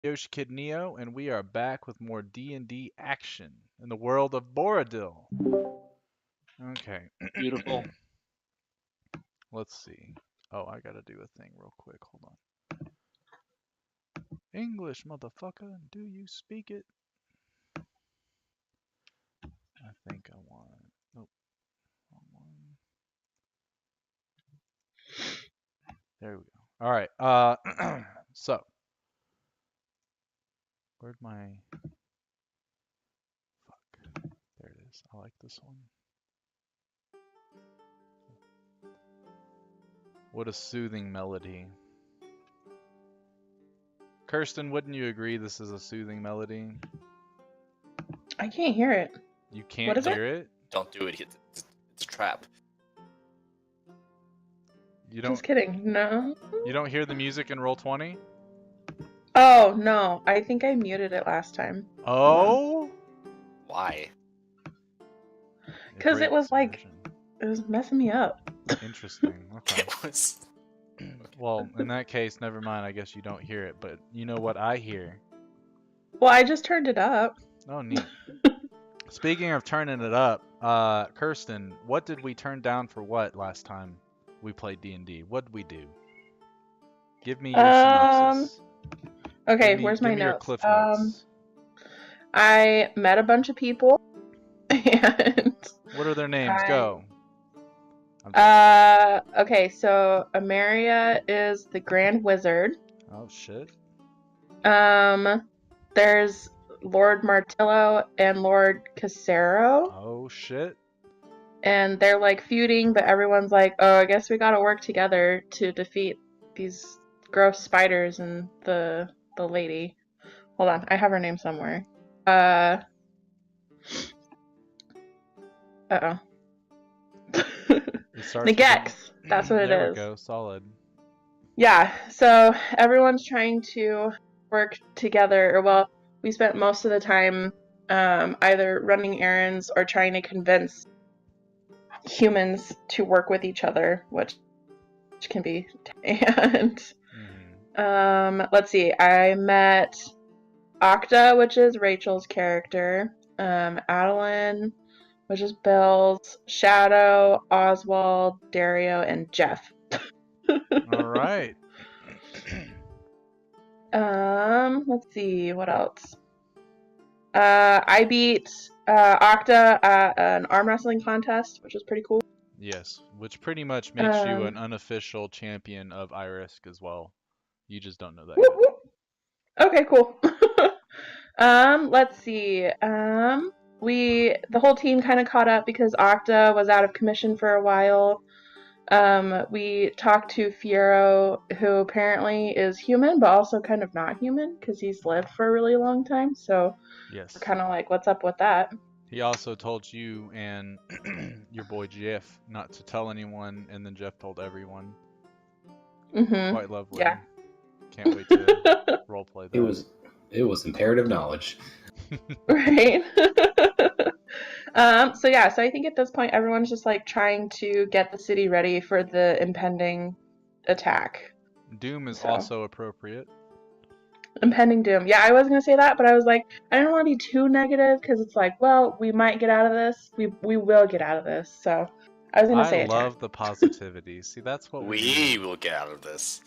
Yoshikidneo, and we are back with more D&D action in the world of Boridil. Okay, Beautiful. let's see. Oh, I gotta do a thing real quick. Hold on. English, motherfucker, do you speak it? I think I want. Nope, wrong one. There we go. All right. So where'd my? Fuck. There it is. I like this one. What a soothing melody. Kirsten, wouldn't you agree this is a soothing melody? I can't hear it. You What can't is it? hear it? Don't do it. It's a trap. You Just don't kidding. No. you don't hear the music in Roll20? Oh, no. I think I muted it last time. Oh? Why? Because it was breaks like, immersion. it was messing me up. Interesting. Okay. It was. Well, in that case, never mind. I guess you don't hear it, but you know what I hear? Well, I just turned it up. Oh, neat. Speaking of turning it up, Kirsten, what did we turn down for what last time we played D&D? What did we do? Give me your synopsis. Okay, Give where's my me your notes? cliff notes. I met a bunch of people, and What are their names? I- Go. I'm joking. okay, so Ameria is the Grand Wizard. Oh shit. There's Lord Martillo and Lord Casero, Oh shit. and they're like feuding, but everyone's like, oh, I guess we gotta work together to defeat these gross spiders and the lady. Hold on, I have her name somewhere. Uh-oh. It starts with Nagex. That's what it There we is. go. Solid. Yeah, so everyone's trying to work together, or well, we spent most of the time either running errands or trying to convince humans to work with each other, which can be. And let's see, I met Octa, which is Rachel's character, Adeline, which is Bill's, Shadow, Oswald, Dario, and Jeff. All right. Let's see, what else? I beat Octa at an arm wrestling contest, which was pretty cool. Yes, which pretty much makes you an unofficial champion of Irisk as well. You just don't know that Whoop, yet. whoop. Okay, cool. Let's see. The whole team kind of caught up because Octa was out of commission for a while. We talked to Fiero, who apparently is human, but also kind of not human because he's lived for a really long time. So Yes. we're kind of like, what's up with that? He also told you and your boy Jeff not to tell anyone, and then Jeff told everyone. Mm-hmm. Quite lovely. Yeah. Can't wait to roleplay that. It was imperative knowledge. Right. So I think at this point everyone's just like trying to get the city ready for the impending attack. Doom is also appropriate. Impending doom. Yeah, I was gonna say that, but I was like, I don't want to be too negative because it's like, well, we might get out of this. We will get out of this. So I was gonna say attack. I love the positivity. See, that's what we will get out of this.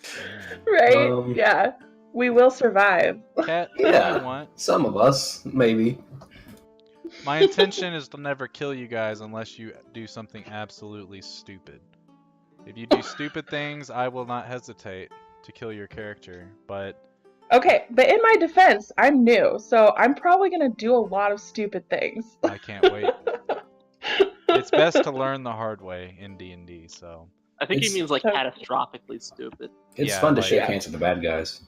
Right? Yeah. We will survive. Cat, what do you want? Some of us, maybe. My intention is to never kill you guys unless you do something absolutely stupid. If you do stupid things, I will not hesitate to kill your character, but... Okay, but in my defense, I'm new, so I'm probably gonna do a lot of stupid things. I can't wait. It's best to learn the hard way in D&D, so... I think he means like catastrophically stupid. It's fun to shake hands with the bad guys.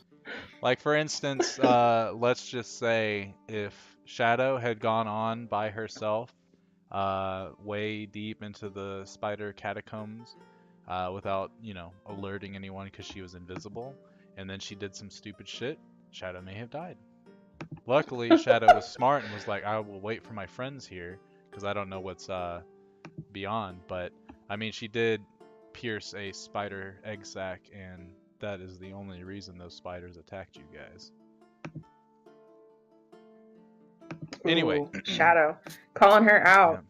Like, for instance, let's just say if Shadow had gone on by herself way deep into the spider catacombs without, alerting anyone because she was invisible, and then she did some stupid shit, Shadow may have died. Luckily, Shadow was smart and was like, I will wait for my friends here because I don't know what's beyond. But, I mean, she did pierce a spider egg sac, and that is the only reason those spiders attacked you guys. Anyway. Ooh, Shadow. Calling her Yeah. out.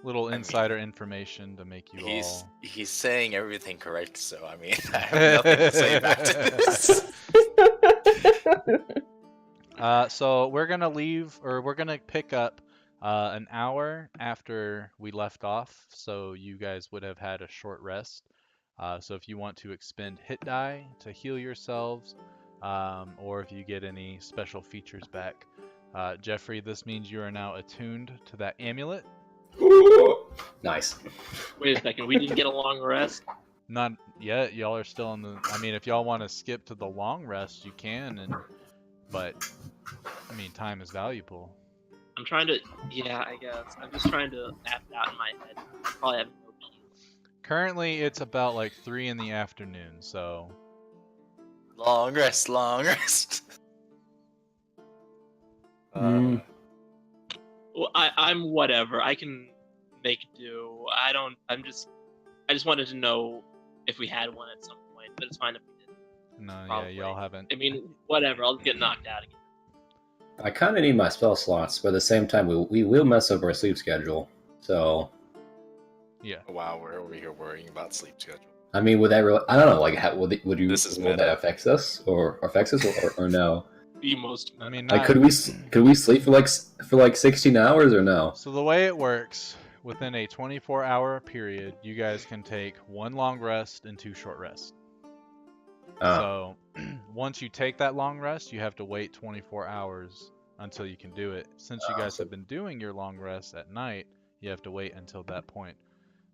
Little mean, insider information to make you all. He's saying everything correct, so I mean, I have nothing to say back to this. So we're gonna leave, or we're gonna pick up an hour after we left off. So you guys would have had a short rest. So if you want to expend hit die to heal yourselves, or if you get any special features back, Jeffrey, this means you are now attuned to that amulet. Nice. Wait a second, we didn't get a long rest? Not yet. Y'all are still in the. I mean, if y'all want to skip to the long rest, you can. But I mean, time is valuable. I'm trying to, I guess. I'm just trying to map it out in my head. I probably have no key. Currently, it's about like 3 in the afternoon. So Long rest, long rest. Mm. Well, I'm whatever. I can make do. I just wanted to know if we had one at some point, but it's fine if we didn't. no, Probably. yeah, y'all haven't. I mean, whatever. I'll get knocked out again. I kind of need my spell slots, but at the same time, we will mess up our sleep schedule. So, Yeah. Wow, we're over here worrying about sleep schedule. I mean, would that really? I don't know. Like, how, will This is will that meta. affect us or no? The most. I mean, Like, not, could we sleep for like 16 hours or no? So the way it works, within a 24-hour period, you guys can take 1 long rest and 2 short rests. So once you take that long rest, you have to wait 24 hours until you can do it. Since you guys have been doing your long rest at night, you have to wait until that point.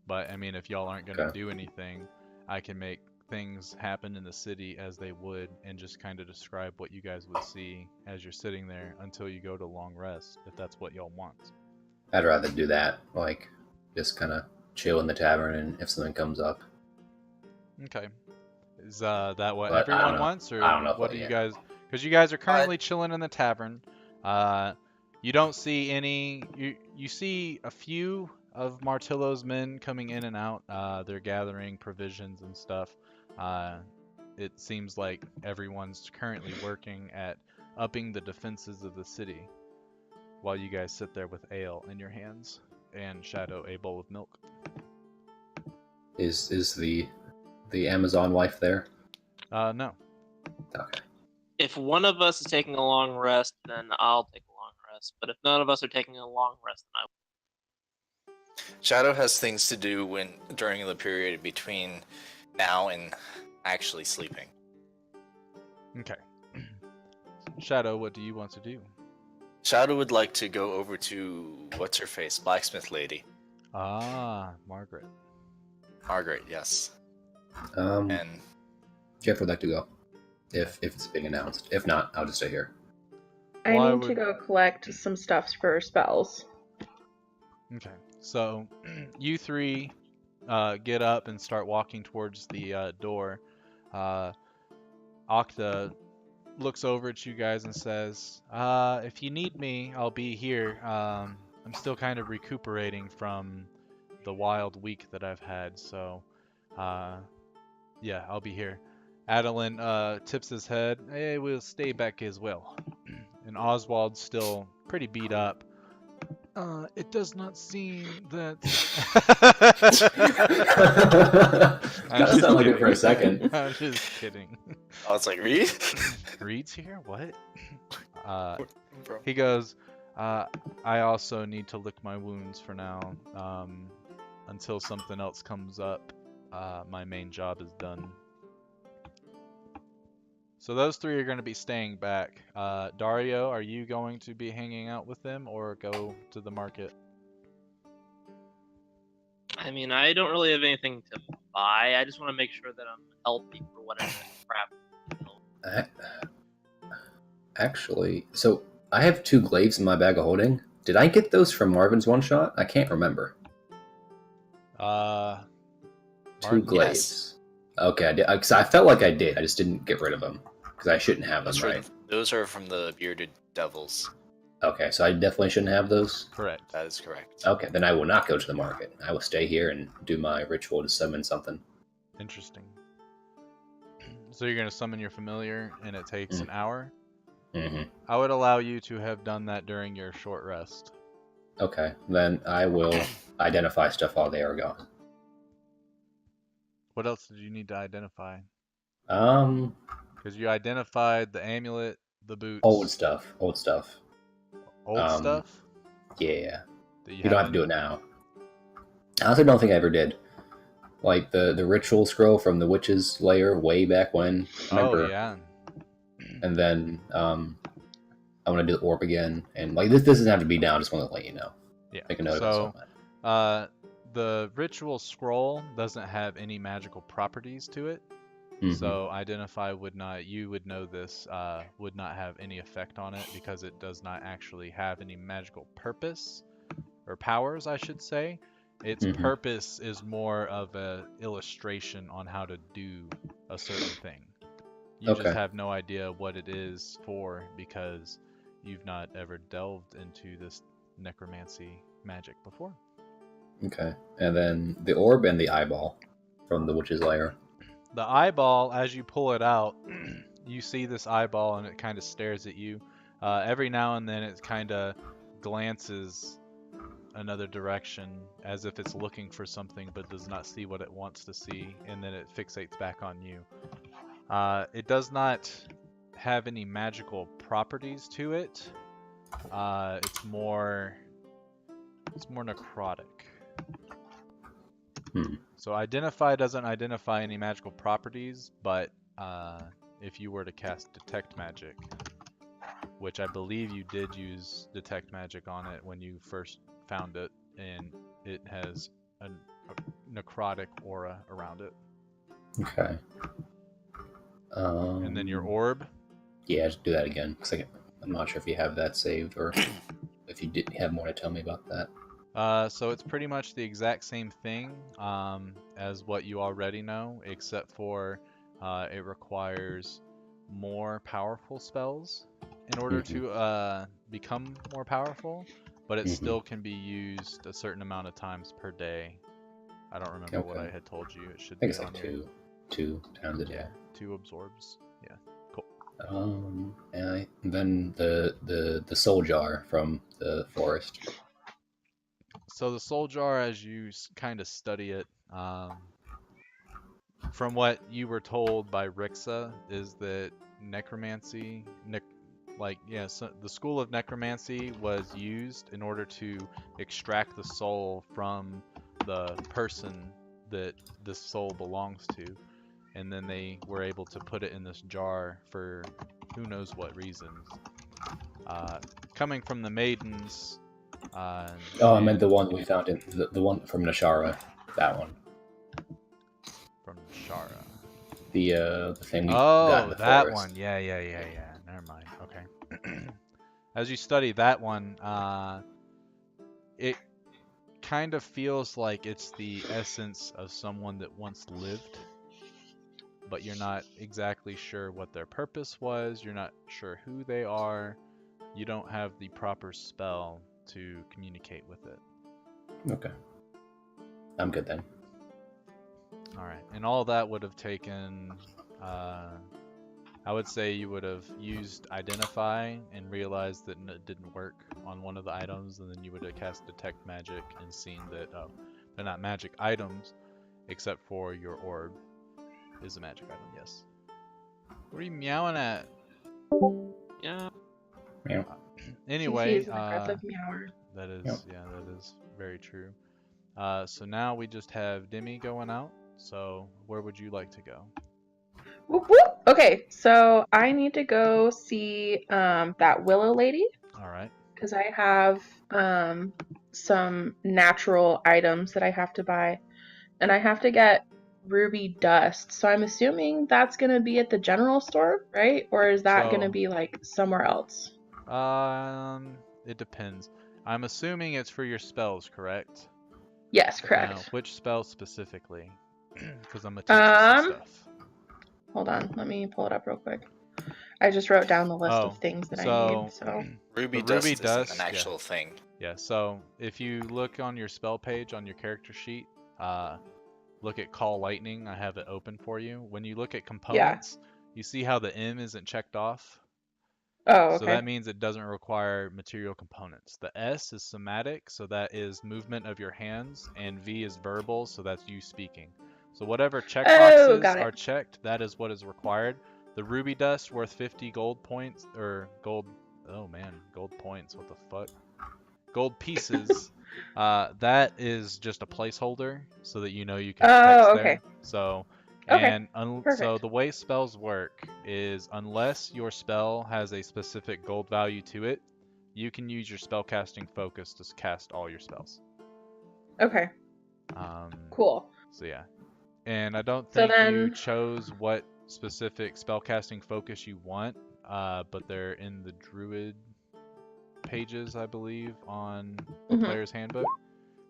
But I mean, if y'all aren't going to do anything, I can make things happen in the city as they would and just kind of describe what you guys would see as you're sitting there until you go to long rest, if that's what y'all want. I'd rather do that. Like, just kind of chill in the tavern, and if something comes up. Okay. Is that what But I everyone don't know. wants, or I don't know if what I- do you yeah. guys? Because you guys are currently chilling in the tavern. You don't see any. You see a few of Martillo's men coming in and out. They're gathering provisions and stuff. It seems like everyone's currently working at upping the defenses of the city, while you guys sit there with ale in your hands and Shadow a bowl of milk. Is the Amazon wife there? No. Okay. If one of us is taking a long rest, then I'll take a long rest. But if none of us are taking a long rest, then I will. Shadow has things to do during the period between now and actually sleeping. Okay. Shadow, what do you want to do? Shadow would like to go over to what's her face, blacksmith lady. Margaret. Margaret, yes. And Jeff would like to go, if it's being announced. If not, I'll just stay here. I need to go collect some stuff for spells. Okay, so you three get up and start walking towards the door. Okta looks over at you guys and says, if you need me, I'll be here. I'm still kind of recuperating from the wild week that I've had, so yeah, I'll be here. Adeline tips his head. Hey, we'll stay back as well. And Oswald's still pretty beat up. It does not seem that... That sounded like it for a second. I'm just kidding. I was like, Reed? Reed's here? What? Bro. He goes, I also need to lick my wounds for now. Until something else comes up, my main job is done. So those three are going to be staying back. Dario, are you going to be hanging out with them or go to the market? I mean, I don't really have anything to buy. I just want to make sure that I'm healthy for whatever crap. Actually, so I have 2 glaives in my bag of holding. Did I get those from Marvin's one shot? I can't remember. 2 glaives. Yes. Okay, I did. 'Cause I felt like I did. I just didn't get rid of them because I shouldn't have them, right? Those are from the bearded devils. Okay, so I definitely shouldn't have those. Correct. That is correct. Okay, then I will not go to the market. I will stay here and do my ritual to summon something. Interesting. So you're going to summon your familiar and it takes an hour? Mm-hmm. I would allow you to have done that during your short rest. Okay, then I will identify stuff while they are gone. What else did you need to identify? Um, Because you identified the amulet, the boots. old stuff. Old stuff. Old stuff? Yeah. That You don't have to do it now. I honestly don't think I ever did. Like the ritual scroll from the witch's lair way back when. Remember? Oh, yeah. And then I want to do the orb again. And like this doesn't have to be now. I just want to let you know. Yeah. Make a note of So, the ritual scroll doesn't have any magical properties to it. Mm-hmm. So identify would not, you would know this, would not have any effect on it because it does not actually have any magical purpose or powers, I should say. Its purpose is more of a illustration on how to do a certain thing. You just have no idea what it is for because you've not ever delved into this necromancy magic before. Okay. And then the orb and the eyeball from the witch's lair. The eyeball, as you pull it out, you see this eyeball and it kind of stares at you. Every now and then it kind of glances another direction as if it's looking for something but does not see what it wants to see, and then it fixates back on you. It does not have any magical properties to it. It's more necrotic. So identify doesn't identify any magical properties, but if you were to cast detect magic, which I believe you did use detect magic on it when you first found it, and it has a necrotic aura around it. Okay. And then your orb. Yeah, just do that again. Cause I'm not sure if you have that saved or if you did have more to tell me about that. So it's pretty much the exact same thing as what you already know, except for it requires more powerful spells in order to become more powerful, but it still can be used a certain amount of times per day. I don't remember what I had told you. It should I think be it's on like here. two times a day. Yeah, 2 absorbs. Yeah, cool. And then the soul jar from the forest. So the soul jar, as you kind of study it, from what you were told by Rixa, is that necromancy, so the school of necromancy was used in order to extract the soul from the person that this soul belongs to, and then they were able to put it in this jar for who knows what reasons. Coming from the maidens. I meant the one we found in the one from Nashara. That one. From Shara. The thing we got in the that forest. one. Yeah. Never mind. Okay. As you study that one, it kind of feels like it's the essence of someone that once lived, but you're not exactly sure what their purpose was. You're not sure who they are. You don't have the proper spell to communicate with it. Okay. I'm good then. Alright, and all that would have taken, I would say you would have used Identify and realized that it didn't work on one of the items, and then you would have cast Detect Magic and seen that, they're not magic items, except for your orb is a magic item, yes. What are you meowing at? Yeah. Meow. Anyway, He's an aggressive meower. that is, Yep. yeah, that is very true. So now we just have Demi going out. So where would you like to go? Whoop, whoop. Okay, so I need to go see that willow lady All right. because I have some natural items that I have to buy, and I have to get ruby dust. So I'm assuming that's gonna be at the general store, right? Or is that gonna be like somewhere else? It depends. I'm assuming it's for your spells, correct? Yes, correct. Now, which spell specifically? Because I'm gonna teach you some stuff. Hold on, let me pull it up real quick. I just wrote down the list of things that I need. So Ruby Ruby dust dust, isn't an actual thing. Yeah, so if you look on your spell page on your character sheet, look at Call Lightning. I have it open for you. When you look at components, you see how the M isn't checked off? Oh, So okay. that means it doesn't require material components. The S is somatic, so that is movement of your hands, and V is verbal, so that's you speaking. So whatever Oh, checkboxes got are it. checked, that is what is required. The ruby dust worth 50 gold points, or gold, oh man, gold points, what the fuck? Gold pieces, that is just a placeholder so that you know you can text Oh, there. okay. So, Okay. so Perfect. the way spells work is unless your spell has a specific gold value to it, you can use your spellcasting focus to cast all your spells. Okay. Um, Cool. so yeah, and I don't So think you then, chose what specific spellcasting focus you want, but they're in the druid pages, I believe, on the mhm. player's handbook.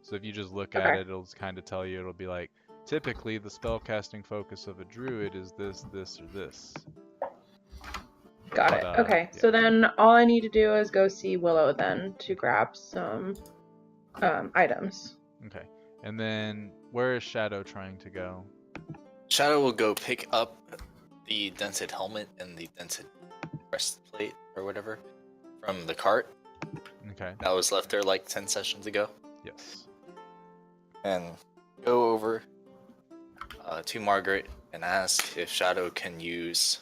So if you just look at Okay. it, it'll kind of tell you, it'll be like, typically the spellcasting focus of a druid is this, this, or this. Got But it. Okay. yeah. So then all I need to do is go see Willow then to grab some items. Okay. And then where is Shadow trying to go? Shadow will go pick up the dented helmet and the dented breastplate or whatever from the cart Okay. that was left there like 10 sessions ago, Yes. and go over to Margaret and ask if Shadow can use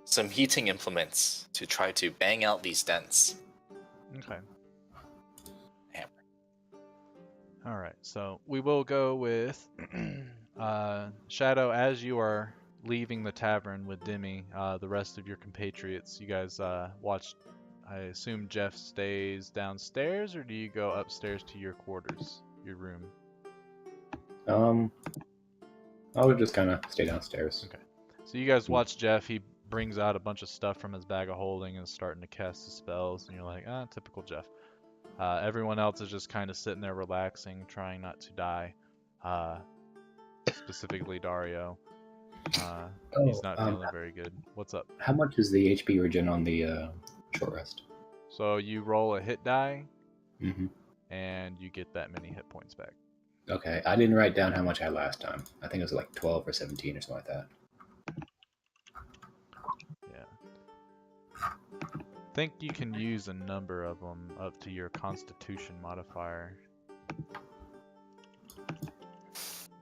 some heating implements to try to bang out these dents. Okay. Hammer. All right. So we will go with Shadow as you are leaving the tavern with Demi. The rest of your compatriots, you guys watched. I assume Jeff stays downstairs, or do you go upstairs to your quarters, your room? I would just kind of stay downstairs. Okay. So you guys watch Jeff. He brings out a bunch of stuff from his bag of holding and is starting to cast his spells, and you're like, typical Jeff. Everyone else is just kind of sitting there relaxing, trying not to die. Specifically Dario. He's not feeling very good. What's up? How much is the HP regen on the short rest? So you roll a hit die, Mm-hmm. and you get that many hit points back. Okay, I didn't write down how much I had last time. I think it was like 12 or 17 or something like that. Yeah. I think you can use a number of them up to your Constitution modifier.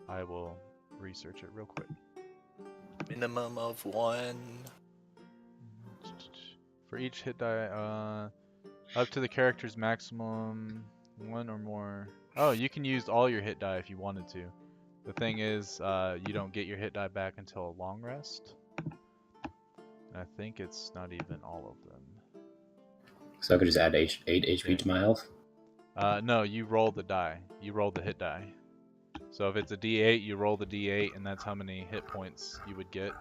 I will research it real quick. Minimum of 1. For each hit die, up to the character's maximum, 1 or more. Oh, you can use all your hit die if you wanted to. The thing is, you don't get your hit die back until a long rest. And I think it's not even all of them. So I could just add 8 HP Yeah. to my health? No, you roll the die. You roll the hit die. So if it's a D8, you roll the D8, and that's how many hit points you would get.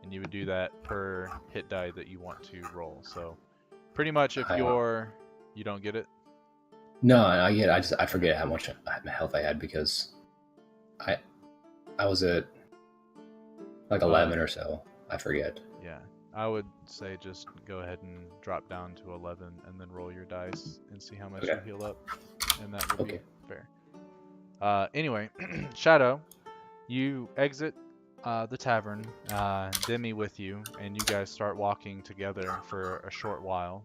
And you would do that per hit die that you want to roll. So pretty much if you don't get it? No, I get it. I forget how much health I had because I was at like 11 or so. I forget. Yeah, I would say just go ahead and drop down to 11 and then roll your dice and see how much you heal up. And that would be fair. Anyway, Shadow, you exit the tavern, Demi with you, and you guys start walking together for a short while.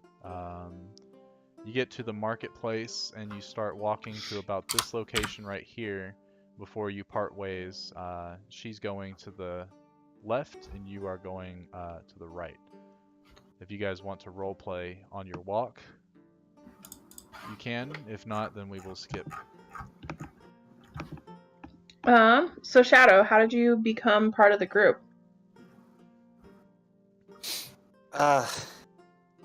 You get to the marketplace and you start walking to about this location right here before you part ways. She's going to the left and you are going to the right. If you guys want to role play on your walk, you can. If not, then we will skip. So Shadow, how did you become part of the group?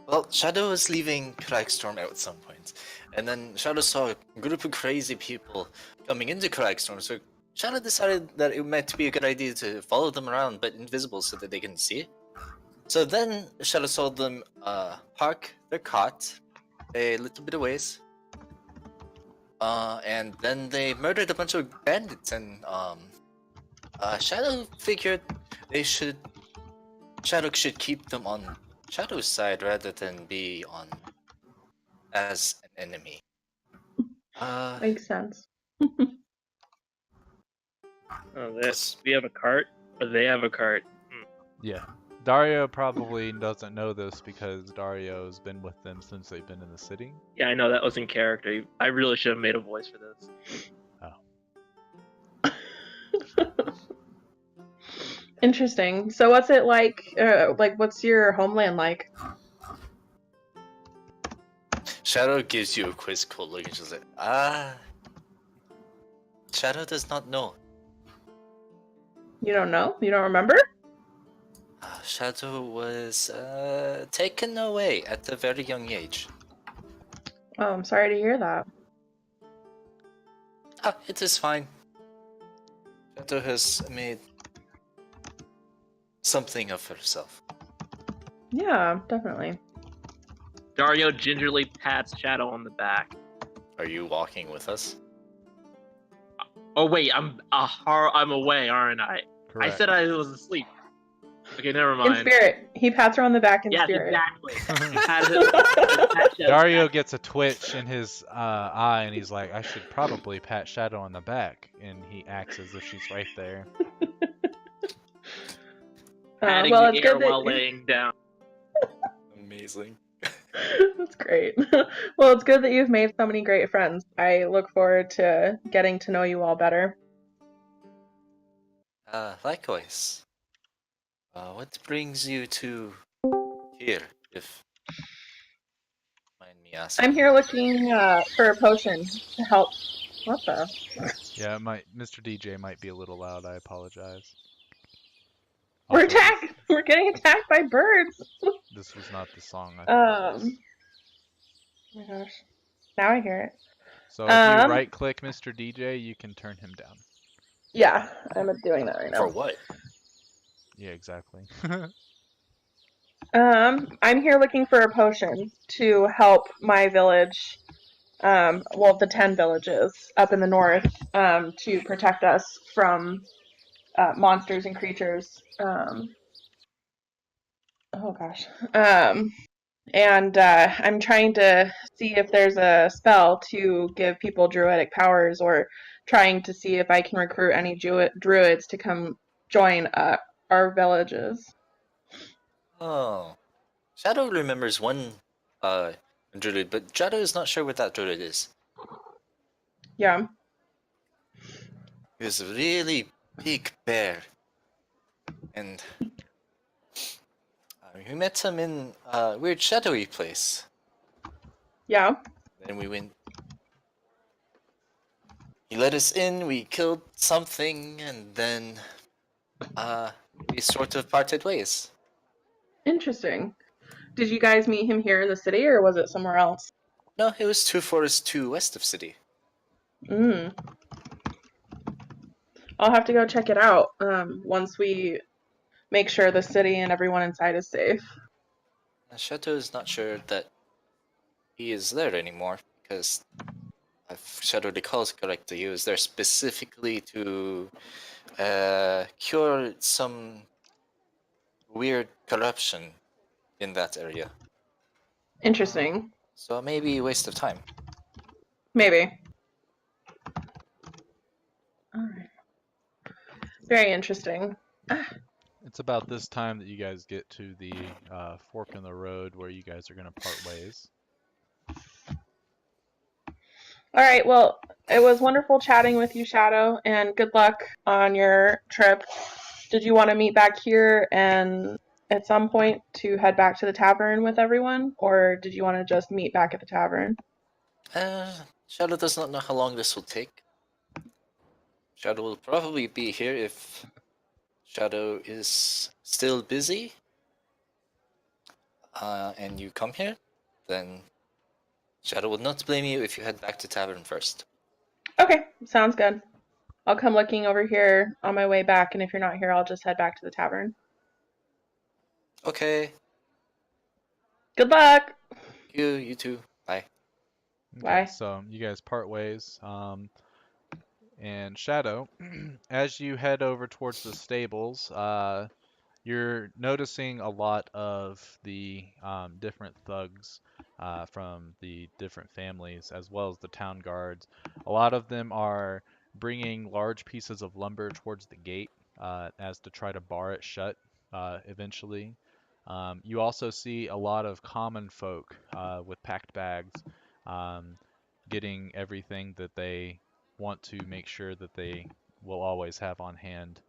Well, Shadow was leaving Cragstorm at some point, and then Shadow saw a group of crazy people coming into Cragstorm, so Shadow decided that it might be a good idea to follow them around, but invisible so that they can see. So then Shadow saw them park their cart a little bit of ways, and then they murdered a bunch of bandits, and Shadow figured Shadow should keep them on Shadow's side rather than be on as an enemy. Makes sense. We have a cart, or they have a cart. Yeah, Dario probably doesn't know this because Dario's been with them since they've been in the city. Yeah, I know that was in character. I really should have made a voice for this. Interesting. So what's it like? What's your homeland like? Shadow gives you a quizzical look and she's like, Shadow does not know. You don't know? You don't remember? Shadow was taken away at a very young age. Oh, I'm sorry to hear that. It is fine. Shadow has made something of herself. Yeah, definitely. Dario gingerly pats Shadow on the back. Are you walking with us? Oh wait, I'm away, aren't I? Correct. I said I was asleep. Okay, never In mind. spirit. He pats her on the back in Yes, spirit. exactly. Dario gets a twitch in his eye, and he's like, "I should probably pat Shadow on the back," and he acts as if she's right there. Patting well, the it's air good that... while laying down. Amazing. That's great. Well, it's good that you've made so many great friends. I look forward to getting to know you all better. Likewise. What brings you to here, if mind me asking? I'm here looking for a potion to help. What the? Yeah, Mr. DJ might be a little loud. I apologize. We're Also, attacked! We're getting attacked by birds! This was not the song I thought it was. Oh my gosh. Now I hear it. So if you right-click Mr. DJ, you can turn him down. Yeah, I'm doing that right now. For what? Yeah, exactly. I'm here looking for a potion to help my village, the 10 villages up in the north, to protect us from monsters and creatures. And I'm trying to see if there's a spell to give people druidic powers, or trying to see if I can recruit any druids to come join our villages. Oh. Shadow remembers one druid, but Shadow is not sure what that druid is. Yeah. He was a really big bear. And we met him in a weird shadowy place. Yeah. Then we went. He let us in, we killed something, and then we sort of parted ways. Interesting. Did you guys meet him here in the city, or was it somewhere else? No, it was 2 forests west of city. I'll have to go check it out once we make sure the city and everyone inside is safe. Shadow is not sure that he is there anymore, because if Shadow recalls correctly, he was there specifically to cure some weird corruption in that area. Interesting. So maybe a waste of time. Maybe. Alright. Very interesting. It's about this time that you guys get to the fork in the road where you guys are going to part ways. All right, well, it was wonderful chatting with you, Shadow, and good luck on your trip. Did you want to meet back here and at some point to head back to the tavern with everyone, or did you want to just meet back at the tavern? Shadow does not know how long this will take. Shadow will probably be here if Shadow is still busy. And you come here, then Shadow will not blame you if you head back to tavern first. Okay, sounds good. I'll come looking over here on my way back, and if you're not here, I'll just head back to the tavern. Okay. Good luck! You too. Bye. Okay, Bye. so you guys part ways. And Shadow, as you head over towards the stables, you're noticing a lot of the different thugs from the different families, as well as the town guards. A lot of them are bringing large pieces of lumber towards the gate as to try to bar it shut eventually. You also see a lot of common folk with packed bags, um, getting everything that they want to make sure that they will always have on hand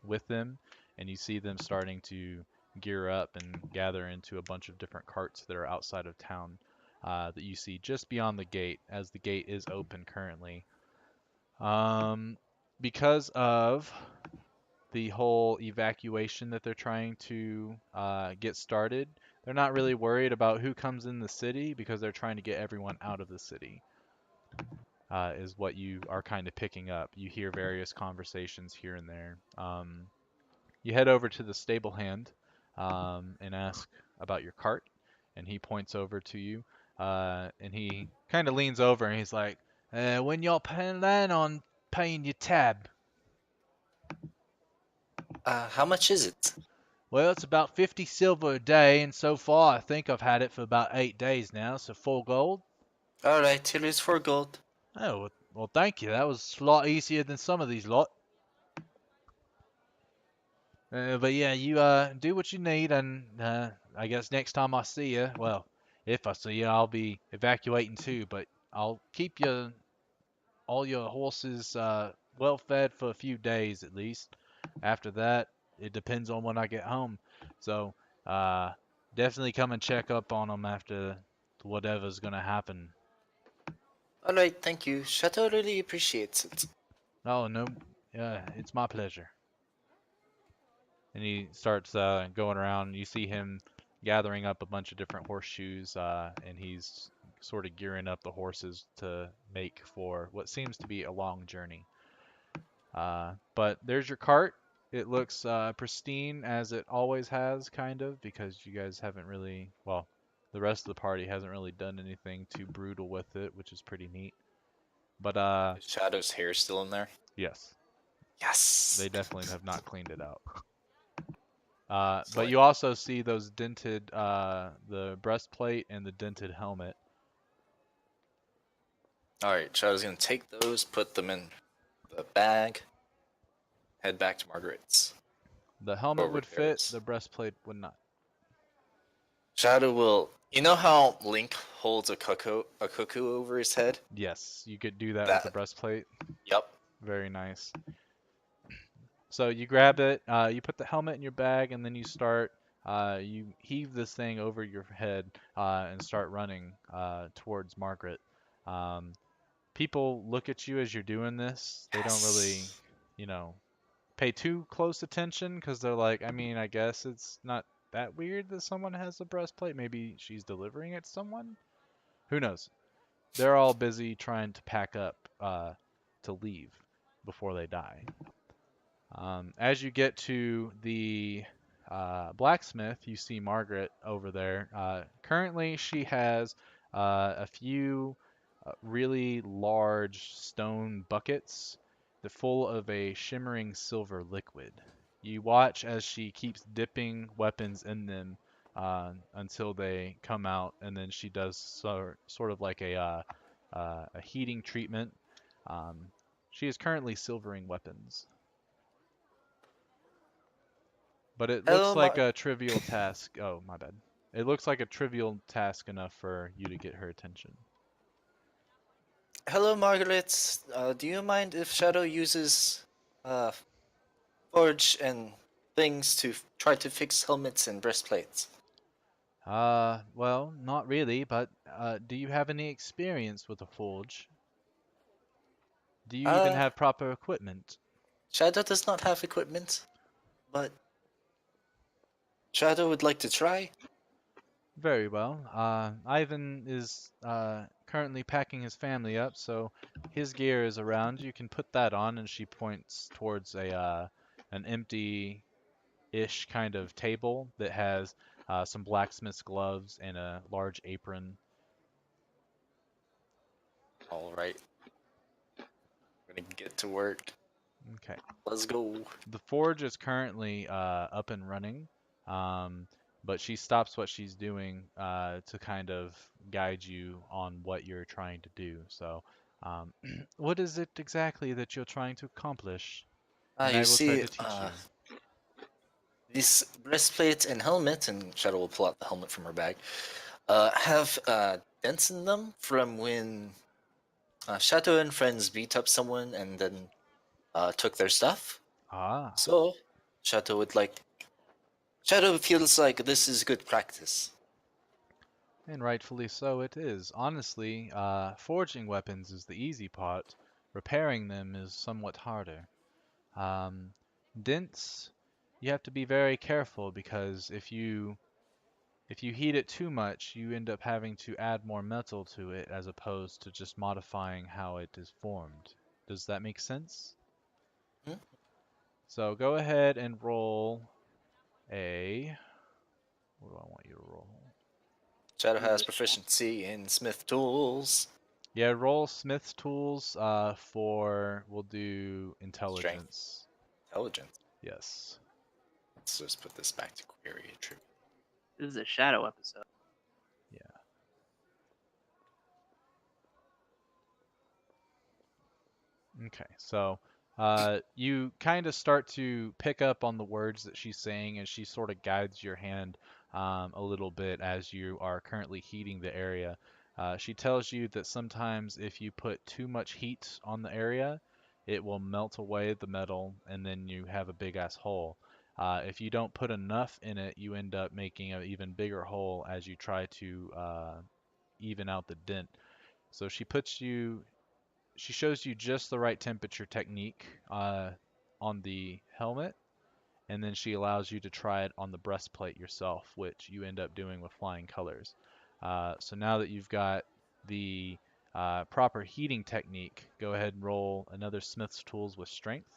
with them. And you see them starting to gear up and gather into a bunch of different carts that are outside of town that you see just beyond the gate, as the gate is open currently. Um, because of the whole evacuation that they're trying to get started, they're not really worried about who comes in the city because they're trying to get everyone out of the city, is what you are kind of picking up. You hear various conversations here and there. You head over to the stable hand and ask about your cart, and he points over to you, and he kind of leans over and he's like, when y'all plan on paying your tab? How much is it? Well, it's about 50 silver a day, and so far I think I've had it for about 8 days now, so 4 gold. Alright, here is 4 gold. Oh, well, thank you. That was a lot easier than some of these lot. But yeah, you do what you need, and I guess next time I see you, well, if I see you, I'll be evacuating too, but I'll keep all your horses well fed for a few days at least. After that, it depends on when I get home. So uh, definitely come and check up on them after whatever's gonna happen. Alright, thank you. Chateau really appreciates it. Oh no, it's my pleasure. And he starts going around. You see him gathering up a bunch of different horseshoes, and he's sort of gearing up the horses to make for what seems to be a long journey. But there's your cart. It looks pristine as it always has, kind of, because you guys haven't really, well, the rest of the party hasn't really done anything too brutal with it, which is pretty neat. But Is Shadow's hair still in there? yes, Yes! they definitely have not cleaned it out. But Excellent. you also see those dented, the breastplate and the dented helmet. Alright, Shadow's gonna take those, put them in the bag, head back to Margaret's. The For helmet would fit, repairs. the breastplate would not. Shadow will. You know how Link holds a cuckoo over his head? Yes, you could do that with the That. breastplate. Yep. Very nice. So you grab it, you put the helmet in your bag, and then you start, you heave this thing over your head and start running towards Margaret. Um, People look at you as you're doing this. They don't really, Yes. you know, pay too close attention because they're like, I mean, I guess it's not that weird that someone has a breastplate. Maybe she's delivering it to someone. Who knows? They're all busy trying to pack up to leave before they die. As you get to the blacksmith, you see Margaret over there. Currently, she has a few really large stone buckets that full of a shimmering silver liquid. You watch as she keeps dipping weapons in them until they come out, and then she does sort of like a heating treatment. Um, she is currently silvering weapons. But it looks Hello, like a trivial task. Oh, my bad. It looks like a trivial task enough for you to get her attention. Hello, Margaret. Do you mind if Shadow uses uh, forge and things to try to fix helmets and breastplates? Well, not really, but do you have any experience with a forge? Do you even Uh, have proper equipment? Shadow does not have equipment, but Shadow would like to try. Very well. Ivan is currently packing his family up, so his gear is around. You can put that on, and she points towards an empty-ish kind of table that has some blacksmith's gloves and a large apron. All right, we're gonna get to work. Okay. Let's go. The forge is currently up and running, um, but she stops what she's doing to kind of guide you on what you're trying to do. So, um, what is it exactly that you're trying to accomplish? And I You will try see, to teach you. These breastplates and helmet, and Shadow will pull out the helmet from her bag, have dents in them from when Shadow and friends beat up someone and then took their stuff. Ah, So Shadow feels like this is good practice. and rightfully so it is. Honestly, forging weapons is the easy part. Repairing them is somewhat harder. Um, Dents, you have to be very careful because if you heat it too much, you end up having to add more metal to it as opposed to just modifying how it is formed. Does that make sense? Hmm? So go ahead and roll a. What do I want you to roll? Shadow Is has it shot? proficiency in smith tools, Yeah, roll Smith's tools for. We'll do strength, intelligence. intelligence. Yes. Let's just put this back to query attribute. This is a Shadow episode. Yeah. Okay, so you kind of start to pick up on the words that she's saying as she sort of guides your hand a little bit as you are currently heating the area. She tells you that sometimes if you put too much heat on the area, it will melt away the metal and then you have a big ass hole. If you don't put enough in it, you end up making an even bigger hole as you try to even out the dent. So she shows you just the right temperature technique on the helmet, and then she allows you to try it on the breastplate yourself, which you end up doing with flying colors. So now that you've got the proper heating technique, go ahead and roll another Smith's Tools with strength.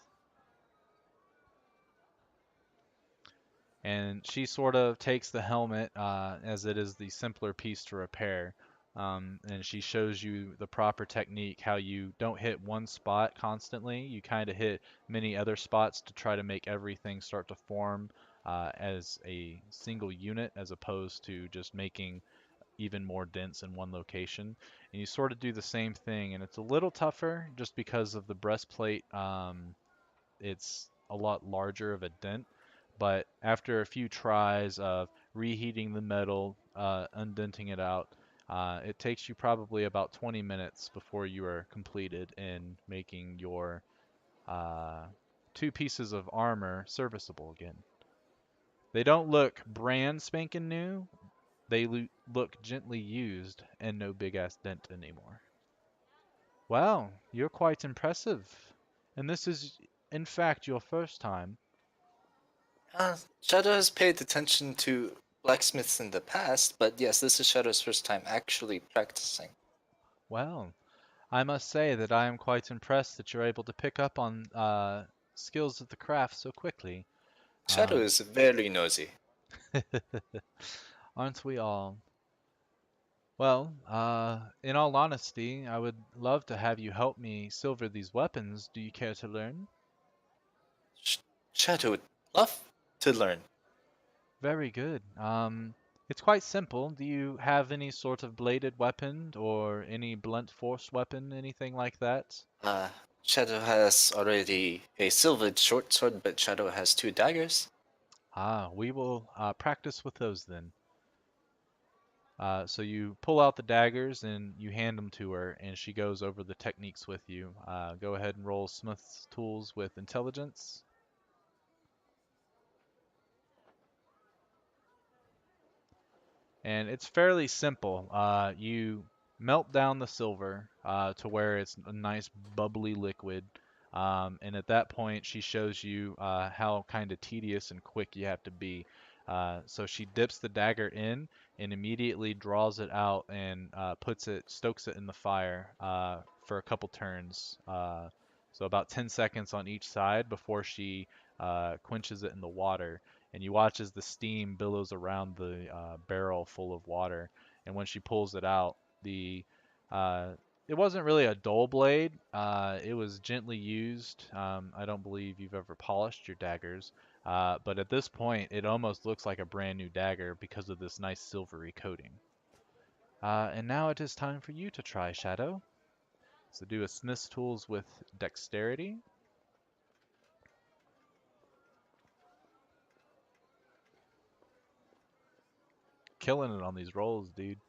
And she sort of takes the helmet as it is the simpler piece to repair. And she shows you the proper technique, how you don't hit one spot constantly. You kind of hit many other spots to try to make everything start to form as a single unit, as opposed to just making even more dents in one location. And you sort of do the same thing, and it's a little tougher just because of the breastplate. It's a lot larger of a dent, but after a few tries of reheating the metal, undenting it out, it takes you probably about 20 minutes before you are completed in making your uh, two pieces of armor serviceable again. They don't look brand spanking new. They look gently used and no big ass dent anymore. Well, you're quite impressive. And this is, in fact, your first time. Shadow has paid attention to blacksmiths in the past, but yes, this is Shadow's first time actually practicing. Well, I must say that I am quite impressed that you're able to pick up on skills of the craft so quickly. Shadow Um, is very nosy. aren't we all? Well, in all honesty, I would love to have you help me silver these weapons. Do you care to learn? Sh- Shadow would love to learn. Very good. It's quite simple. Do you have any sort of bladed weapon or any blunt force weapon, anything like that? Uh, Shadow has already a silvered short sword, but Shadow has two daggers. Ah, we will practice with those then. So you pull out the daggers and you hand them to her, and she goes over the techniques with you. Go ahead and roll Smith's Tools with intelligence. And it's fairly simple. You melt down the silver to where it's a nice bubbly liquid. And at that point, she shows you how kind of tedious and quick you have to be. So she dips the dagger in and immediately draws it out and stokes it in the fire for a couple turns. So about 10 seconds on each side before she quenches it in the water, and you watch as the steam billows around the barrel full of water. And when she pulls it out, the uh, it wasn't really a dull blade. It was gently used. I don't believe you've ever polished your daggers, but at this point, it almost looks like a brand new dagger because of this nice silvery coating. And now it is time for you to try, Shadow. So do a Smith's Tools with Dexterity. killing it on these rolls, dude.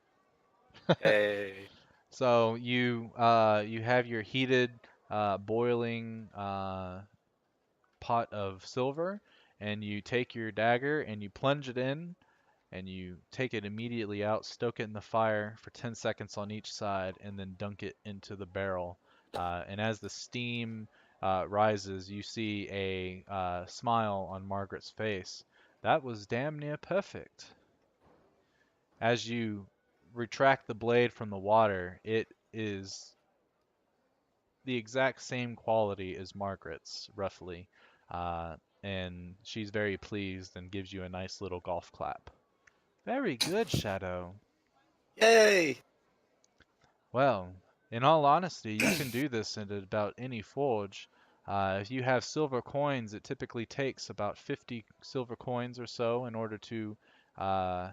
Hey. So you have your heated boiling pot of silver, and you take your dagger and you plunge it in, and you take it immediately out, stoke it in the fire for 10 seconds on each side, and then dunk it into the barrel. And as the steam rises, you see a smile on Margaret's face. That was damn near perfect. As you retract the blade from the water, it is the exact same quality as Margaret's, roughly. And she's very pleased and gives you a nice little golf clap. Very good, Shadow. Yay! Well, in all honesty, you can do this in about any forge. If you have silver coins, it typically takes about 50 silver coins or so in order to uh,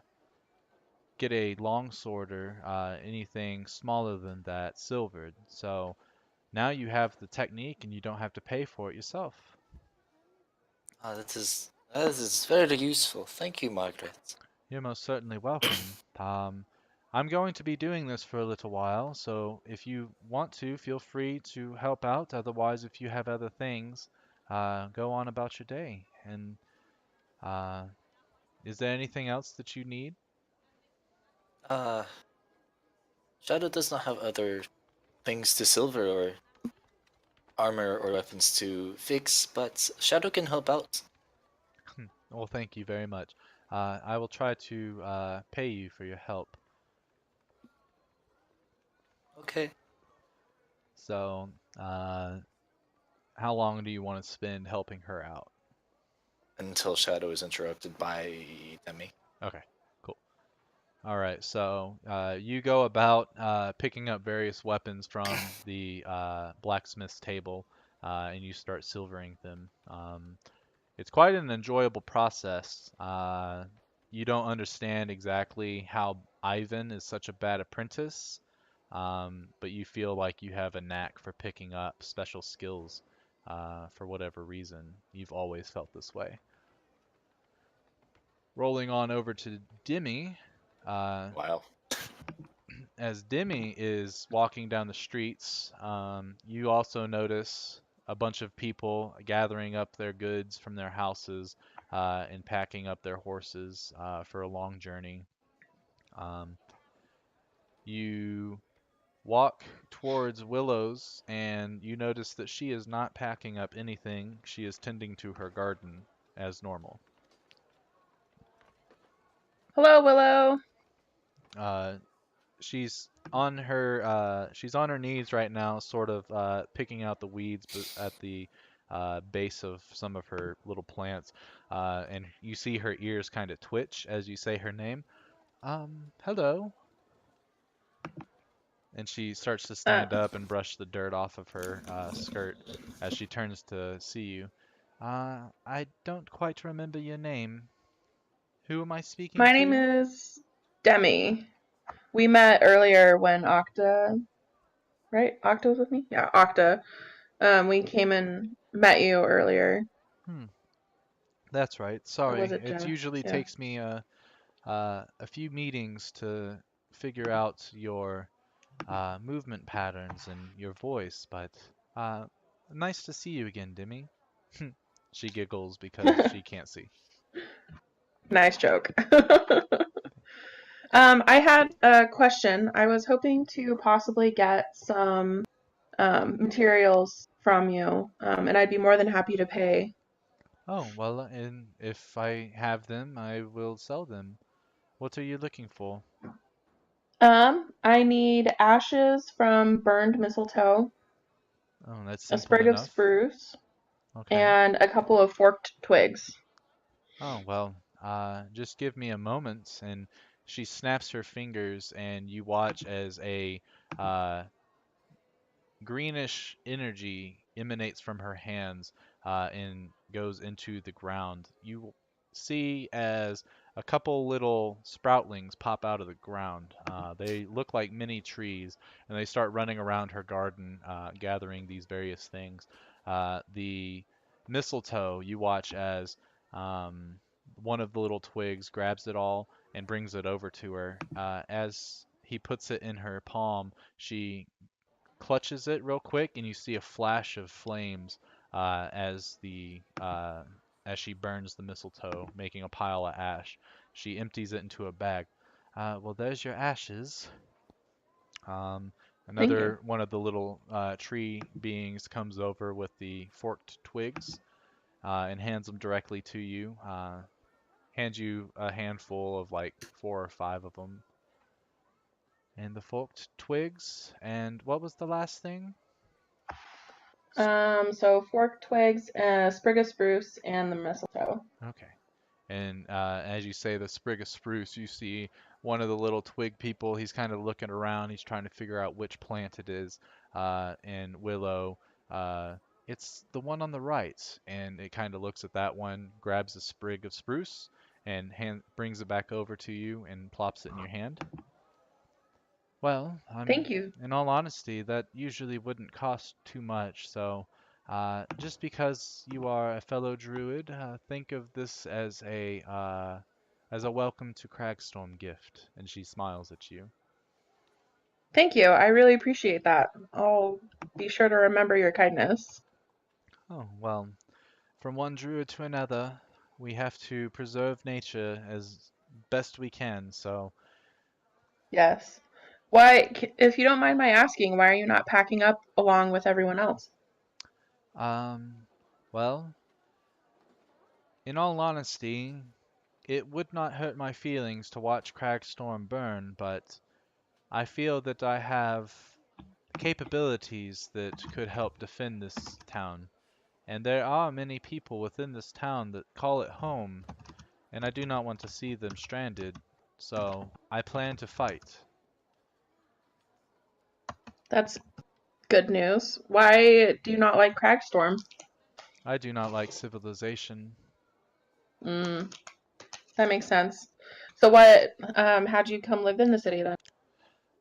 get a longsword or anything smaller than that silvered. So now you have the technique and you don't have to pay for it yourself. That is very useful. Thank you, Margaret. You're most certainly welcome. I'm going to be doing this for a little while, so if you want to, feel free to help out. Otherwise, if you have other things, go on about your day. And uh, is there anything else that you need? Uh, Shadow does not have other things to silver or armor or weapons to fix, but Shadow can help out. Well, thank you very much. I will try to pay you for your help. Okay. So, how long do you want to spend helping her out? Until Shadow is interrupted by Demi. Okay, cool. All right, so you go about picking up various weapons from the blacksmith's table, and you start silvering them. It's quite an enjoyable process. You don't understand exactly how Ivan is such a bad apprentice, but you feel like you have a knack for picking up special skills for whatever reason. You've always felt this way. Rolling on over to Demi. Wow. As Demi is walking down the streets, you also notice a bunch of people gathering up their goods from their houses and packing up their horses for a long journey. Um, you walk towards Willow's and you notice that she is not packing up anything. She is tending to her garden as normal. Hello, Willow. Uh, she's on her knees right now, sort of picking out the weeds at the base of some of her little plants, and you see her ears kind of twitch as you say her name. Hello. And she starts to Uh, stand up and brush the dirt off of her skirt as she turns to see you. I don't quite remember your name. Who am I speaking my name to? is Demi. We met earlier when Octa, right? Octa was with me? Yeah, Octa. We came and met you earlier. Hmm, that's right. Or was Sorry. it It Jeff? usually Yeah. takes me a few meetings to figure out your movement patterns and your voice, but uh, nice to see you again, Demi. She giggles because she can't see. Nice joke. I had a question. I was hoping to possibly get some materials from you, and I'd be more than happy to pay. Oh, well, and if I have them, I will sell them. What are you looking for? I need ashes from burned mistletoe, Oh, that's a simple sprig of enough. spruce, Okay. and a couple of forked twigs. Oh, well, just give me a moment. And she snaps her fingers, and you watch as a uh, greenish energy emanates from her hands and goes into the ground. You see as a couple little sproutlings pop out of the ground. They look like mini trees, and they start running around her garden, gathering these various things. The mistletoe, you watch as um, one of the little twigs grabs it all and brings it over to her. As he puts it in her palm, she clutches it real quick, and you see a flash of flames as she burns the mistletoe, making a pile of ash. She empties it into a bag. Well, there's your ashes. Um, Thank you. Another one of the little tree beings comes over with the forked twigs and hands them directly to you. Hands you a handful of like 4 or 5 of them. And the forked twigs. And what was the last thing? So fork twigs, sprig of spruce, and the mistletoe. Okay. And as you say the sprig of spruce, you see one of the little twig people. He's kind of looking around. He's trying to figure out which plant it is. And Willow, uh, it's the one on the right. And it kind of looks at that one, grabs a sprig of spruce, and brings it back over to you and plops it in your hand. Well, Thank you. in all honesty, that usually wouldn't cost too much, so just because you are a fellow druid, think of this as a welcome to Cragstorm gift, and she smiles at you. Thank you. I really appreciate that. I'll be sure to remember your kindness. Oh, well, from one druid to another, we have to preserve nature as best we can, so Yes. Why, if you don't mind my asking, why are you not packing up along with everyone else? um well, in all honesty, it would not hurt my feelings to watch Cragstorm burn, but I feel that I have capabilities that could help defend this town. And there are many people within this town that call it home, and I do not want to see them stranded, so I plan to fight. That's good news. Why do you not like Cragstorm? I do not like civilization. Mm, that makes sense. So how'd you come live in the city then?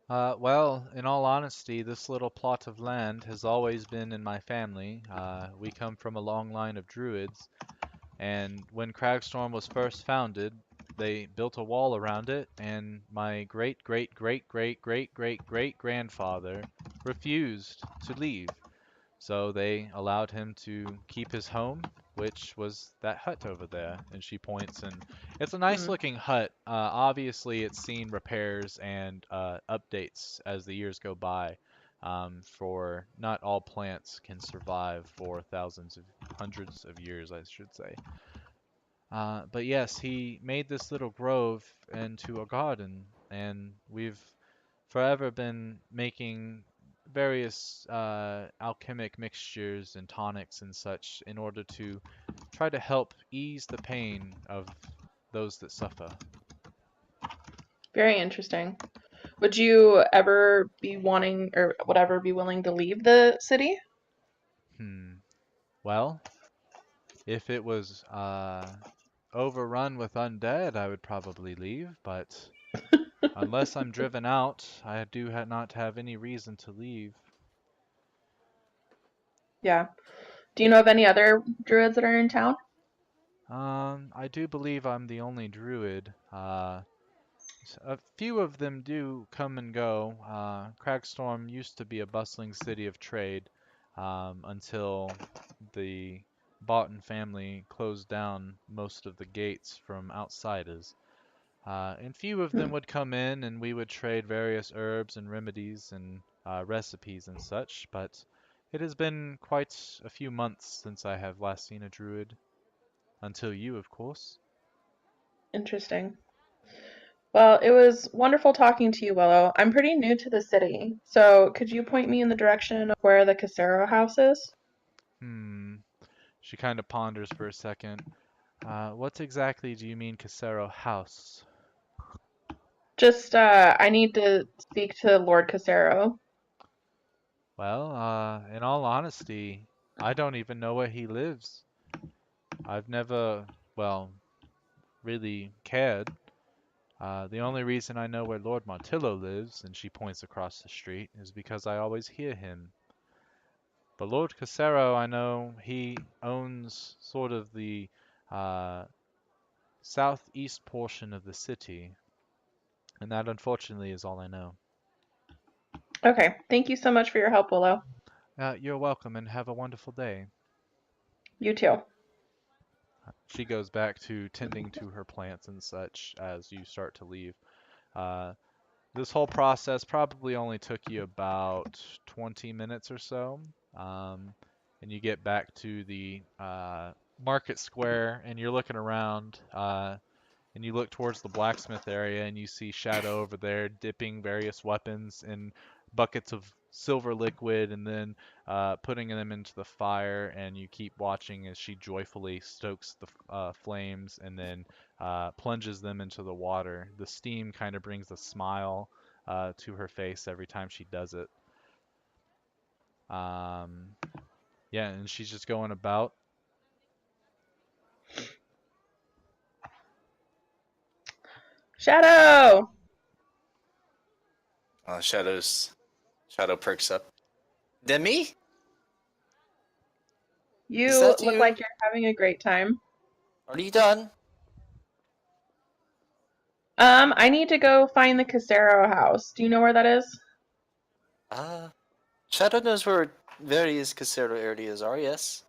Well, in all honesty, this little plot of land has always been in my family. We come from a long line of druids, and when Cragstorm was first founded, they built a wall around it, and my great great great great great great great grandfather refused to leave. So they allowed him to keep his home, which was that hut over there. And she points, and it's a nice Mm, looking hut. Obviously, it's seen repairs and updates as the years go by. For not all plants can survive for hundreds of years, I should say. But yes, he made this little grove into a garden, and we've forever been making various alchemic mixtures and tonics and such in order to try to help ease the pain of those that suffer. very interesting. Would you ever be wanting or would ever be willing to leave the city? Hmm. Well, if it was overrun with undead, I would probably leave, but unless I'm driven out, I do not have any reason to leave. Yeah. Do you know of any other druids that are in town? I do believe I'm the only druid. A few of them do come and go. Cragstorm used to be a bustling city of trade until the Barton family closed down most of the gates from outsiders. And few of them Hmm, would come in, and we would trade various herbs and remedies and recipes and such. But it has been quite a few months since I have last seen a druid. Until you, of course. interesting. Well, it was wonderful talking to you, Willow. I'm pretty new to the city, so could you point me in the direction of where the Casero house is? Hmm. She kind of ponders for a second. What exactly do you mean Casero House? Just, I need to speak to Lord Casero. Well, in all honesty, I don't even know where he lives. I've never, well, really cared. The only reason I know where Lord Martillo lives, and she points across the street, is because I always hear him. But Lord Casero, I know he owns sort of the uh, southeast portion of the city. And that, unfortunately, is all I know. Okay, thank you so much for your help, Willow. You're welcome, and have a wonderful day. You too. She goes back to tending to her plants and such as you start to leave. Uh, this whole process probably only took you about 20 minutes or so. And you get back to the market square, and you're looking around, and you look towards the blacksmith area, and you see Shadow over there dipping various weapons in buckets of silver liquid, and then putting them into the fire. And you keep watching as she joyfully stokes the flames, and then plunges them into the water. The steam kind of brings a smile to her face every time she does it. Um, yeah, and she's just going about. Shadow! Shadow perks up. Demi? Is You that look you? like you're having a great time. Are you done? I need to go find the Casero house. Do you know where that is? Shadow knows where various Casero areas are, yes.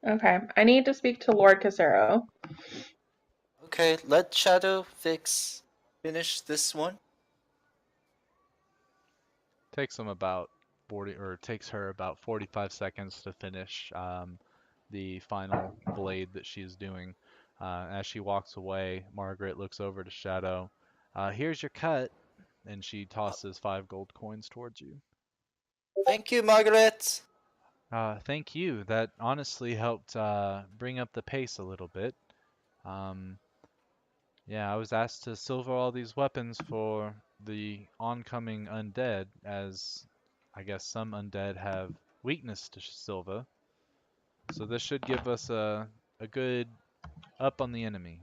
Okay, I need to speak to Lord Casero. Okay, let Shadow finish this one. Takes him about 40, or takes her about 45 seconds to finish the final blade that she's doing. As she walks away, Margaret looks over to Shadow. Here's your cut, and she tosses 5 gold coins towards you. Thank you, Margaret. Thank you. That honestly helped bring up the pace a little bit. Um, yeah, I was asked to silver all these weapons for the oncoming undead, as I guess some undead have weakness to silver. So this should give us a good up on the enemy.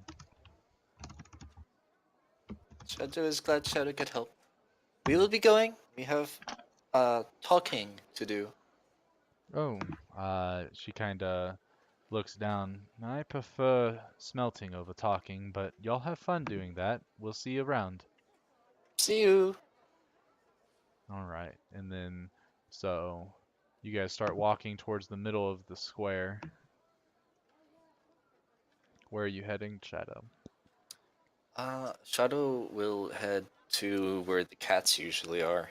Shadow is glad Shadow could help. We will be going. We have talking to do. Oh, she kind of looks down. I prefer smelting over talking, but y'all have fun doing that. We'll see you around. See you. All right, and then so you guys start walking towards the middle of the square. Where are you heading, Shadow? Shadow will head to where the cats usually are.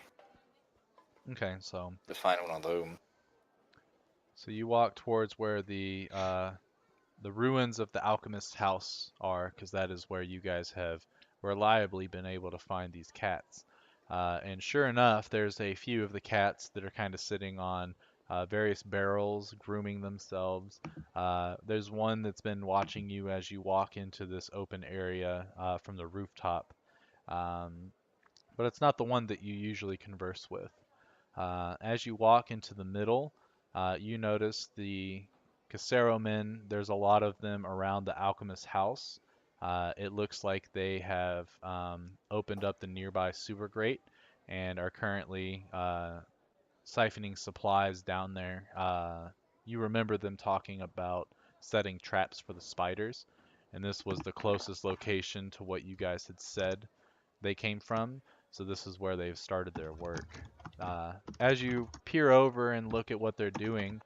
Okay, so To find one of them. you walk towards where the ruins of the alchemist's house are, because that is where you guys have reliably been able to find these cats. And sure enough, there's a few of the cats that are kind of sitting on various barrels, grooming themselves. There's one that's been watching you as you walk into this open area from the rooftop. Um, but it's not the one that you usually converse with. As you walk into the middle, you notice the Casero men. There's a lot of them around the alchemist's house. It looks like they have opened up the nearby sewer grate and are currently siphoning supplies down there. You remember them talking about setting traps for the spiders, and this was the closest location to what you guys had said they came from. So this is where they've started their work. As you peer over and look at what they're doing,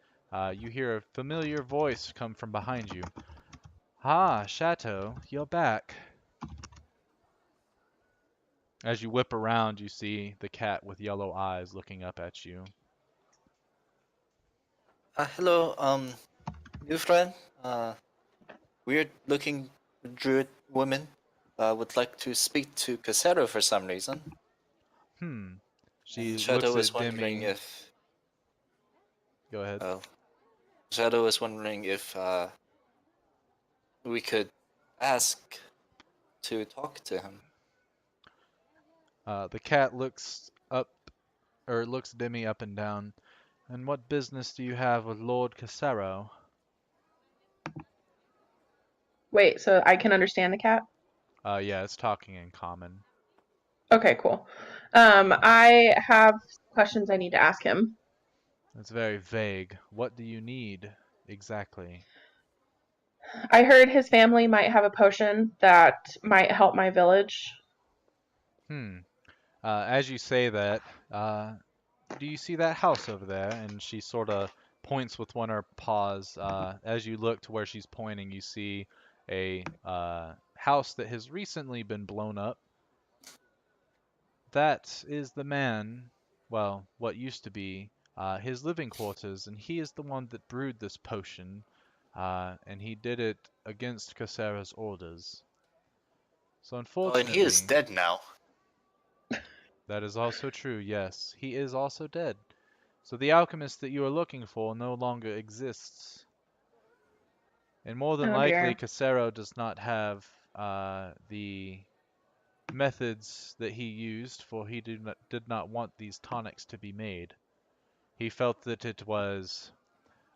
you hear a familiar voice come from behind you. Ah, Chateau, you're back. As you whip around, you see the cat with yellow eyes looking up at you. Hello, new friend. Weird looking druid woman. Would like to speak to Casero for some reason. Hmm. And She Shadow looks was at wondering Demi. if. Go ahead. Oh, Shadow was wondering if we could ask to talk to him. The cat looks up, or looks Demi up and down. And what business do you have with Lord Casero? Wait, so I can understand the cat? Yeah, it's talking in common. Okay, cool. I have questions I need to ask him. It's very vague. What do you need exactly? I heard his family might have a potion that might help my village. As you say that, do you see that house over there? And she sort of points with one of her paws. As you look to where she's pointing, you see a house that has recently been blown up. That is the man, well, what used to be his living quarters, and he is the one that brewed this potion, and he did it against Casera's orders. So Oh, and he is unfortunately, dead now. that is also true, yes. He is also dead. So the alchemist that you are looking for no longer exists. And more than Oh likely, dear. Casero does not have the methods that he used, for he did not want these tonics to be made. He felt that it was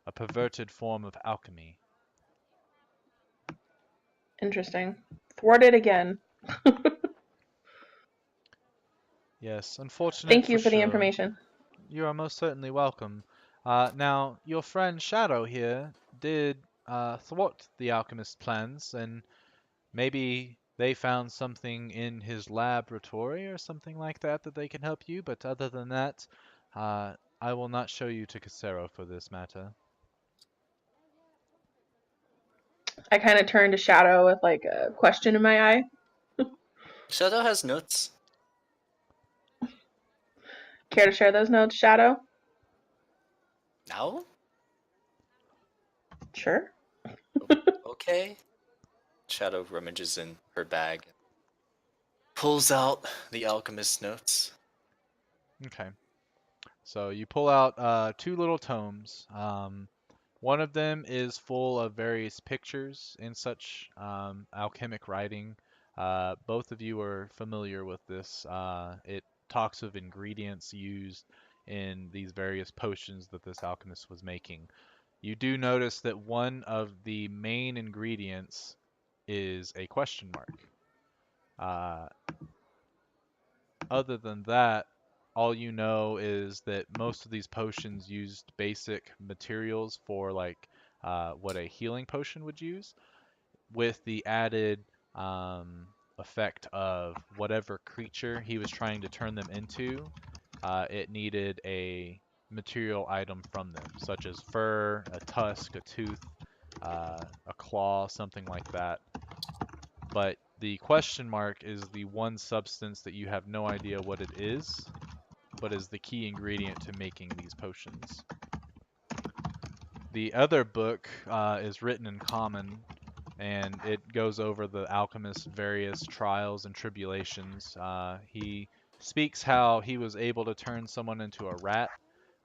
a perverted form of alchemy. Interesting. Thwarted again. Yes, unfortunate Thank for you for the sure. information. You are most certainly welcome. Now, your friend Shadow here did thwart the alchemist's plans, and maybe they found something in his laboratory or something like that that they can help you, but other than that, I will not show you to Casero for this matter. I kind of turned to Shadow with like a question in my eye. Shadow has notes. Care to share those notes, Shadow? No? Sure. Okay. Shadow rummages in her bag, pulls out the alchemist's notes. Okay. So you pull out two little tomes. One of them is full of various pictures and such alchemic writing. Both of you are familiar with this. It talks of ingredients used in these various potions that this alchemist was making. You do notice that one of the main ingredients is a question mark. Uh, Other than that, all you know is that most of these potions used basic materials for like what a healing potion would use, with the added effect of whatever creature he was trying to turn them into. It needed a material item from them, such as fur, a tusk, a tooth, a claw, something like that. But the question mark is the one substance that you have no idea what it is, but is the key ingredient to making these potions. The other book is written in common, and it goes over the alchemist's various trials and tribulations. He speaks how he was able to turn someone into a rat,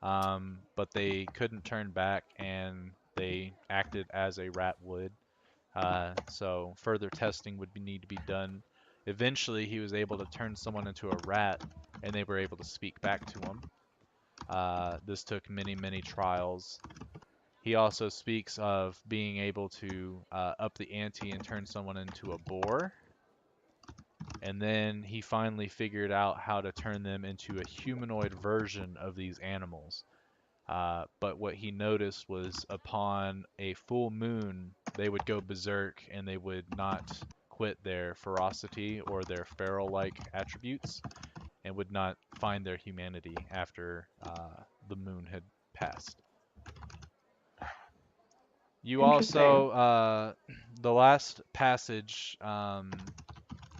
but they couldn't turn back, and they acted as a rat would. So further testing would need to be done. Eventually, he was able to turn someone into a rat, and they were able to speak back to him. This took many, many trials. He also speaks of being able to up the ante and turn someone into a boar. And then he finally figured out how to turn them into a humanoid version of these animals. But what he noticed was upon a full moon, they would go berserk and they would not quit their ferocity or their feral like attributes and would not find their humanity after the moon had passed. You Interesting. also, the last passage,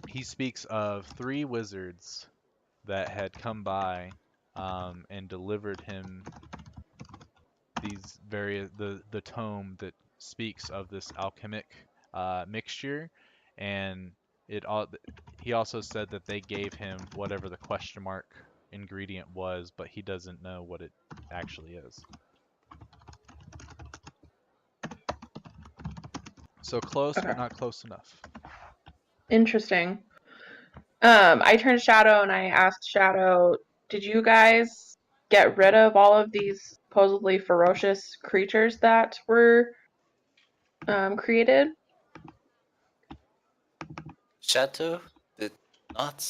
he speaks of three wizards that had come by and delivered him these various the tome that speaks of this alchemic mixture, and it all he also said that they gave him whatever the question mark ingredient was, but he doesn't know what it actually is. So close, Okay. but not close enough. Interesting. I turned to Shadow and I asked Shadow, did you guys get rid of all of these supposedly ferocious creatures that were created? Shadow did not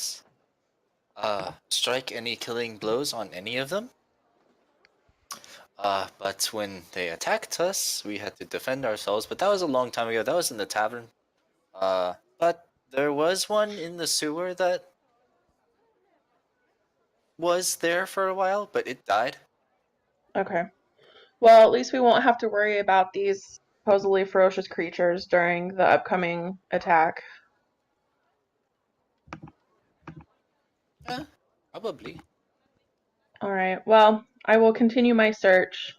strike any killing blows on any of them. But when they attacked us, we had to defend ourselves. But that was a long time ago. That was in the tavern. But there was one in the sewer that was there for a while, but it died. Okay. Well, at least we won't have to worry about these supposedly ferocious creatures during the upcoming attack. Probably. All right. Well, I will continue my search.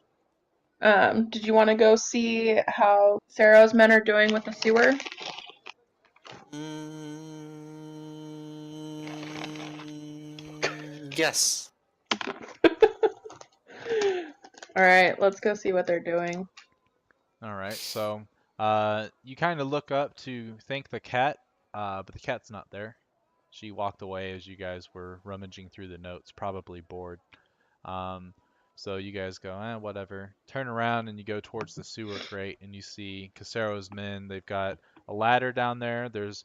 Did you want to go see how Sarah's men are doing with the sewer? Yes. All right, let's go see what they're doing. All right, so you kind of look up to thank the cat, but the cat's not there. She walked away as you guys were rummaging through the notes, probably bored. Um, so you guys go, whatever. Turn around and you go towards the sewer grate, and you see Casero's men. They've got a ladder down there. There's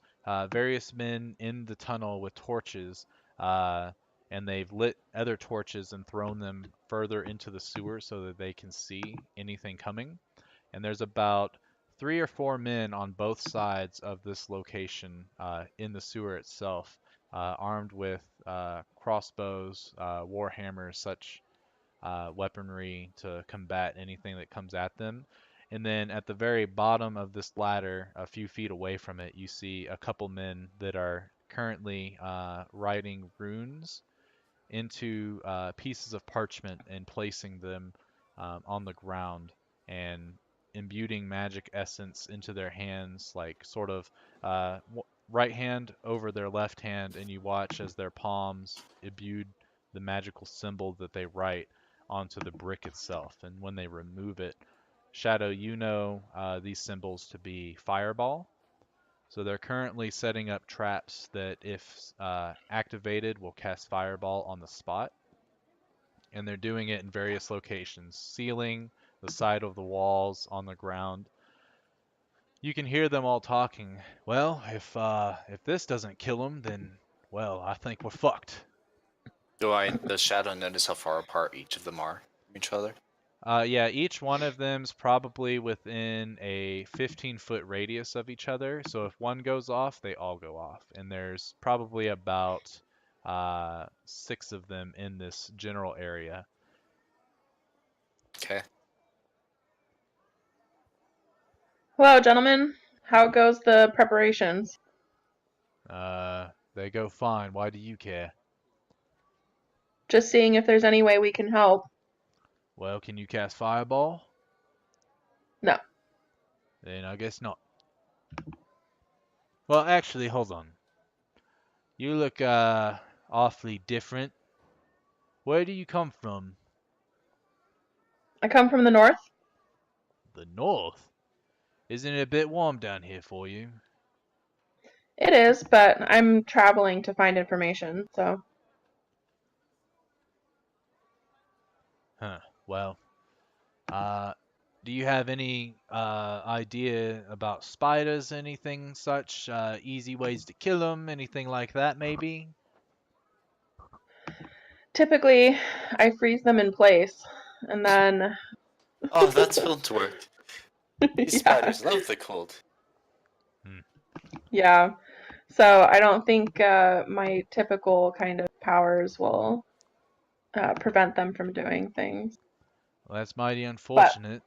various men in the tunnel with torches, and they've lit other torches and thrown them further into the sewer so that they can see anything coming. And there's about 3 or 4 men on both sides of this location in the sewer itself, armed with crossbows, war hammers, such weaponry to combat anything that comes at them. And then at the very bottom of this ladder, a few feet away from it, you see a couple men that are currently writing runes into pieces of parchment and placing them on the ground and imbuing magic essence into their hands, like sort of right hand over their left hand, and you watch as their palms imbued the magical symbol that they write onto the brick itself. And when they remove it, Shadow, you know these symbols to be fireball. So they're currently setting up traps that, if activated, will cast fireball on the spot. And they're doing it in various locations: ceiling, the side of the walls, on the ground. You can hear them all talking. Well, if this doesn't kill them, then, well, I think we're fucked. Does Shadow notice how far apart each of them are from each other? Yeah, each one of them's probably within a 15-foot radius of each other. So if one goes off, they all go off. And there's probably about 6 of them in this general area. Okay. Hello, gentlemen. How goes the preparations? They go fine. Why do you care? Just seeing if there's any way we can help. Well, can you cast fireball? No. Then I guess not. Well, actually, hold on. You look awfully different. Where do you come from? I come from the north. The north? Isn't it a bit warm down here for you? It is, but I'm traveling to find information, so. Huh. Well, do you have any idea about spiders, anything such? Easy ways to kill them, anything like that, maybe? Typically, I freeze them in place, and then. Oh, that's going to work. These Yeah. spiders love the cold. Yeah. So I don't think my typical kind of powers will prevent them from doing things. Well, that's mighty But unfortunate.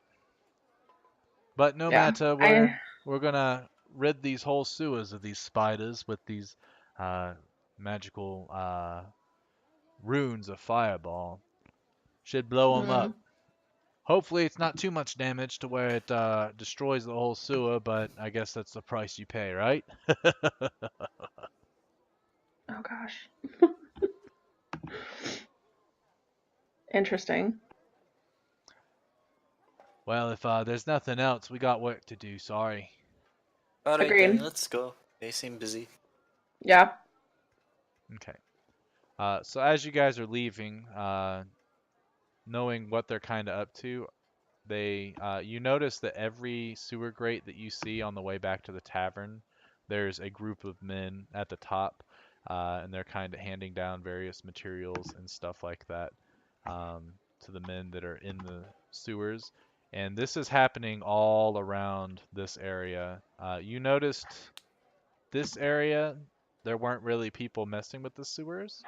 But no yeah, matter, we're gonna rid these whole sewers of these spiders with these magical runes of fireball. Should blow them up. mm, Hopefully it's not too much damage to where it destroys the whole sewer, but I guess that's the price you pay, right? oh gosh. Interesting. Well, if there's nothing else, we got work to do, sorry. Alright then, Agreed. let's go. They seem busy. Yeah. Okay. So as you guys are leaving, knowing what they're kind of up to, you notice that every sewer grate that you see on the way back to the tavern, there's a group of men at the top, and they're kind of handing down various materials and stuff like that. to the men that are in the sewers. And this is happening all around this area. You noticed this area, there weren't really people messing with the sewers.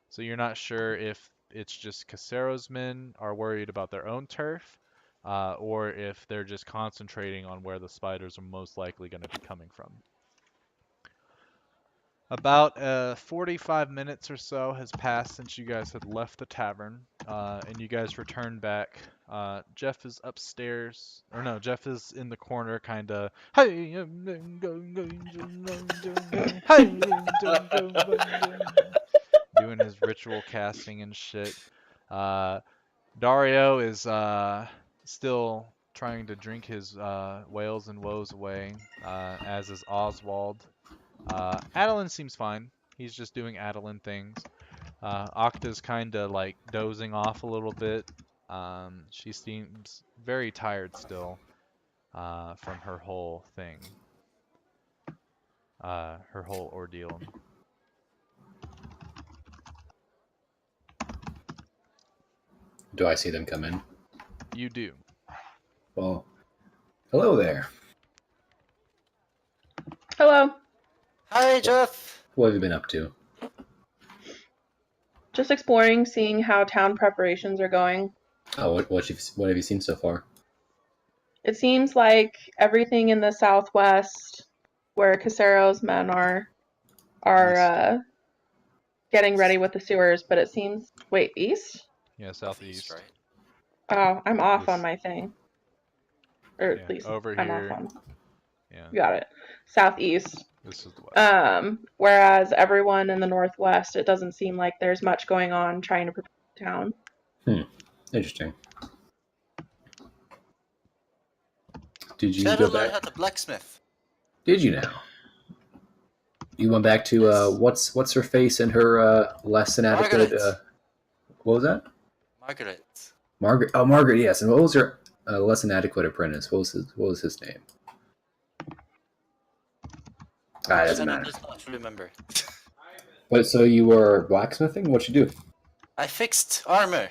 So you're not sure if it's just Casero's men are worried about their own turf, or if they're just concentrating on where the spiders are most likely going to be coming from. About 45 minutes or so has passed since you guys had left the tavern, and you guys returned back. Jeff is upstairs, or no, Jeff is in the corner, kind of doing his ritual casting and shit. Dario is still trying to drink his whales and woes away, as is Oswald. Adeline seems fine. He's just doing Adeline things. Octa's kind of like dozing off a little bit. She seems very tired still from her whole thing, her whole ordeal. Do I see them come in? You do. Well, hello there. Hello. Hi, Jeff. What have you been up to? Just exploring, seeing how town preparations are going. Oh, what have you seen so far? It seems like everything in the southwest, where Casero's men are getting ready with the sewers. But it seems, wait, east? Yeah, southeast. Right? Oh, I'm off This- on my thing. Or Yeah, at least over I'm here. off on. Yeah, Got it. Southeast. this is the west. Whereas everyone in the northwest, it doesn't seem like there's much going on trying to prepare the town. Interesting. Did you Shadow go learned back? how to blacksmith. Did you now? You went back to Yes. what's her face and her less than adequate. Margaret. What was that? Margaret. Margaret. Oh, Margaret. Yes. And what was her less than adequate apprentice? What was his name? It doesn't Shadow matter. does not remember. But so you were blacksmithing? What'd you do? I fixed armor.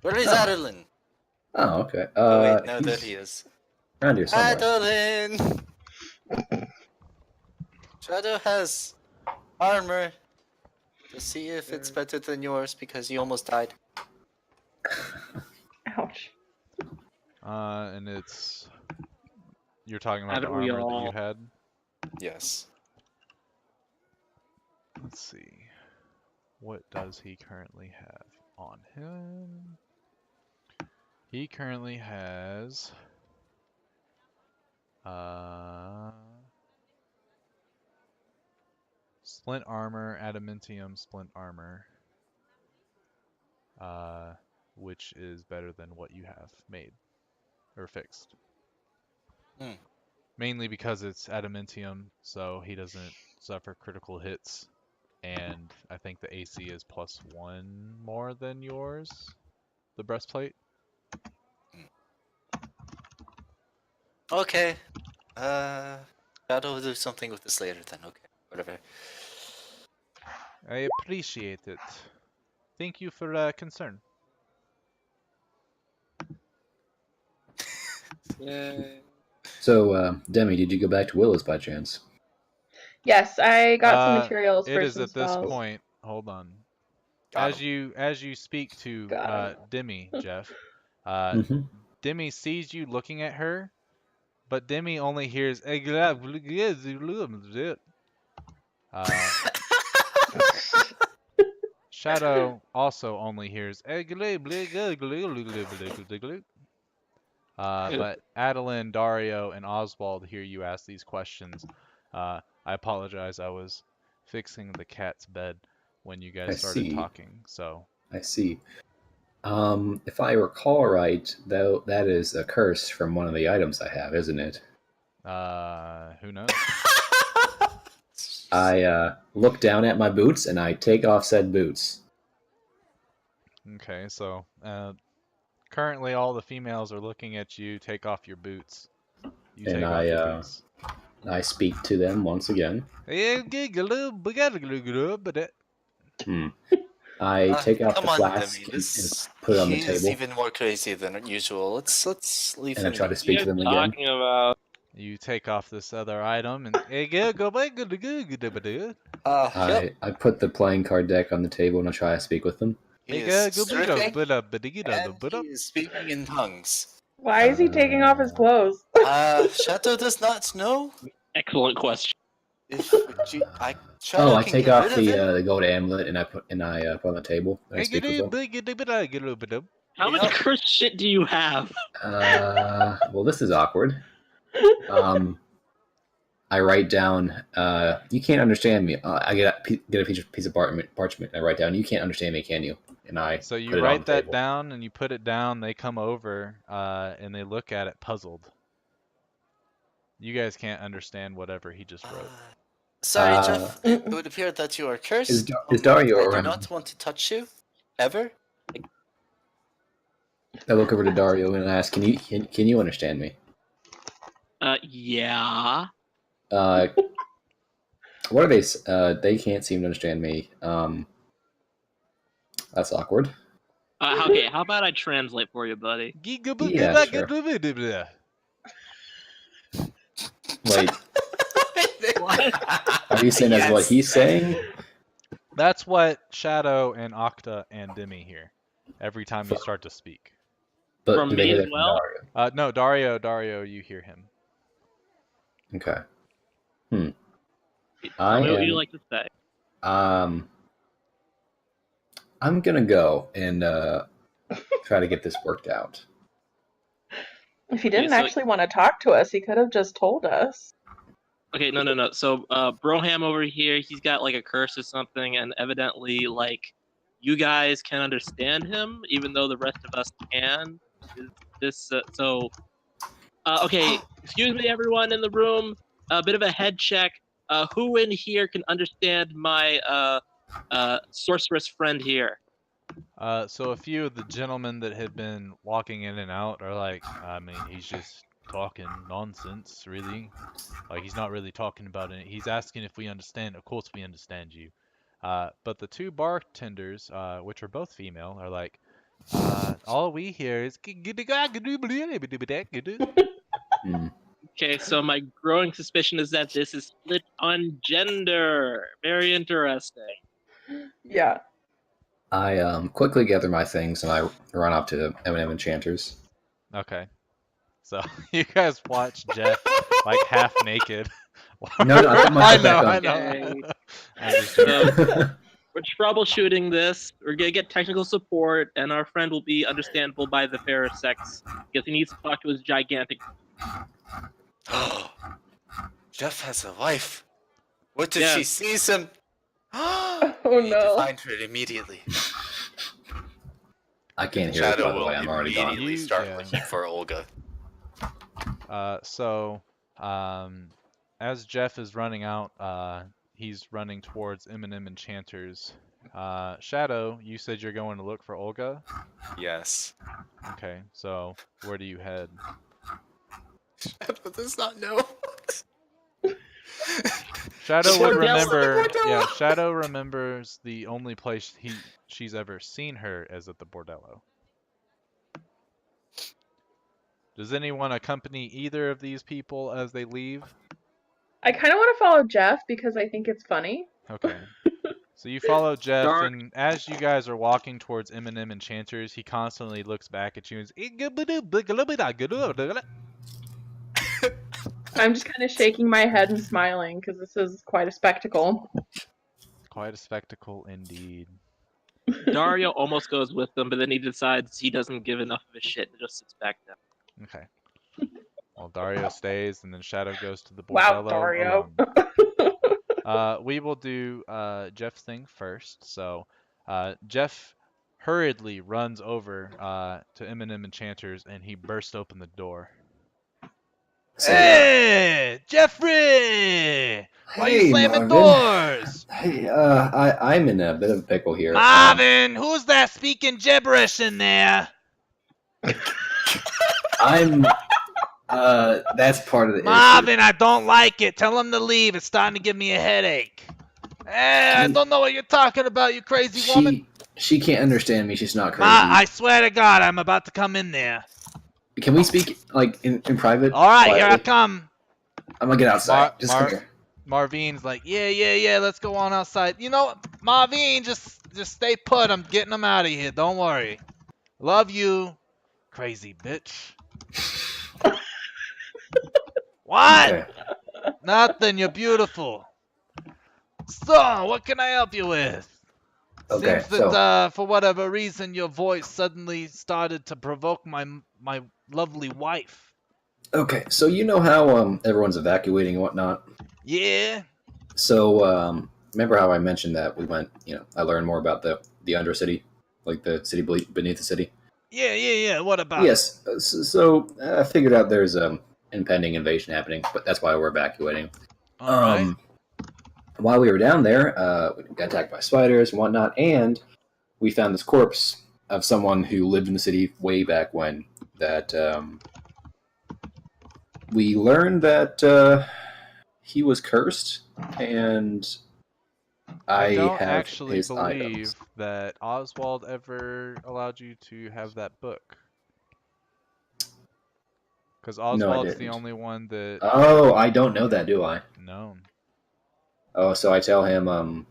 Where is Oh. Adeline? Oh, okay. Oh wait, no, he's there he is. around here somewhere. Adeline! Shadow has armor to see if it's better than yours because he almost died. Ouch. And you're talking about the Haven't we armor that all? you had. Yes. Let's see. What does he currently have on him? He currently has splint armor, adamantium splint armor, which is better than what you have made or fixed. Hmm. Mainly because it's adamantium, so he doesn't suffer critical hits, and I think the AC is +1 more than yours, the breastplate. Okay. Shadow will do something with this later then. Okay, whatever. I appreciate it. Thank you for concern. Yay. So, Demi, did you go back to Willis by chance? Yes, I got some Uh, materials It for is some at this spells. point. Hold on. Got As you speak to Got Demi, Jeff, Mm-hmm. Demi sees you looking at her, but Demi only hears. Shadow also only hears. But Adeline, Dario, and Oswald hear you ask these questions. I apologize. I was fixing the cat's bed when you guys I started see. talking. So I see. If I recall right, though, that is a curse from one of the items I have, isn't it? who knows? I look down at my boots and I take off said boots. Okay, so currently all the females are looking at you. Take off your boots. You And take off your boots. I speak to them once again. Hmm. I take out come the on, flask Demi. and put it on the He's table, even more crazy than usual. Let's leave and I him try to be. speak to them again. Talking about. You take off this other item and Yep. I put the playing card deck on the table and I try to speak with them. He is stripping and he is speaking in tongues. Why is he taking off his clothes? Shadow does not know Excellent question. if Shadow I can take get off rid of him. the gold amulet and I put on the table and I speak with them. How much Yep. cursed shit do you have? Well, this is awkward. I write down, you can't understand me. I get a piece of parchment. And I write down, you can't understand me, can you? And I So put you it on write the that table. down and you put it down. They come over and they look at it puzzled. You guys can't understand whatever he just wrote. Sorry, Jeff. It would appear that you are cursed. Is Dario I do around? not want to touch you, ever. I look over to Dario and I ask, can you understand me? Yeah. What are they? They can't seem to understand me. That's awkward. Okay, how about I translate for you, buddy? Yeah, sure. Wait, What? are you saying that's what he's saying? That's what Shadow and Octa and Demi hear every time you start to speak. But From do they me hear as that well? from No, Dario, you hear him. Dario? Okay. Tell me what you like to say. I'm gonna go and try to get this worked out. If he didn't so- actually want to talk to us, he could have just told us. Okay, no. So, Broham over here, he's got like a curse or something, and evidently, like, you guys can understand him, even though the rest of us can. Okay, excuse me, everyone in the room. A bit of a head check. Who in here can understand my sorceress friend here? So a few of the gentlemen that had been walking in and out are like, I mean, he's just talking nonsense, really. Like, he's not really talking about it. He's asking if we understand. Of course we understand you. But the two bartenders, which are both female, are like, all we hear is Okay, so my growing suspicion is that this is split on gender. Very interesting. Yeah. I quickly gather my things and I run up to M&M Enchanters. Okay. So you guys watch Jeff like half naked. No, I put my I stuff back know, on. I know. Okay. I'm just joking. So, we're troubleshooting this. We're gonna get technical support, and our friend will be understandable by the fairer sex because he needs to talk to his gigantic. Jeff has a wife. What if Yeah. she sees him? Oh We need to no. find her immediately. I can't hear it, by Shadow the will way. I'm already gone. immediately You- start yeah. looking for Olga. As Jeff is running out, he's running towards M&M Enchanters. Shadow, you said you're going to look for Olga? Yes. Okay, so where do you head? Shadow does not know. Shadow would Shadow remember. knows the Yeah, bordello. Shadow remembers the only place she's ever seen her is at the bordello. Does anyone accompany either of these people as they leave? I kind of want to follow Jeff because I think it's funny. Okay. So you follow Jeff, Dark. and as you guys are walking towards M&M Enchanters, he constantly looks back at you and says, I'm just kind of shaking my head and smiling because this is quite a spectacle. quite a spectacle indeed. Dario almost goes with them, but then he decides he doesn't give enough of a shit and just sits back down. Okay. Well, Dario stays, and then Shadow goes to the Wow, bordello Dario. alone. We will do Jeff's thing first. So Jeff hurriedly runs over to M&M Enchanters, and he bursts open the door. Hey, Jeffrey! Why are you slamming doors? Hey, I'm in a bit of a pickle here. Marvin, who's that speaking gibberish in there? I'm. That's part of the Marvin, I don't like it. Tell him to leave. It's starting to give me a headache. Hey, I don't know what you're talking about, you crazy woman. She can't understand me. She's not crazy. Ma, I swear to God, I'm about to come in there. Can we speak like in private? All right, here I quietly? come. I'm gonna get outside. Just come here. Marvine's like, yeah, let's go on outside. You know what, Marvine, just stay put. I'm getting them out of here. Don't worry. Love you, crazy bitch. What? Okay. Nothing. You're beautiful. So, what can I help you with? Okay. Seems that for whatever reason, your voice suddenly started to provoke my lovely wife. Okay. So you know how everyone's evacuating and whatnot. Yeah. So remember how I mentioned that we went? I learned more about the Undercity, like the city beneath the city. Yeah. What about? Yes. So I figured out there's impending invasion happening, but that's why we're evacuating. All right. While we were down there, we got attacked by spiders and whatnot, and we found this corpse of someone who lived in the city way back when. That we learned that he was cursed, and I don't have actually his believe items. that Oswald ever allowed you to have that book. Because No, I Oswald's the didn't. only one that... Oh, I don't know that, do I? No. Oh, so I tell him that I'm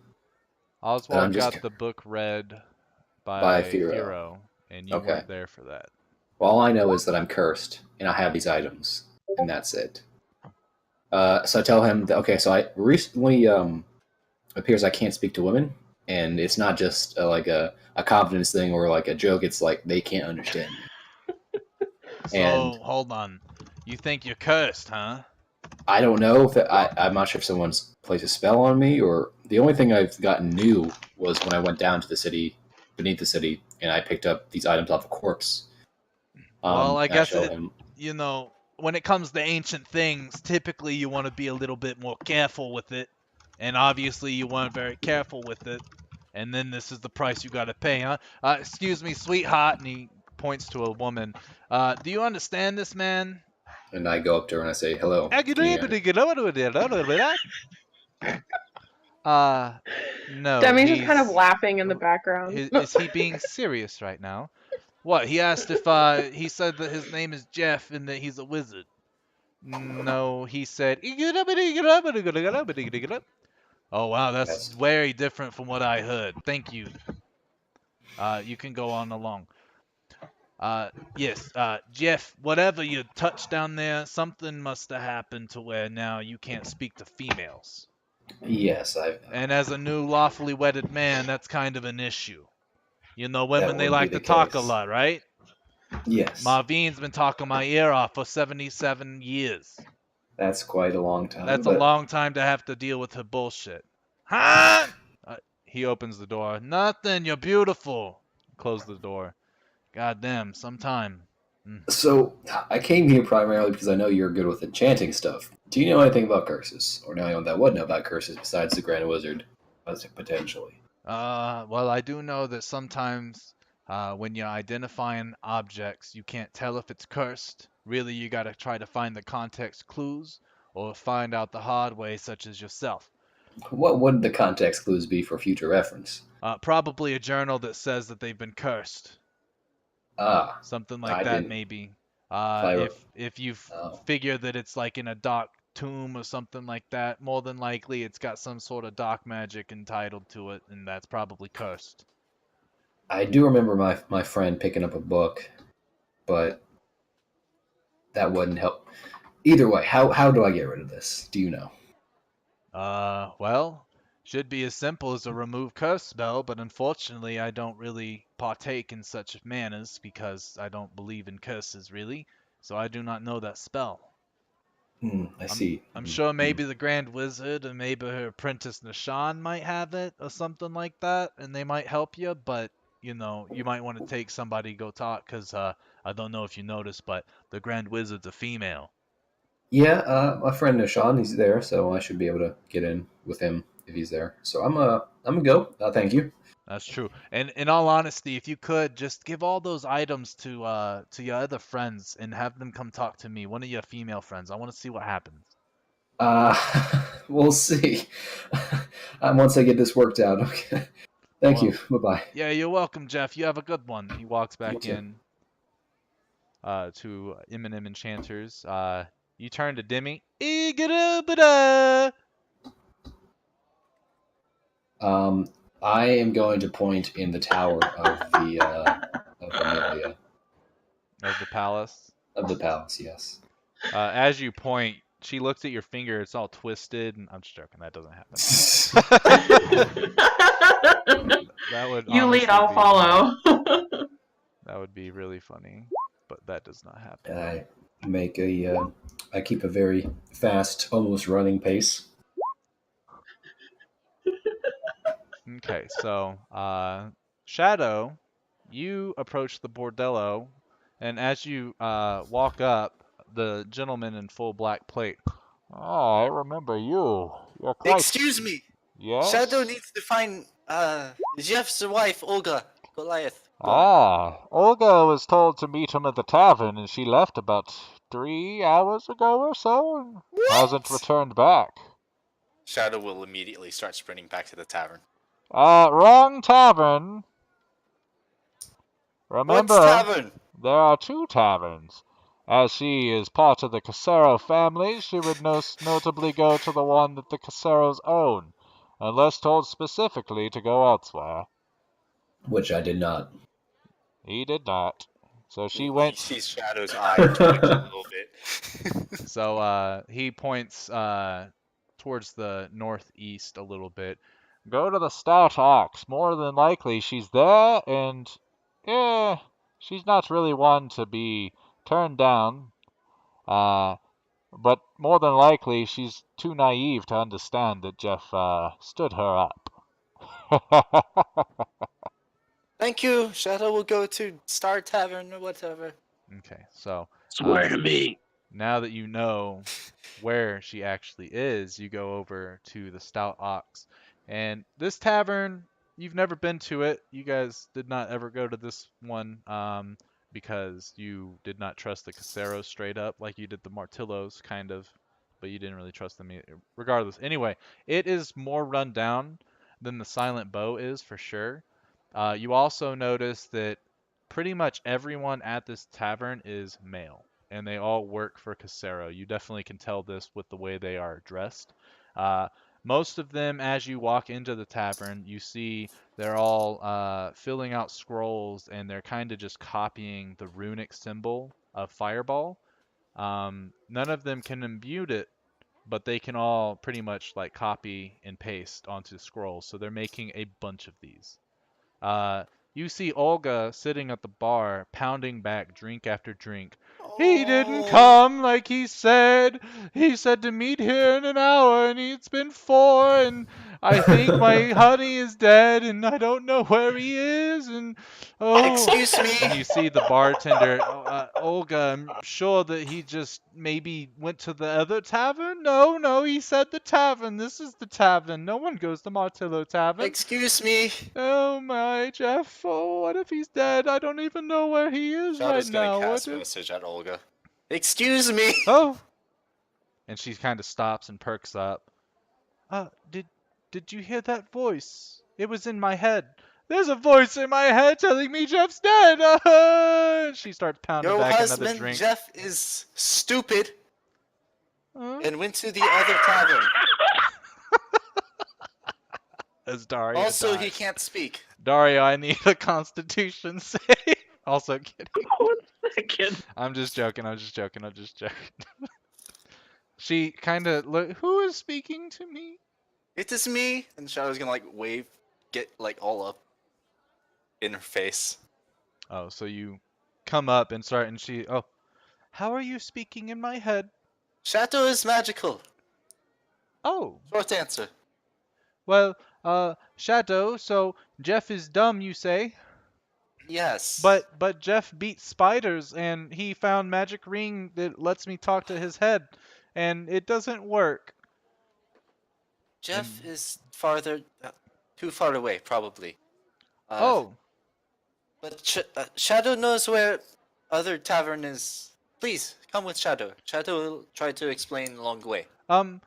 Oswald just got the book read by by Firo. Firo, and you Okay. weren't there for that. Well, all I know is that I'm cursed, and I have these items, and that's it. So I tell him that, okay, so I recently appears I can't speak to women, and it's not just like a confidence thing or like a joke. It's like they can't understand me. So, And hold on. You think you're cursed, huh? I don't know if I'm not sure if someone's placed a spell on me, or the only thing I've gotten new was when I went down to the city, beneath the city, and I picked up these items off a corpse. Well, I And I guess show him. when it comes to ancient things, typically you want to be a little bit more careful with it. And obviously you weren't very careful with it. And then this is the price you gotta pay, huh? Excuse me, sweetheart, and he points to a woman. Do you understand this, man? And I go up to her and I say, "Hello." Can No, Demi's just kind of laughing in the background. Is he being serious right now? What? He asked if he said that his name is Jeff and that he's a wizard. No, he said. Oh wow, that's Yes. very different from what I heard. Thank you. You can go on along. Yes, Jeff, whatever you touched down there, something must have happened to where now you can't speak to females. Yes, And as a new lawfully wedded man, that's kind of an issue. You know, women, they would be like the to talk a case. lot, right? Yes. Marvine's been talking my ear off for 77 years. That's quite a long time. That's a long time to have to deal with her bullshit. Huh? He opens the door. Nothing, you're beautiful. Close the door. Goddamn, sometime. So, I came here primarily because I know you're good with enchanting stuff. Do you know anything about curses? Or know anyone that would know about curses besides the Grand Wizard? Potentially. Well, I do know that sometimes when you're identifying objects, you can't tell if it's cursed. Really, you gotta try to find the context clues or find out the hard way, such as yourself. What would the context clues be for future reference? Probably a journal that says that they've been cursed. Something like I that, didn't. maybe. I If you Oh. figure that it's like in a dark tomb or something like that, more than likely it's got some sort of dark magic entitled to it, and that's probably cursed. I do remember my friend picking up a book, but that wouldn't help. Either way, how do I get rid of this? Do you know? Well, should be as simple as a remove curse spell, but unfortunately I don't really partake in such manners because I don't believe in curses really, so I do not know that spell. I see. I'm sure maybe the Grand Wizard and maybe her apprentice Nishan might have it or something like that, and they might help you, but you might want to take somebody go talk, because I don't know if you noticed, but the Grand Wizard's a female. Yeah, my friend Nishan, he's there, so I should be able to get in with him if he's there. So I'm gonna go. Thank you. That's true. And in all honesty, if you could just give all those items to your other friends and have them come talk to me, one of your female friends. I want to see what happens. We'll see. Once I get this worked out. Okay. Thank Well, you. Bye-bye. Yeah, you're welcome, Jeff. You have a good one. He walks You back too. in to Eminem Enchanters. You turn to Demi. Igga-da-ba-da! I am going to point in the tower of Amelia, Of the palace. of the palace. Yes. As you point, she looks at your finger. It's all twisted. And I'm just joking. That doesn't happen. That would You lead, honestly I'll be follow. that would be really funny, but that does not happen. I make I keep a very fast, almost running pace. Okay, so Shadow, you approach the bordello, and as you walk up, the gentleman in full black plate. Oh, I remember you. You're quite. Excuse me. Yes? Shadow needs to find Jeff's wife, Olga Goliath. Go on. Ah, Olga was told to meet him at the tavern, and she left about 3 hours ago or so, and hasn't returned back. Shadow will immediately start sprinting back to the tavern. Wrong tavern. What's Remember, tavern? there are two taverns. As she is part of the Casero family, she would most notably go to the one that the Caseros own, unless told specifically to go elsewhere. Which I did not. He did not. So she He went. sees Shadow's eye twitch a little bit. So he points towards the northeast a little bit. Go to the Stout Ox. More than likely she's there, and she's not really one to be turned down. But more than likely she's too naive to understand that Jeff stood her up. Thank you. Shadow will go to Star Tavern or whatever. Okay, so Swear to me. now that you know where she actually is, you go over to the Stout Ox. And this tavern, you've never been to it. You guys did not ever go to this one because you did not trust the Caseros straight up like you did the Martillos, kind of. But you didn't really trust them regardless. Anyway, it is more run down than the Silent Bow is for sure. You also notice that pretty much everyone at this tavern is male and they all work for Casero. You definitely can tell this with the way they are dressed. Uh, Most of them, as you walk into the tavern, you see they're all filling out scrolls and they're kind of just copying the runic symbol of Fireball. None of them can imbue it, but they can all pretty much like copy and paste onto scrolls. So they're making a bunch of these. Uh, you see Olga sitting at the bar, pounding back drink after drink. He didn't come like he said. He said to meet here in an hour, and it's been 4, and I think my honey is dead, and I don't know where he is, and oh. Excuse me. And you see the bartender, Olga, I'm sure that he just maybe went to the other tavern? No, he said the tavern. This is the tavern. No one goes to Martillo Tavern. Excuse me. Oh my, Jeff. Oh, what if he's dead? I don't even know where he is Shadow's right gonna now. cast What if... message at Olga. Excuse me. Oh. And she kind of stops and perks up. Did you hear that voice? It was in my head. There's a voice in my head telling me Jeff's dead. She starts pounding Your back another husband drink. Jeff is stupid Huh? and went to the other tavern. As Dario Also, dies. he can't speak. Dario, I need a Constitution save. Also kidding. 1 second. I'm just joking. She kind of look. Who is speaking to me? It is me. And Shadow's gonna like wave, get like all up in her face. Oh, so you come up and start, and she. Oh, how are you speaking in my head? Shadow is magical. Oh, Short answer. well, Shadow. So Jeff is dumb, you say? Yes. But Jeff beat spiders, and he found magic ring that lets me talk to his head, and it doesn't work. Jeff is farther, too far away, probably. Oh. But Shadow knows where other tavern is. Please come with Shadow. Shadow will try to explain along the way. How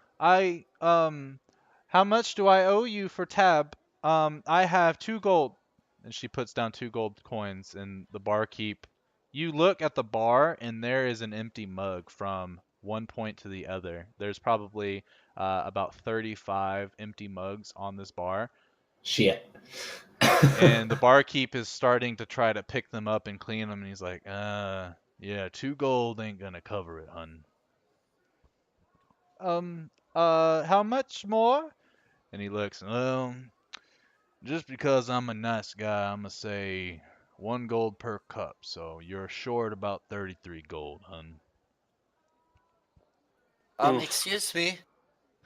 much do I owe you for Tab? I have 2 gold. And she puts down 2 gold coins in the barkeep. You look at the bar, and there is an empty mug from one point to the other. There's probably about 35 empty mugs on this bar. Shit. And the barkeep is starting to try to pick them up and clean them, and he's like, yeah, 2 gold ain't gonna cover it, hun. How much more? And he looks, well, just because I'm a nice guy, I'm gonna say 1 gold per cup, so you're short about 33 gold, hun. Oof. Excuse me.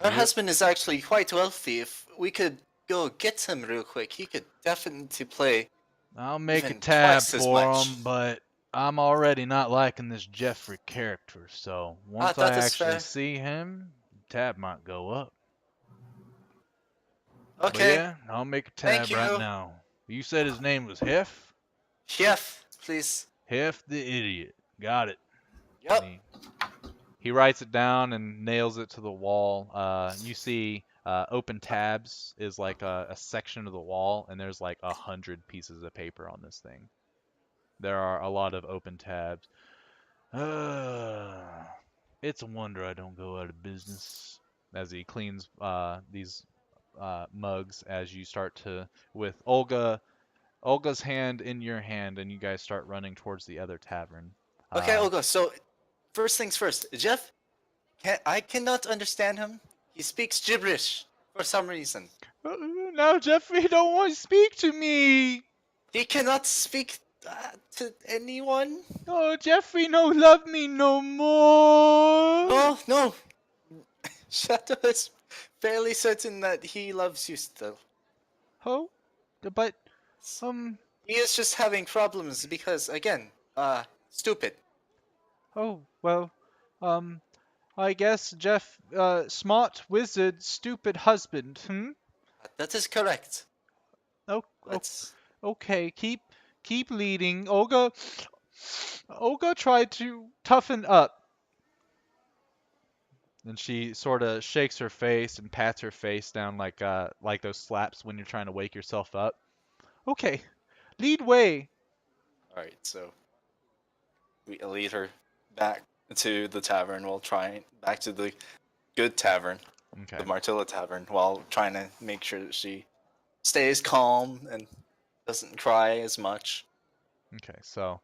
Her Yep. husband is actually quite wealthy. If we could go get him real quick, he could definitely play I'll make a even tab twice as for much. him, but I'm already not liking this Jeffrey character, so once I That is actually fair. see him, tab might go up. But Okay, yeah, I'll make a thank tab you. right now. You said his name was Hef? Chef, please. Hef the idiot. Got it. Yep. And he writes it down and nails it to the wall. You see open tabs is like a section of the wall, and there's like 100 pieces of paper on this thing. There are a lot of open tabs. It's a wonder I don't go out of business. As he cleans these mugs, as you start to, with Olga's hand in your hand, and you guys start running towards the other tavern. Okay, Olga. So, first things first. Jeff, I cannot understand him. He speaks gibberish for some reason. Now Jeffrey don't want to speak to me. He cannot speak to anyone. Oh, Jeffrey no love me no more. No, no. Shadow is fairly certain that he loves you still. Oh, but He is just having problems because, again, stupid. oh well, I guess Jeff, smart wizard, stupid husband. That is correct. Oh, Let's. okay. Keep leading. Olga tried to toughen up. And she sort of shakes her face and pats her face down like those slaps when you're trying to wake yourself up. Okay, lead way. All right, so we lead her back to the tavern while trying back to the good tavern, Okay. the Martilla Tavern, while trying to make sure that she stays calm and doesn't cry as much. Okay. So,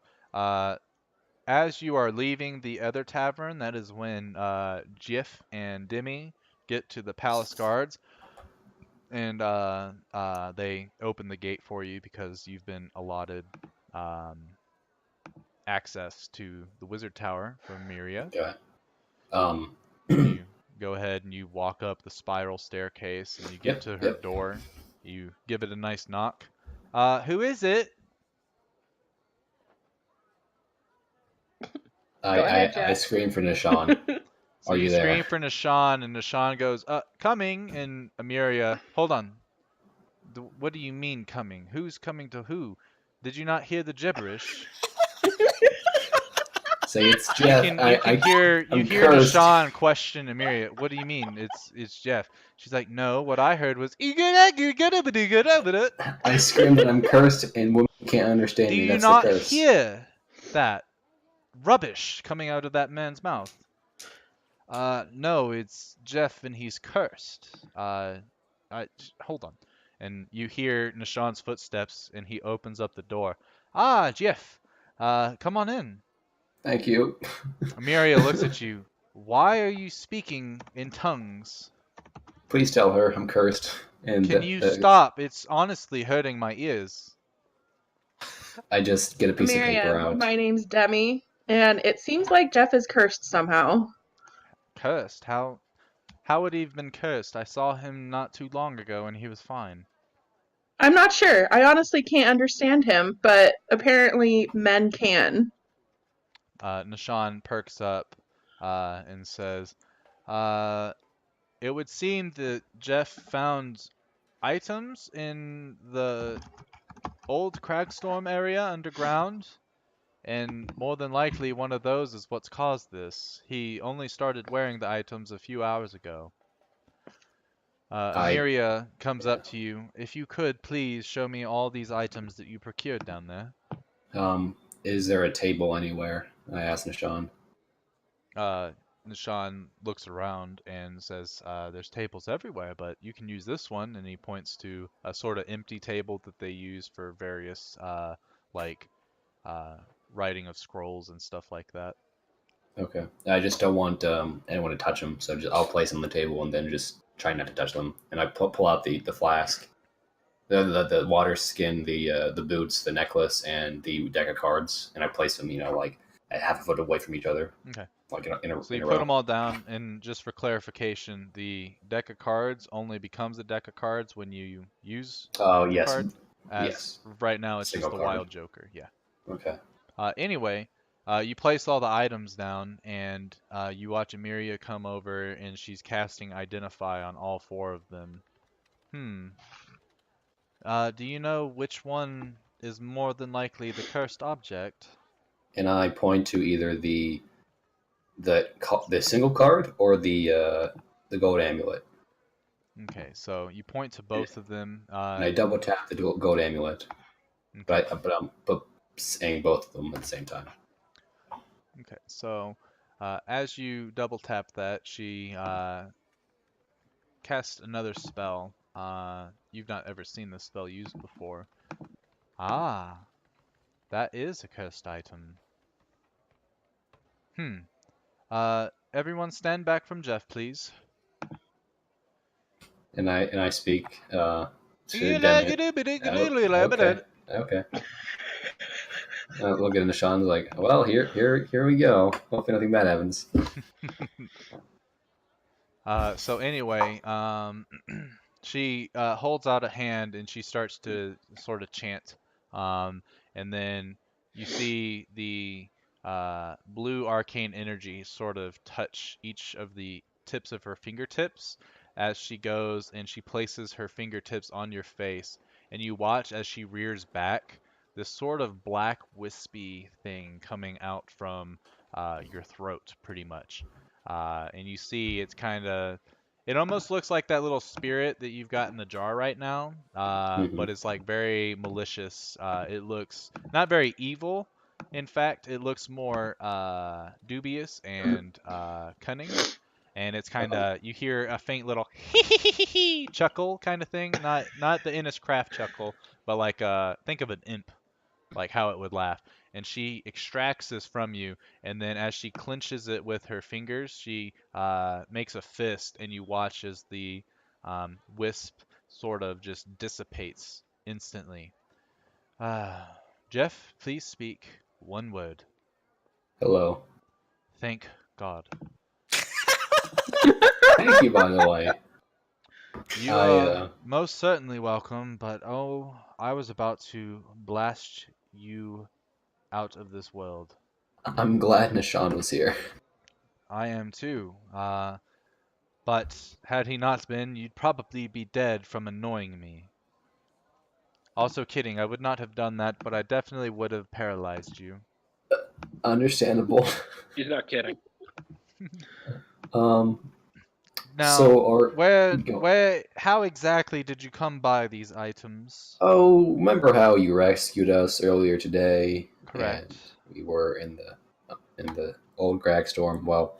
as you are leaving the other tavern, that is when Jiff and Demi get to the palace guards, and they open the gate for you because you've been allotted access to the wizard tower from Miria. Okay. You go ahead and you walk up the spiral staircase, and you get to her Yep. door. You give it a nice knock. Who is it? I scream for Nishan. So Are you you scream there? for Nishan, and Nishan goes, coming, and Amiria, hold on. What do you mean coming? Who's coming to who? Did you not hear the gibberish? Say it's Jeff. You hear I'm cursed. Nishan question Amiria, what do you mean? It's Jeff. She's like, no, what I heard was I scream that I'm cursed and women can't understand Do me. you That's not the curse. hear that rubbish coming out of that man's mouth? No, it's Jeff and he's cursed. Hold on. And you hear Nishan's footsteps and he opens up the door. Ah, Jeff. Come on in. Thank you. Amiria looks at you. Why are you speaking in tongues? Please tell her I'm cursed. And Can you stop? It's honestly hurting my ears. I just get a piece of paper Miriam, out. my name's Demi, and it seems like Jeff is cursed somehow. Cursed? How would he have been cursed? I saw him not too long ago and he was fine. I'm not sure. I honestly can't understand him, but apparently men can. Nishan perks up and says, it would seem that Jeff found items in the old Cragstorm area underground, and more than likely one of those is what's caused this. He only started wearing the items a few hours ago. I Amiria comes up to you. If you could, please show me all these items that you procured down there. Is there a table anywhere? I asked Nishan. Nishan looks around and says, there's tables everywhere, but you can use this one. And he points to a sort of empty table that they use for various, like, uh, writing of scrolls and stuff like that. Okay. I just don't want anyone to touch them, so I'll place them on the table and then just try not to touch them. And I pull out the flask, the water skin, the boots, the necklace, and the deck of cards, and I place them, like a half a foot away from each other, Okay. like in So you a put row. them all down, and just for clarification, the deck of cards only becomes a deck of cards when you use Oh the yes, card. As yes, right now, it's single just the card. Wild Joker. Yeah. Okay. Anyway, you place all the items down, and you watch Amiria come over, and she's casting Identify on all 4 of them. Do you know which one is more than likely the cursed object? And I point to either the single card or the gold amulet, Okay, so you point to and both of them. I double tap the gold amulet, Okay. but saying both of them at the same time. Okay, so as you double tap that, she casts another spell. You've not ever seen this spell used before. Ah, that is a cursed item. Hmm. Everyone stand back from Jeff, please. And I speak to Demi. Okay. Okay. Look at Nishan's like, well, here we go. Hopefully nothing bad happens. So anyway, she holds out a hand and she starts to sort of chant. And then you see the blue arcane energy sort of touch each of the tips of her fingertips as she goes and she places her fingertips on your face. And you watch as she rears back this sort of black wispy thing coming out from your throat, pretty much. And you see it's kind of, it almost looks like that little spirit that you've got in the jar right now, Hmm. but it's like very malicious. It looks not very evil. In fact, it looks more dubious and cunning. And it's kind of, you hear a faint little chuckle kind of thing, not the Inniscraft chuckle, but like think of an imp, like how it would laugh. And she extracts this from you, and then as she clenches it with her fingers, she makes a fist, and you watch as the wisp sort of just dissipates instantly. Ah, Jeff, please speak one word. Hello. Thank God. Thank you, by the way. You I are most certainly welcome, but oh, I was about to blast you out of this world. I'm glad Nishan was here. I am too. But had he not been, you'd probably be dead from annoying me. Also kidding, I would not have done that, but I definitely would have paralyzed you. Understandable. He's not kidding. Um. Now, So are go. how exactly did you come by these items? Oh, remember how you rescued us earlier today, Correct. and we were in the old Grag storm. Well,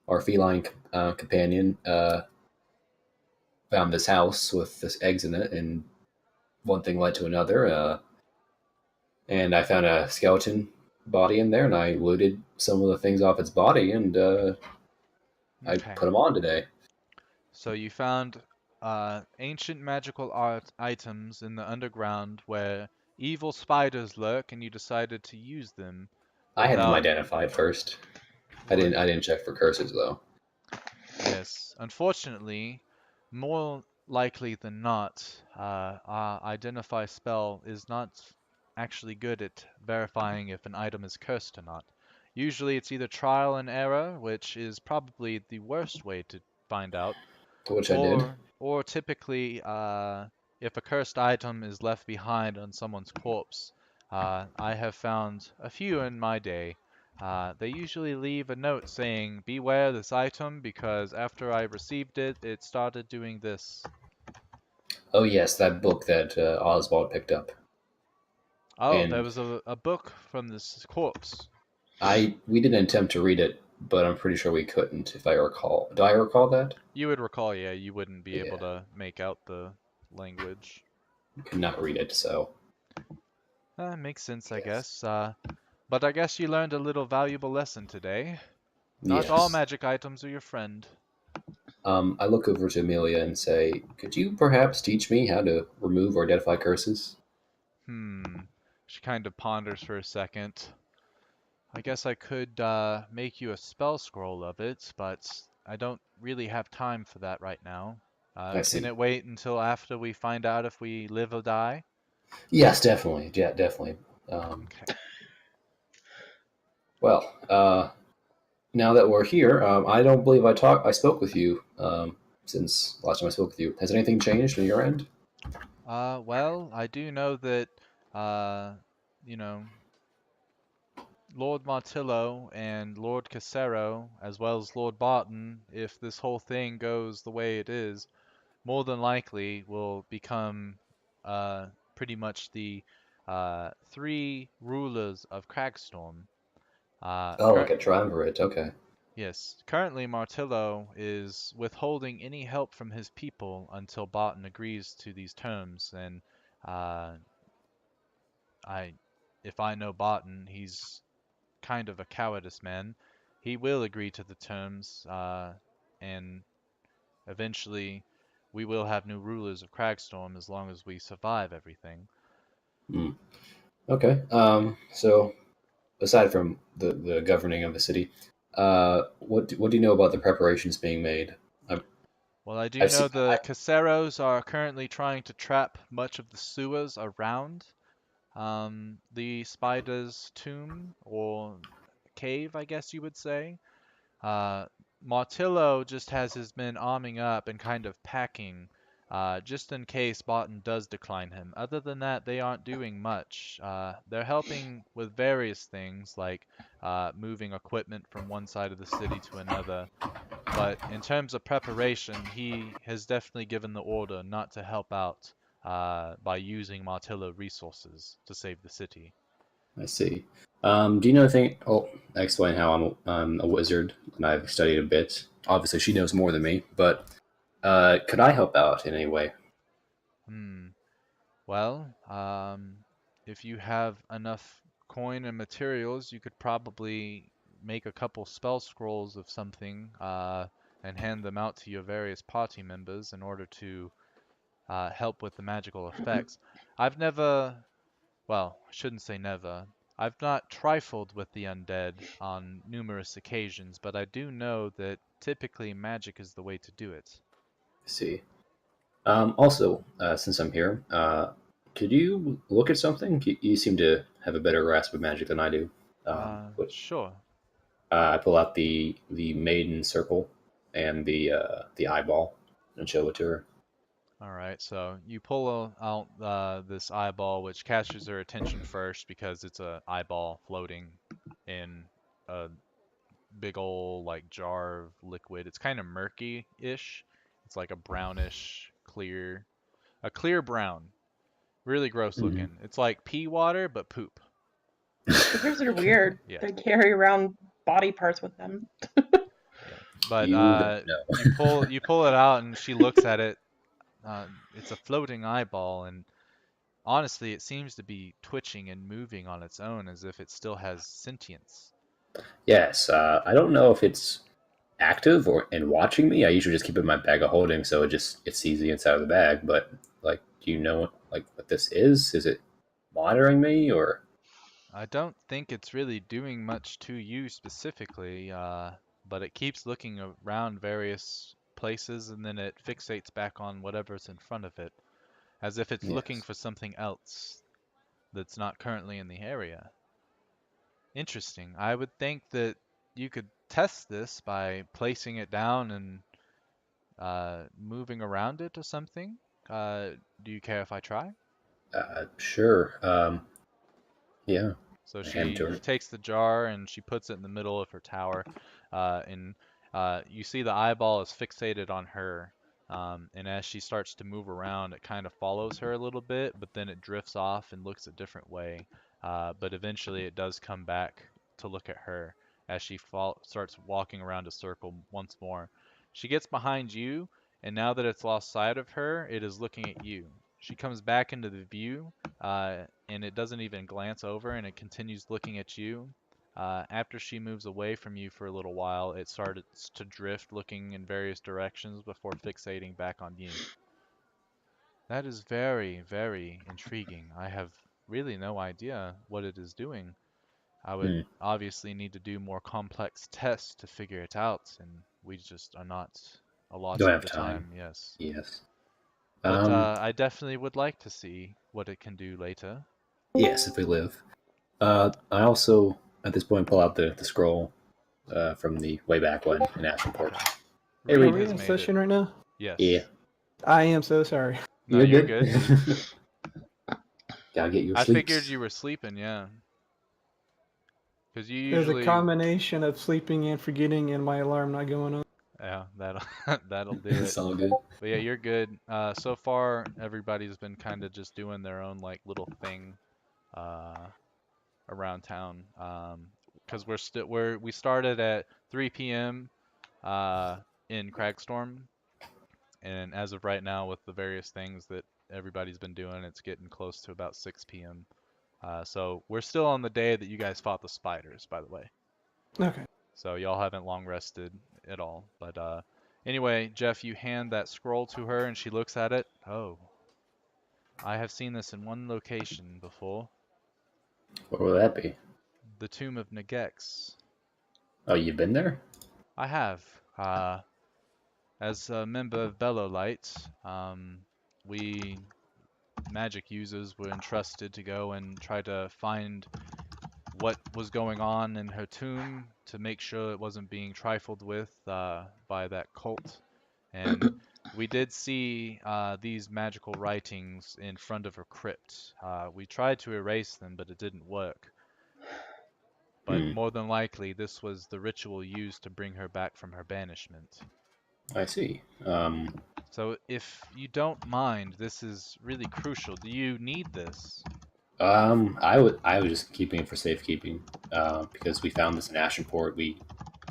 our feline companion found this house with this eggs in it, and one thing led to another. And I found a skeleton body in there, and I looted some of the things off its body, and I Okay. put them on today. So you found ancient magical art items in the underground where evil spiders lurk, and you decided to use them I had them without. identified first. I Well, didn't check for curses though. yes, unfortunately, more likely than not, our identify spell is not actually good at verifying if an item is cursed or not. Usually it's either trial and error, which is probably the worst way to find out, Which I did. or typically, if a cursed item is left behind on someone's corpse. I have found a few in my day. They usually leave a note saying, "Beware this item, because after I received it, it started doing this." Oh yes, that book that Oswald picked up. Oh, there And was a book from this corpse. we didn't attempt to read it, but I'm pretty sure we couldn't, if I recall. Do I recall that? You would recall, yeah, you wouldn't be able Yeah, to make out the language. could not read it, so Makes sense, I I guess. guess. But I guess you learned a little valuable lesson today. Not all Yes. magic items are your friend. I look over to Amelia and say, "Could you perhaps teach me how to remove or identify curses?" She kind of ponders for a second. I guess I could make you a spell scroll of it, but I don't really have time for that right now. I Can see. it wait until after we find out if we live or die? Yes, definitely. Yeah, definitely. Um, Okay. well, now that we're here, I don't believe I spoke with you since last time I spoke with you. Has anything changed on your end? Well, I do know that, uh, you know, Lord Martillo and Lord Casero, as well as Lord Barton, if this whole thing goes the way it is, more than likely will become pretty much the three rulers of Cragstorm. Uh, Oh, like cur- a triumvirate. Okay. yes, currently Martillo is withholding any help from his people until Barton agrees to these terms, and uh, I, if I know Barton, he's kind of a cowardice man. He will agree to the terms, and eventually we will have new rulers of Cragstorm as long as we survive everything. Hmm. Okay. So aside from the governing of the city, what do you know about the preparations being made? I, Well, I do I've know seen. the Caseros are currently trying to trap much of the sewers around the spider's tomb or cave, I guess you would say. Uh, Martillo just has his men arming up and kind of packing, just in case Barton does decline him. Other than that, they aren't doing much. They're helping with various things, like moving equipment from one side of the city to another. But in terms of preparation, he has definitely given the order not to help out by using Martillo resources to save the city. I see. Do you know anything? Oh, I explain how I'm a wizard and I've studied a bit. Obviously, she knows more than me, but could I help out in any way? Hmm. Well, if you have enough coin and materials, you could probably make a couple spell scrolls of something and hand them out to your various party members in order to help with the magical effects. I've never, well, I shouldn't say never. I've not trifled with the undead on numerous occasions, but I do know that typically magic is the way to do it. I see. Also, since I'm here, could you look at something? You seem to have a better grasp of magic than I do. What Sure. I pull out the maiden circle and the eyeball and show it to her. All right, so you pull out this eyeball, which catches her attention first because it's a eyeball floating in a big old like jar of liquid. It's kind of murky-ish. It's like a brownish, a clear brown, really gross Mhm. looking. It's like pea water but poop. Figures are weird. Yeah, They carry around body parts with them. yeah. But You don't know. you pull it out, and she looks at it. It's a floating eyeball, and honestly, it seems to be twitching and moving on its own as if it still has sentience. Yes, I don't know if it's active or and watching me. I usually just keep it in my bag of holding, so it sees the inside of the bag. But like, do you know like what this is? Is it monitoring me or? I don't think it's really doing much to you specifically, but it keeps looking around various places and then it fixates back on whatever's in front of it, as if it's looking Yes. for something else that's not currently in the area. Interesting. I would think that you could test this by placing it down and moving around it or something. Do you care if I try? Sure. Yeah. So I hand it to she her. takes the jar and she puts it in the middle of her tower, and you see the eyeball is fixated on her. And as she starts to move around, it kind of follows her a little bit, but then it drifts off and looks a different way. But eventually it does come back to look at her as she starts walking around a circle once more. She gets behind you, and now that it's lost sight of her, it is looking at you. She comes back into the view, and it doesn't even glance over, and it continues looking at you. After she moves away from you for a little while, it starts to drift, looking in various directions before fixating back on you. That is very, very intriguing. I have really no idea what it is doing. I would Hmm. obviously need to do more complex tests to figure it out, and we just are not Don't allotted have the time. time, yes. Yes. But I definitely would like to see what it can do later. Yes, if we live. I also, at this point, pull out the scroll from the way back when in Ashenport. Okay. Hey, Reed Are Reed. we has in made it. session right now? Yes. Yeah. I am so sorry. No, You're you're good. good. Gotta get your I sleeps. figured you were sleeping, yeah. Because you There's a usually, combination of sleeping and forgetting and my alarm not going on. yeah, that'll that'll do It's it. all good. But yeah, you're good. So far, everybody's been kind of just doing their own like little thing, uh, around town. Because we started at 3 p.m. In Cragstorm, and as of right now, with the various things that everybody's been doing, it's getting close to about 6 p.m. So we're still on the day that you guys fought the spiders, by the way. Okay. So y'all haven't long rested at all. But anyway, Jeff, you hand that scroll to her and she looks at it. Oh, I have seen this in one location before. What will that be? The Tomb of Nagex. Oh, you've been there? I have. As a member of Bellowlight, we magic users were entrusted to go and try to find what was going on in her tomb to make sure it wasn't being trifled with by that cult. And we did see these magical writings in front of her crypt. We tried to erase them, but it didn't work. But Hmm. more than likely, this was the ritual used to bring her back from her banishment. I see. So if you don't mind, this is really crucial. Do you need this? I was just keeping it for safekeeping, because we found this in Ashenport. We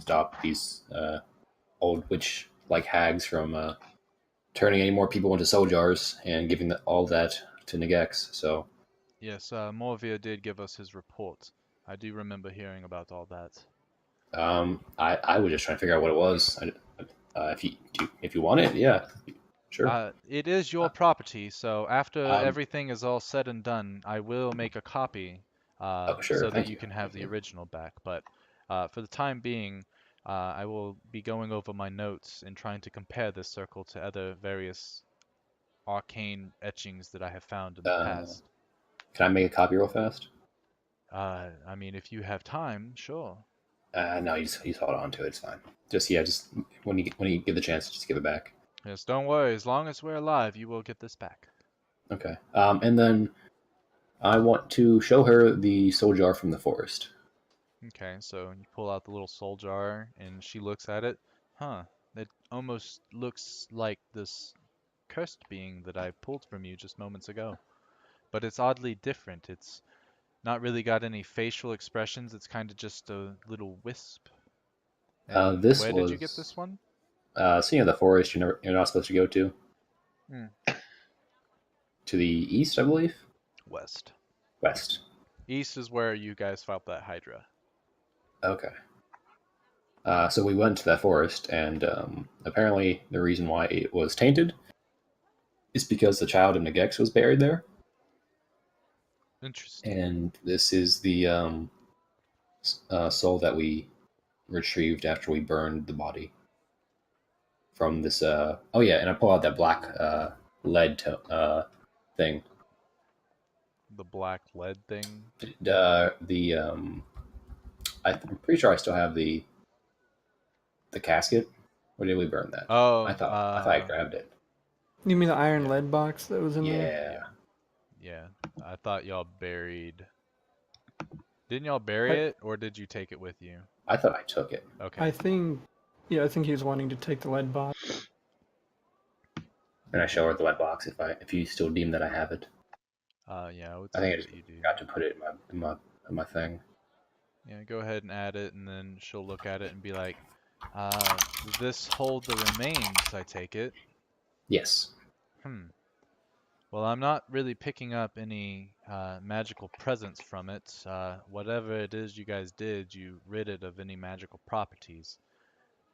stopped these old witch-like hags from turning any more people into soul jars and giving all that to Nagex. So, Yes, Morvia did give us his report. I do remember hearing about all that. I was just trying to figure out what it was. If you want it, yeah, sure. It is your property, so after Um, everything is all said and done, I will make a copy, oh, sure. so that Thank you you. can have Thank the you. original back. But for the time being, I will be going over my notes and trying to compare this circle to other various arcane etchings that I have found in the past. Can I make a copy real fast? I mean, if you have time, sure. No, you just hold on to it. It's fine. Just when you get the chance, just give it back. Yes, don't worry. As long as we're alive, you will get this back. Okay. And then I want to show her the soul jar from the forest. Okay, so you pull out the little soul jar, and she looks at it. Huh, it almost looks like this cursed being that I pulled from you just moments ago. But it's oddly different. It's not really got any facial expressions. It's kind of just a little wisp. And This where did you get was this one? seeing the forest you're not supposed to go to. Hmm. To the east, I believe. West. West. East is where you guys fought that Hydra. Okay. So we went to that forest, and apparently the reason why it was tainted is because the child of Nagex was buried there, Interesting. and this is the soul that we retrieved after we burned the body from this. Oh yeah, and I pull out that black thing. The black lead thing. I'm pretty sure I still have the casket. Or did we burn that? Oh, I thought I grabbed it. You mean the iron Yeah. lead box that was in there? Yeah. yeah. I thought y'all buried Didn't y'all bury it, or did you take it with you? I thought I took it. Okay. I think he was wanting to take the lead box. And I show her the lead box if you still deem that I have it. Yeah, I would I say think I that just you do. got to put it in my thing. Yeah, go ahead and add it, and then she'll look at it and be like, does this hold the remains, I take it? Yes. Well, I'm not really picking up any magical presence from it. Whatever it is you guys did, you rid it of any magical properties.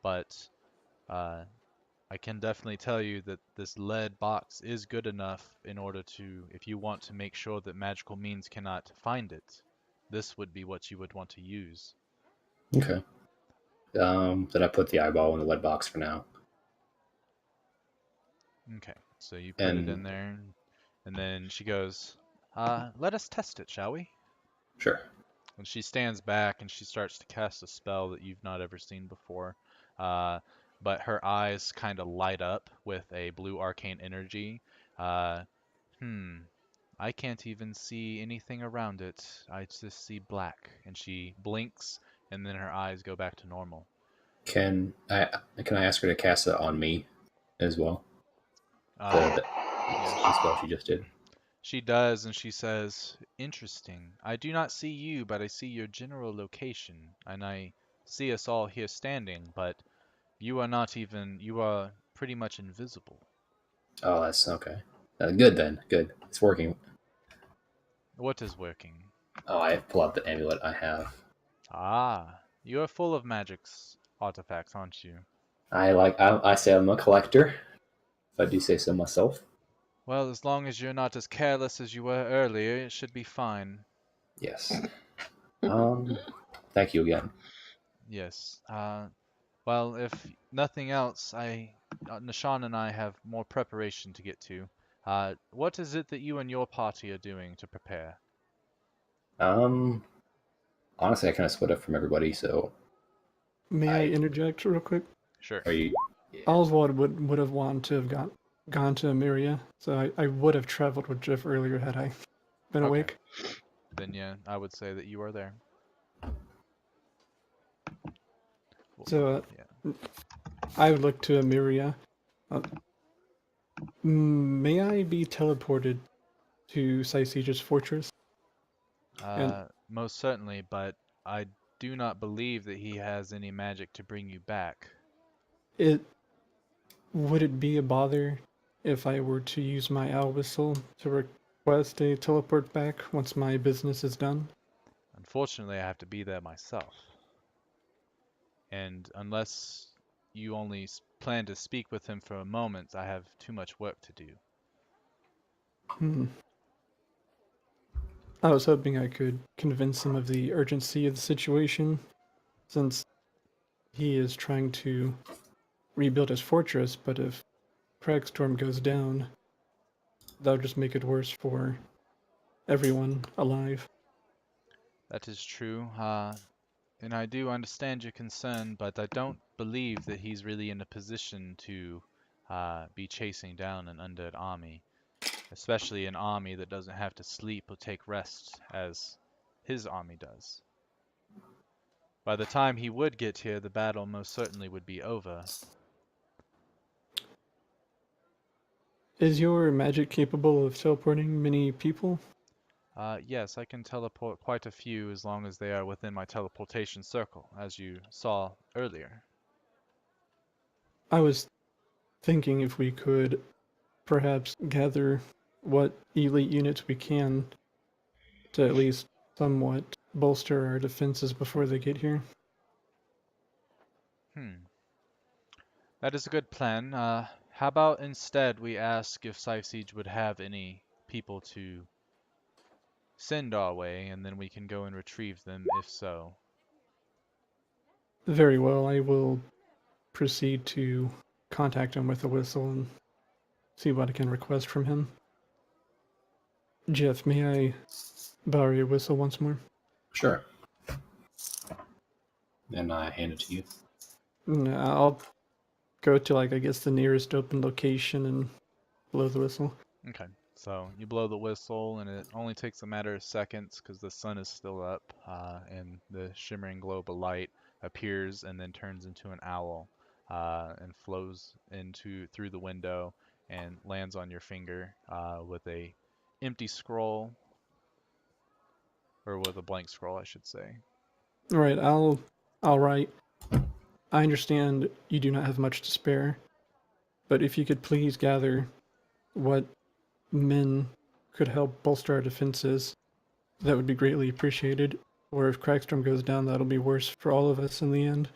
But I can definitely tell you that this lead box is good enough in order to, if you want to make sure that magical means cannot find it, this would be what you would want to use. Okay. Then I put the eyeball in the lead box for now. Okay, so you put it in And there, and then she goes, let us test it, shall we? sure. And she stands back and she starts to cast a spell that you've not ever seen before. Uh, but her eyes kind of light up with a blue arcane energy. Uh, I can't even see anything around it. I just see black. And she blinks, and then her eyes go back to normal. Can I ask her to cast it on me as well? Yeah, The spell she just did. she does, and she says, interesting. I do not see you, but I see your general location, and I see us all here standing, but you are not even, you are pretty much invisible. Oh, that's okay. Good then. Good. It's working. What is working? Oh, I pull out the amulet I have. Ah, you are full of magics artifacts, aren't you? I say I'm a collector, if I do say so myself. Well, as long as you're not as careless as you were earlier, it should be fine. Yes. Thank you again. Yes. Well, if nothing else, Nishan and I have more preparation to get to. What is it that you and your party are doing to prepare? Honestly, I kind of split up from everybody, so May I interject real quick? Sure. are you? Oswald would have wanted to have gone to Amiria, so I would have traveled with Jeff earlier had I been Okay. awake. Then yeah, I would say that you are there. So Yeah. I would look to Amiria. May I be teleported to Sycege's fortress? Most certainly, but I do not believe that he has any magic to bring you back. Would it be a bother if I were to use my owl whistle to request a teleport back once my business is done? Unfortunately, I have to be there myself. And unless you only plan to speak with him for a moment, I have too much work to do. I was hoping I could convince him of the urgency of the situation, since he is trying to rebuild his fortress, but if Cragstorm goes down, that would just make it worse for everyone alive. That is true, and I do understand your concern, but I don't believe that he's really in a position to be chasing down an undead army, especially an army that doesn't have to sleep or take rest as his army does. By the time he would get here, the battle most certainly would be over. Is your magic capable of teleporting many people? Yes, I can teleport quite a few as long as they are within my teleportation circle, as you saw earlier. I was thinking if we could perhaps gather what elite units we can to at least somewhat bolster our defenses before they get here. That is a good plan. How about instead we ask if Siege would have any people to send our way, and then we can go and retrieve them if so. Very well, I will proceed to contact him with a whistle and see what I can request from him. Jeff, may I borrow your whistle once more? Sure. And I hand it to you. I'll go to, I guess, the nearest open location and blow the whistle. Okay. So you blow the whistle, and it only takes a matter of seconds because the sun is still up, and the shimmering globe of light appears and then turns into an owl, and flows through the window and lands on your finger with a empty scroll, or with a blank scroll, I should say. All right, I'll write. I understand you do not have much to spare, but if you could please gather what men could help bolster our defenses, that would be greatly appreciated. Or if Crackstorm goes down, that'll be worse for all of us in the end.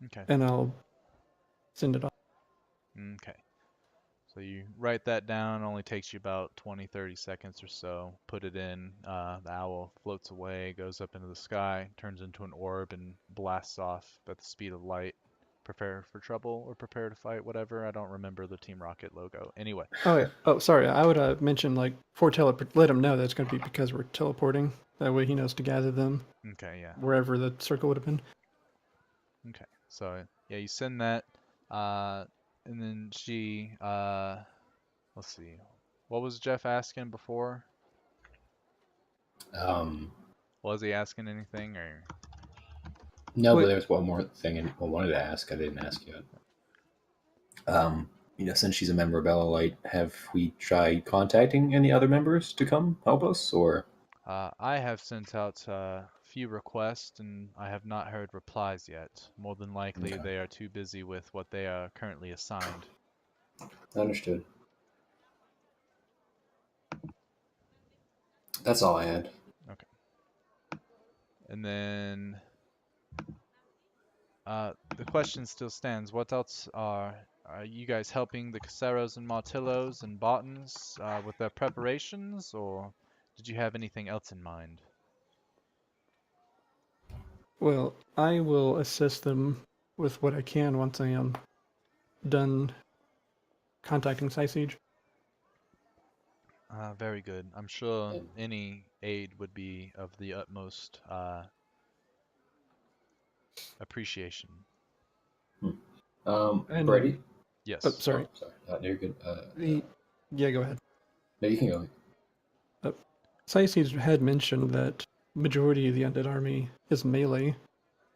Okay. And I'll send it off. Okay. So you write that down, only takes you about 20, 30 seconds or so. Put it in, the owl floats away, goes up into the sky, turns into an orb, and blasts off at the speed of light. Prepare for trouble or prepare to fight, whatever. I don't remember the Team Rocket logo. Anyway. Oh, yeah. Oh, sorry. I would mention, like, let him know that's going to be because we're teleporting. That way he knows to gather them Okay, yeah. wherever the circle would have been. Okay. So, yeah, you send that, and then she, let's see. What was Jeff asking before? Was he asking anything, or? No, Wait. but there's one more thing I wanted to ask. I didn't ask yet. Since she's a member of Bella Light, have we tried contacting any other members to come help us, or? I have sent out a few requests, and I have not heard replies yet. More than likely, Okay. they are too busy with what they are currently assigned. Understood. That's all I had. Okay. And then the question still stands. What else are you guys helping the Caseros and Martillos and Bottons with their preparations, or did you have anything else in mind? Well, I will assist them with what I can once I am done contacting Siege. Very good. I'm sure And, any aid would be of the utmost appreciation. And Brady? Yes. sorry. Oh, sorry. You're good. Yeah, go ahead. No, you can go. Siege had mentioned that majority of the undead army is melee,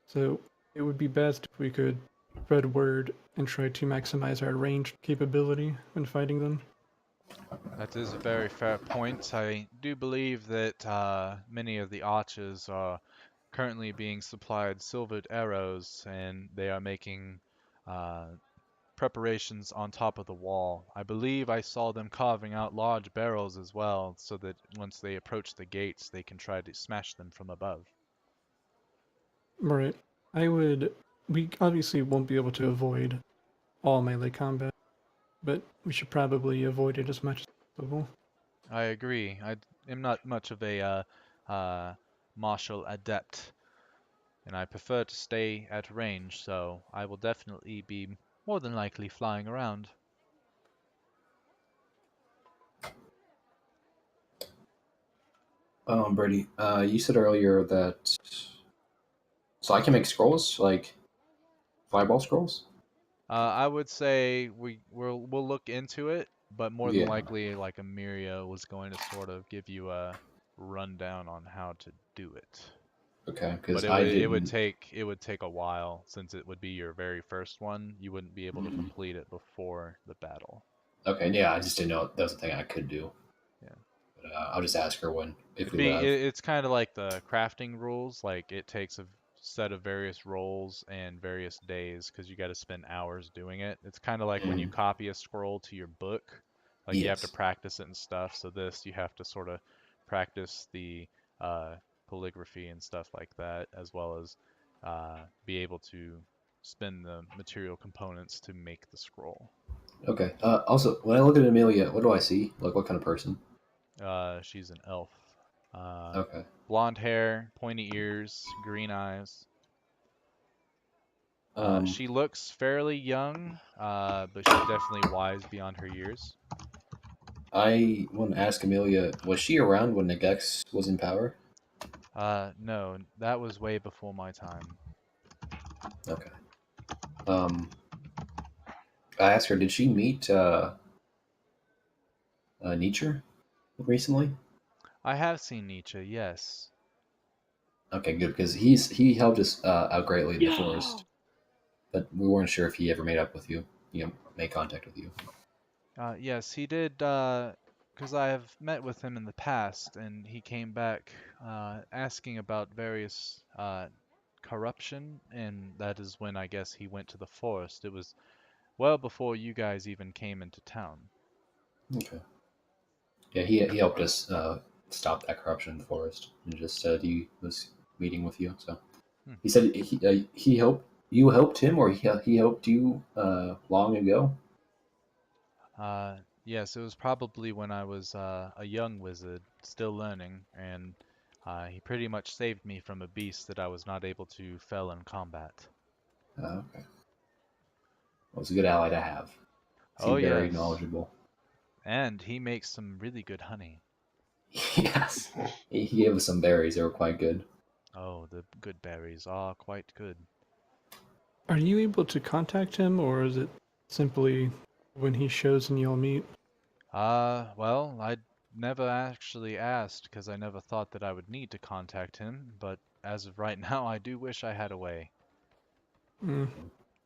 so it would be best if we could spread word and try to maximize our ranged capability when fighting them. That is a very fair point. I do believe that many of the archers are currently being supplied silvered arrows, and they are making uh, preparations on top of the wall. I believe I saw them carving out large barrels as well, so that once they approach the gates, they can try to smash them from above. Right. We obviously won't be able to avoid all melee combat, but we should probably avoid it as much as possible. I agree. I am not much of a martial adept, and I prefer to stay at range, so I will definitely be more than likely flying around. Brady, you said earlier that so I can make scrolls, like fireball scrolls. I would say we'll look into it, but more than Yeah. likely, like Emiria was going to sort of give you a rundown on how to do it. Okay, But because it I would it would didn't. take a while since it would be your very first one. You wouldn't be able to complete it before the battle. Okay, yeah, I just didn't know that was a thing I could do. Yeah. But, I'll just ask her if we have. It's kind of like the crafting rules. Like it takes a set of various roles and various days because you got to spend hours doing it. It's kind of like when you Mhm. copy a scroll to your book, like you have to Yes. practice it and stuff. So this you have to sort of practice the uh, calligraphy and stuff like that, as well as be able to spend the material components to make the scroll. Okay. Also, when I look at Amelia, what do I see? Like, what kind of person? She's an elf. Uh, Okay. Blonde hair, pointy ears, green eyes. Um, She looks fairly young, but she's definitely wise beyond her years. I want to ask Amelia, was she around when the Gex was in power? No, that was way before my time. Okay. Um, I asked her, did she meet Nietzsche recently? I have seen Nietzsche, yes. Okay, good, because he helped us out greatly in the Yeah. forest, but we weren't sure if he ever made up with you, make contact with you. Yes, he did, because I have met with him in the past, and he came back asking about various corruption, and that is when I guess he went to the forest. It was well before you guys even came into town. Okay. Yeah, he helped us stop that corruption in the forest, and just said he was meeting with you. So Hmm. he said he helped him, or he helped you long ago. Yes, it was probably when I was a young wizard, still learning, and he pretty much saved me from a beast that I was not able to fell in combat. Okay, well, it's a good ally to have. Oh Seemed very yes, knowledgeable. and he makes some really good honey. Yes, he gave us some berries. They were quite good. Oh, the good berries are quite good. Are you able to contact him, or is it simply when he shows and you'll meet? Well, I never actually asked because I never thought that I would need to contact him, but as of right now, I do wish I had a way. Mm,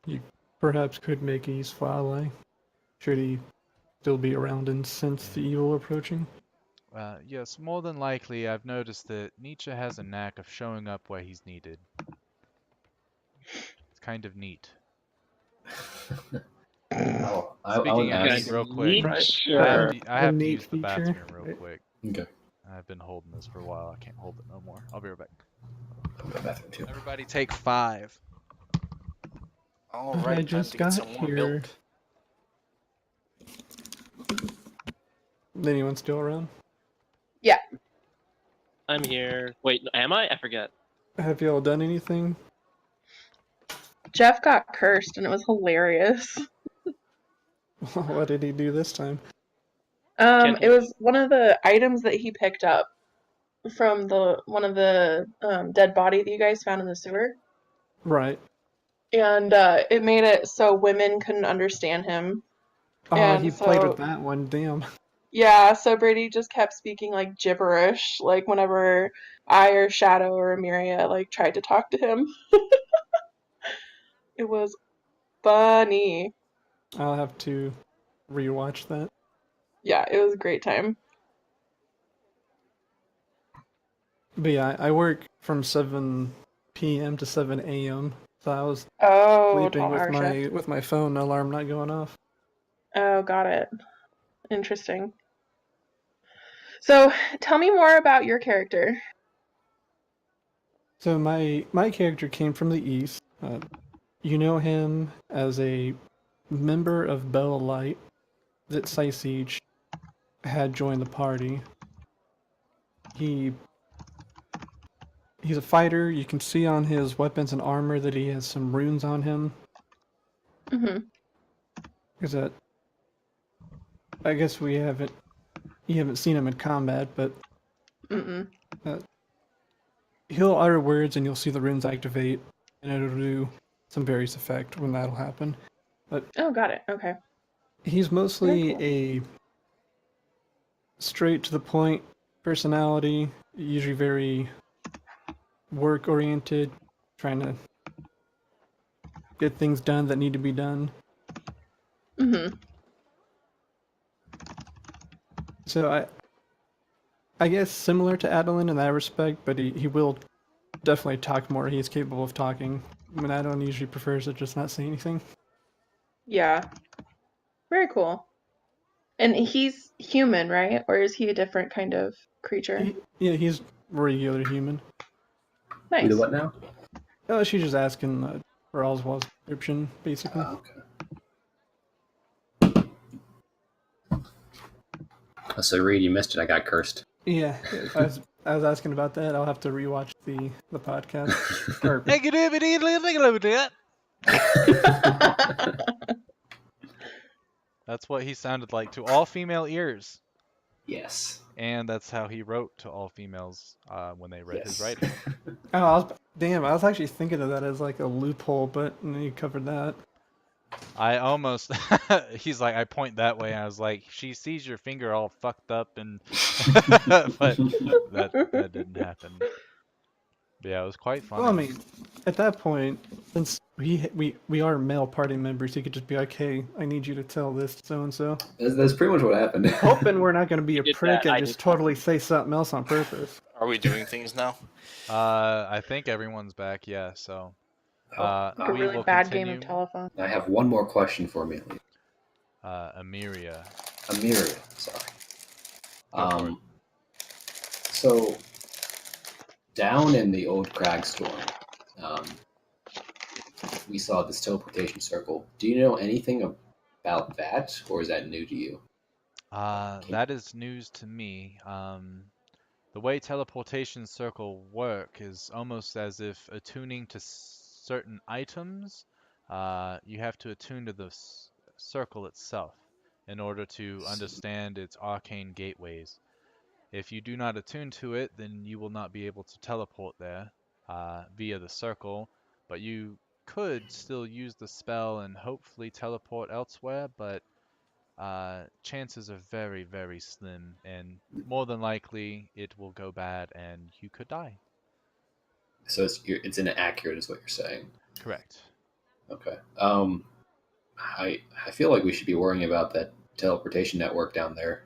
you perhaps could make a useful ally. Should he still be around and sense the evil approaching? Yes, more than likely, I've noticed that Nietzsche has a knack of showing up where he's needed. It's kind of neat. Oh, I Speaking would of neat, ask. real quick, Right. I A have to neat use the feature. bathroom real Right. quick. Okay, I've been holding this for a while. I can't hold it no more. I'll be right back. I'll go to the bathroom too. Everybody take 5. All I right, time just to get got some more here. milk. Anyone still around? I'm here. Wait, am I? I forget. Have y'all done anything? Jeff got cursed, and it was hilarious. What did he do this time? It was one of the items that he picked up from one of the dead body that you guys found in the sewer, Right. and it made it so women couldn't understand him, Oh, he and played with so that one. Damn. yeah, so Brady just kept speaking like gibberish, like whenever I or Shadow or Amiria like tried to talk to him. It was funny. I'll have to rewatch that. Yeah, it was a great time. But yeah, I work from 7 p.m. to 7 a.m. So I was Oh, sleeping 12-hour shift. with my phone alarm not going off. Oh, got it. Interesting. So, tell me more about your character. So my character came from the east. You know him as a member of Bella Light that Siege had joined the party. He's a fighter. You can see on his weapons and armor that he has some runes on him. Mhm. Is that? I guess you haven't seen him in combat, but Mm-mm. he'll utter words and you'll see the runes activate, and it'll do some various effect when that'll happen. But Oh, got it. Okay. he's Very mostly cool. a straight to the point personality, usually very work oriented, trying to get things done that need to be done. Mhm. So I guess similar to Adeline in that respect, but he will definitely talk more. He is capable of talking. When Adeline usually prefers to just not say anything. Yeah. Very cool. And he's human, right? Or is he a different kind of creature? Yeah, he's regular human. We do Nice. what now? Oh, she's just asking for Oswald's description, basically. Okay. So Reed, you missed it. I got cursed. Yeah, I was asking about that. I'll have to rewatch the podcast. Or That's what he sounded like to all female ears. Yes. And that's how he wrote to all females when they read his Yes. writing. oh, I was actually thinking of that as like a loophole, but you covered that. I almost, he's like, I point that way, and I was like, she sees your finger all fucked up, and, but that didn't happen. But yeah, it was quite Well, I funny. mean, at that point, since we are male party members, he could just be like, "Hey, I need you to tell this to so and so." That's pretty much what happened. Hoping we're not going to be a did prick that, and I just did totally say something else on purpose. Are we doing things now? I think everyone's back, yeah, so, Oh, Like a we really will bad game of continue. telephone. I have one more question for me. Amiria. Amiria, sorry. Go for it. So down in the old Cragstorm, we saw this teleportation circle. Do you know anything about that, or is that new to you? That is news to me. The way teleportation circle work is almost as if attuning to certain items, you have to attune to the circle itself in order to understand its arcane gateways. If you do not attune to it, then you will not be able to teleport there via the circle, but you could still use the spell and hopefully teleport elsewhere, but chances are very, very slim, and more than likely it will go bad and you could die. So it's inaccurate, is what you're saying. Correct. Okay. I feel like we should be worrying about that teleportation network down there.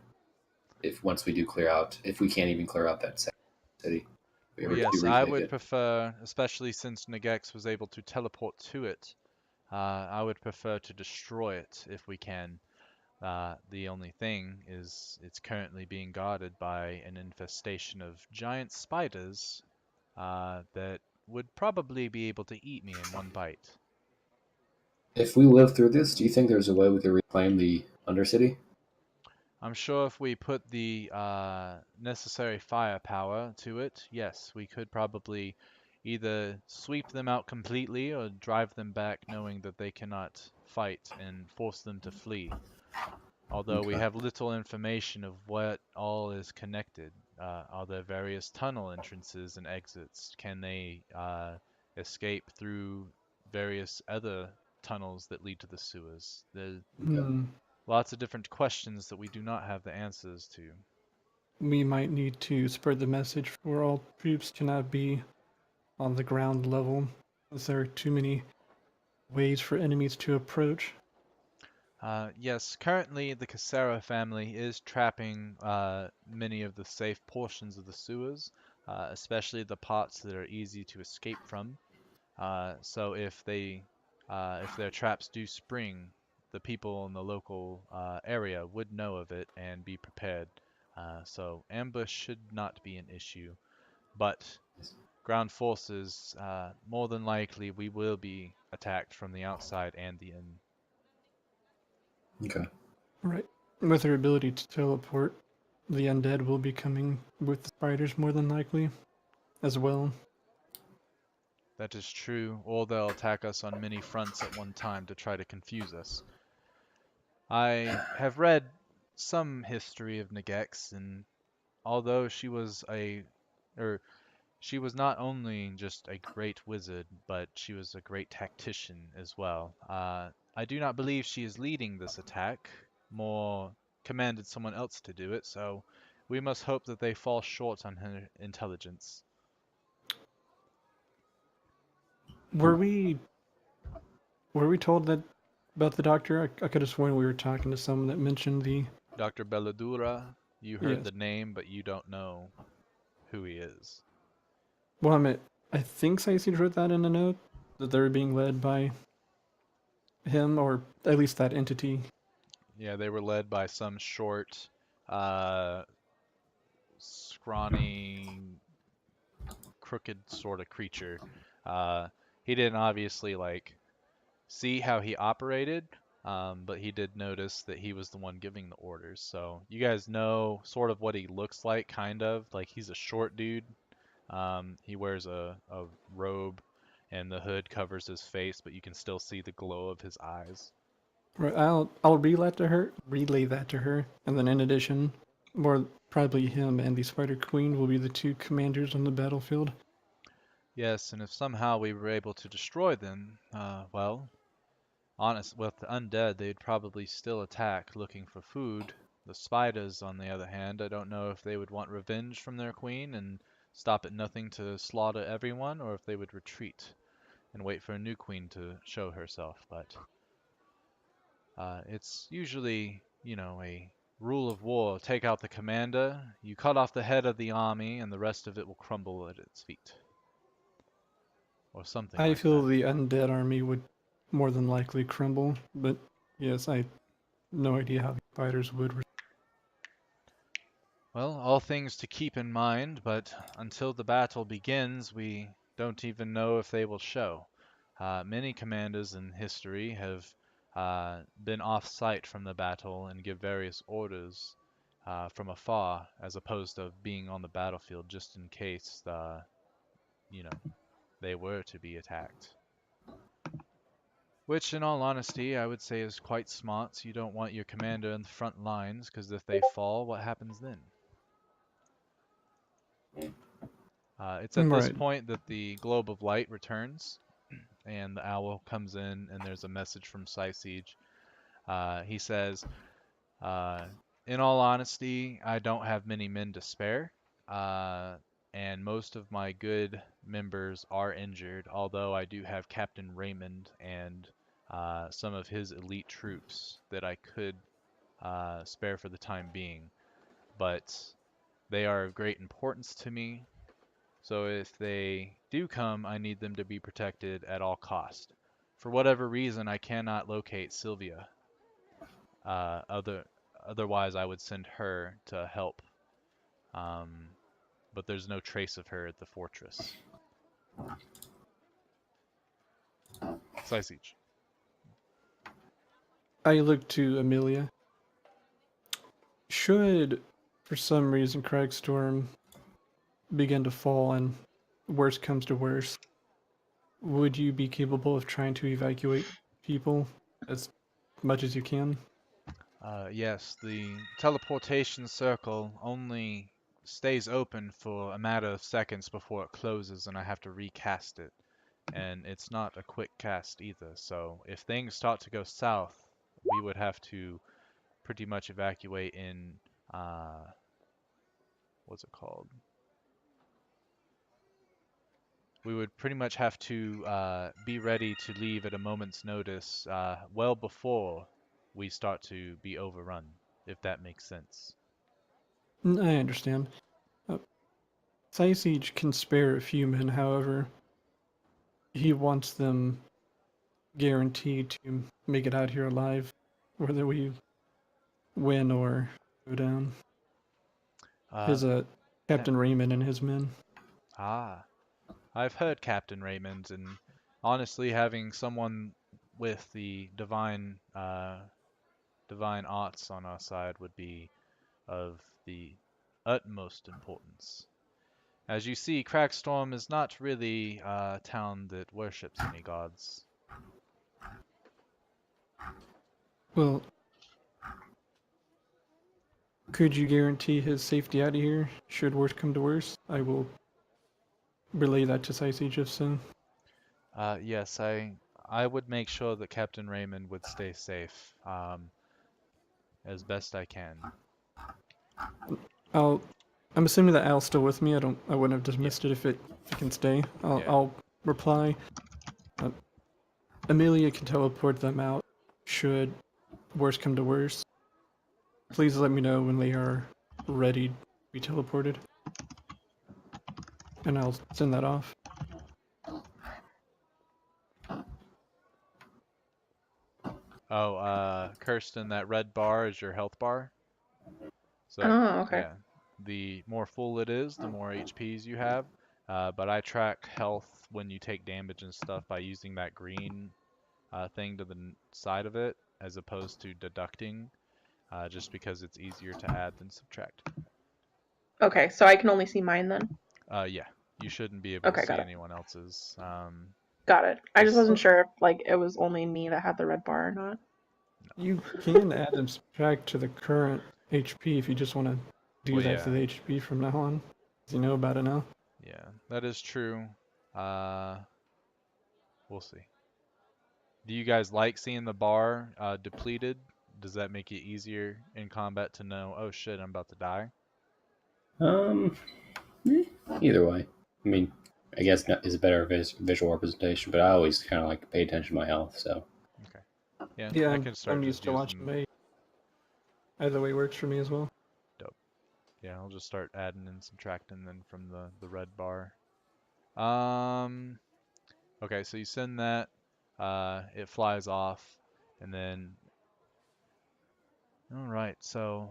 If once we do clear out, if we can't even clear out that city, if we Well, ever do yes, I retake would it. prefer, especially since Nagex was able to teleport to it, I would prefer to destroy it if we can. The only thing is it's currently being guarded by an infestation of giant spiders that would probably be able to eat me in one bite. If we live through this, do you think there's a way we could reclaim the Undercity? I'm sure if we put the necessary firepower to it, yes, we could probably either sweep them out completely or drive them back knowing that they cannot fight and force them to flee. Although we Okay. have little information of what all is connected. Are there various tunnel entrances and exits? Can they escape through various other tunnels that lead to the sewers? There's Okay. lots of different questions that we do not have the answers to. We might need to spread the message for all troops cannot be on the ground level, as there are too many ways for enemies to approach. Yes, currently the Casera family is trapping many of the safe portions of the sewers, especially the parts that are easy to escape from. So if their traps do spring, the people in the local area would know of it and be prepared. So ambush should not be an issue, but ground forces, more than likely, we will be attacked from the outside and the in. Okay. Right. With her ability to teleport, the undead will be coming with the spiders more than likely, as well. That is true, or they'll attack us on many fronts at one time to try to confuse us. I have read some history of Nagex, and although she was not only just a great wizard, but she was a great tactician as well. I do not believe she is leading this attack, more commanded someone else to do it, so we must hope that they fall short on her intelligence. Were we told that about the doctor? I could have sworn we were talking to someone that mentioned the. Dr. Belladura, you heard Yes. the name, but you don't know who he is. Well, I think Saisi wrote that in a note that they were being led by him, or at least that entity. Yeah, they were led by some short, uh, scrawny, crooked sort of creature. Uh, he didn't obviously see how he operated, but he did notice that he was the one giving the orders. So you guys know sort of what he looks like, kind of like he's a short dude. He wears a robe, and the hood covers his face, but you can still see the glow of his eyes. Right. I'll relay that to her, and then in addition, more probably him and the Spider Queen will be the two commanders on the battlefield. Yes, and if somehow we were able to destroy them, well, Honest, with the undead, they'd probably still attack looking for food. The spiders, on the other hand, I don't know if they would want revenge from their queen and stop at nothing to slaughter everyone, or if they would retreat and wait for a new queen to show herself. But it's usually, a rule of war. Take out the commander, you cut off the head of the army, and the rest of it will crumble at its feet. Or something I like feel that. the undead army would more than likely crumble, but yes, I no idea how the fighters would. Well, all things to keep in mind, but until the battle begins, we don't even know if they will show. Many commanders in history have been off-site from the battle and give various orders from afar, as opposed to being on the battlefield just in case, they were to be attacked. Which, in all honesty, I would say is quite smart. You don't want your commander in the front lines, because if they fall, what happens then? It's at this Right. point that the globe of light returns, and the owl comes in, and there's a message from Siege. He says, in all honesty, I don't have many men to spare, and most of my good members are injured, although I do have Captain Raymond and some of his elite troops that I could spare for the time being, but they are of great importance to me. So if they do come, I need them to be protected at all cost. For whatever reason, I cannot locate Sylvia. Otherwise, I would send her to help. But there's no trace of her at the fortress. Siege. I look to Amelia. Should, for some reason, Craigstorm begin to fall and worst comes to worst, would you be capable of trying to evacuate people as much as you can? Yes, the teleportation circle only stays open for a matter of seconds before it closes, and I have to recast it. And it's not a quick cast either, so if things start to go south, we would have to pretty much evacuate in, what's it called? We would pretty much have to be ready to leave at a moment's notice, well before we start to be overrun, if that makes sense. I understand. Siege can spare a few men, however, he wants them guaranteed to make it out here alive, whether we win or go down. Uh, His Captain Raymond and his men. I've heard Captain Raymond, and honestly, having someone with the divine arts on our side would be of the utmost importance. As you see, Crackstorm is not really a town that worships any gods. Well, could you guarantee his safety out of here, should worst come to worst? I will relay that to Siege if so. Yes, I would make sure that Captain Raymond would stay safe, as best I can. I'm assuming that Al's still with me. I wouldn't have Yeah. dismissed it if it can stay. Yeah. I'll reply. Amelia can teleport them out, should worst come to worst. Please let me know when they are ready to be teleported. And I'll send that off. Oh, Kirsten, that red bar is your health bar. So, Oh, okay. yeah, the more full it is, the more HPs you have. But I track health when you take damage and stuff by using that green thing to the side of it, as opposed to deducting, just because it's easier to add than subtract. Okay, so I can only see mine then? Yeah, you shouldn't be able to Okay, see got it. anyone else's. Got it. I just Just- wasn't sure if it was only me that had the red bar or not. You can add and subtract to the current HP if you just want to do Well, that yeah. to the HP from now on. You know about it now. Yeah, that is true. We'll see. Do you guys like seeing the bar depleted? Does that make it easier in combat to know, oh shit, I'm about to die? Um, Either way. I mean, I guess is a better visual representation, but I always kind of like to pay attention to my health. So Okay. Yeah, Yeah, I can start I'm just used to watching using. May. Either way works for me as well. Dope. Yeah, I'll just start adding and subtracting then from the red bar. Um. Okay, so you send that. It flies off, and then. All right. So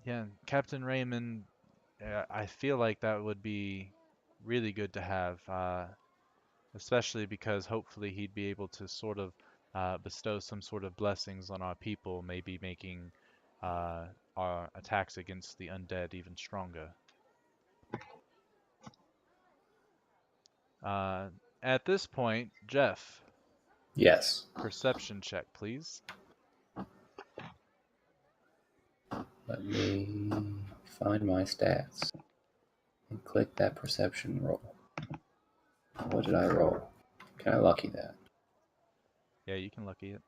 yeah, Captain Raymond. I feel like that would be really good to have. Especially because hopefully he'd be able to sort of bestow some sort of blessings on our people, maybe making uh, our attacks against the undead even stronger. Uh, at this point, Jeff, yes, perception check, please. let me find my stats and click that perception roll. What did I roll? Can I lucky that? Yeah, you can lucky it.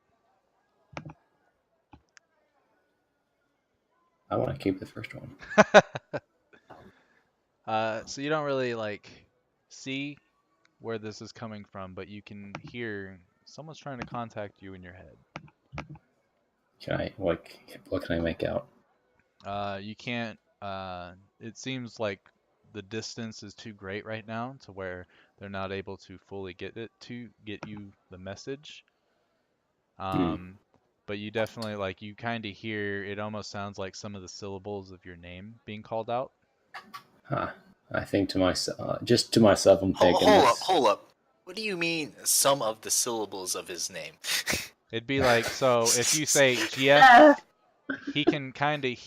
I want to keep the first one. So you don't really like see where this is coming from, but you can hear someone's trying to contact you in your head. Can I what can I make out? You can't. It seems like the distance is too great right now to where they're not able to fully get you the message. Hmm. But you definitely you kind of hear it almost sounds like some of the syllables of your name being called out. Huh. I think to myself, just to myself, I'm thinking Hold up, this. hold up. What do you mean, some of the syllables of his name? It'd be like, so if you say GF, Yeah. he can kind of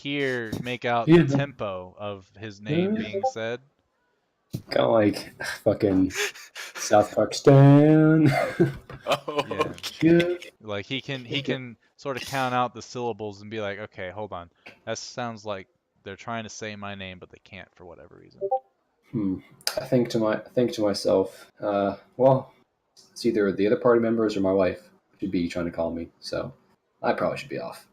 make out the Yeah. tempo of his name being said. Kind of like fucking South Park Stan. Oh, Yeah. Good. Like he can sort of count out the syllables and be like, okay, hold on. That sounds like they're trying to say my name, but they can't for whatever reason. I think to myself, well, it's either the other party members or my wife should be trying to call me, so I probably should be off.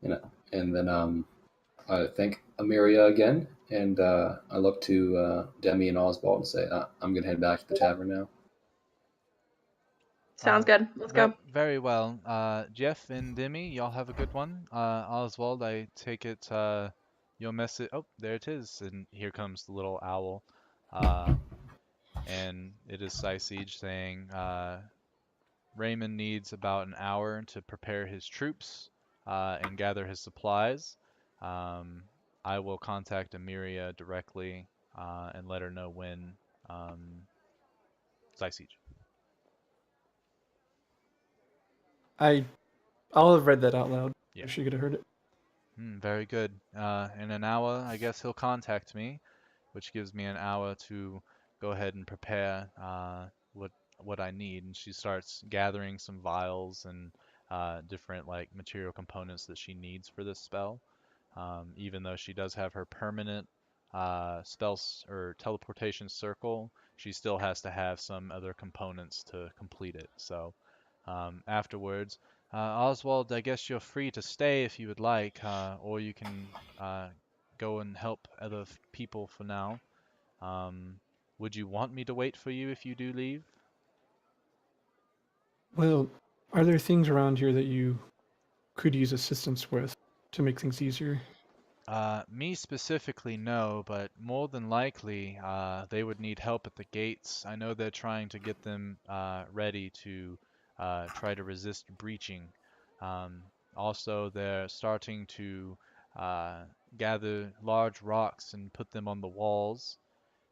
You know, and then I thank Amiria again, and I look to Demi and Oswald and say, I'm gonna head back to the tavern now. Sounds good. Let's go. Very well. Jeff and Demi, y'all have a good one. Oswald, I take it your message. Oh, there it is, and here comes the little owl. And it is Siege saying, Raymond needs about an hour to prepare his troops and gather his supplies. Um, I will contact Amiria directly and let her know when Siege. I'll have read that out loud. Yeah. She could have heard it. Very good. In an hour, I guess he'll contact me, which gives me an hour to go ahead and prepare what I need. And she starts gathering some vials and different material components that she needs for this spell. Even though she does have her permanent spells or teleportation circle, she still has to have some other components to complete it. So afterwards, Oswald, I guess you're free to stay if you would like, or you can go and help other people for now. Would you want me to wait for you if you do leave? Well, are there things around here that you could use assistance with to make things easier? Me specifically, no, but more than likely, they would need help at the gates. I know they're trying to get them ready to try to resist breaching. Um, Also, they're starting to gather large rocks and put them on the walls.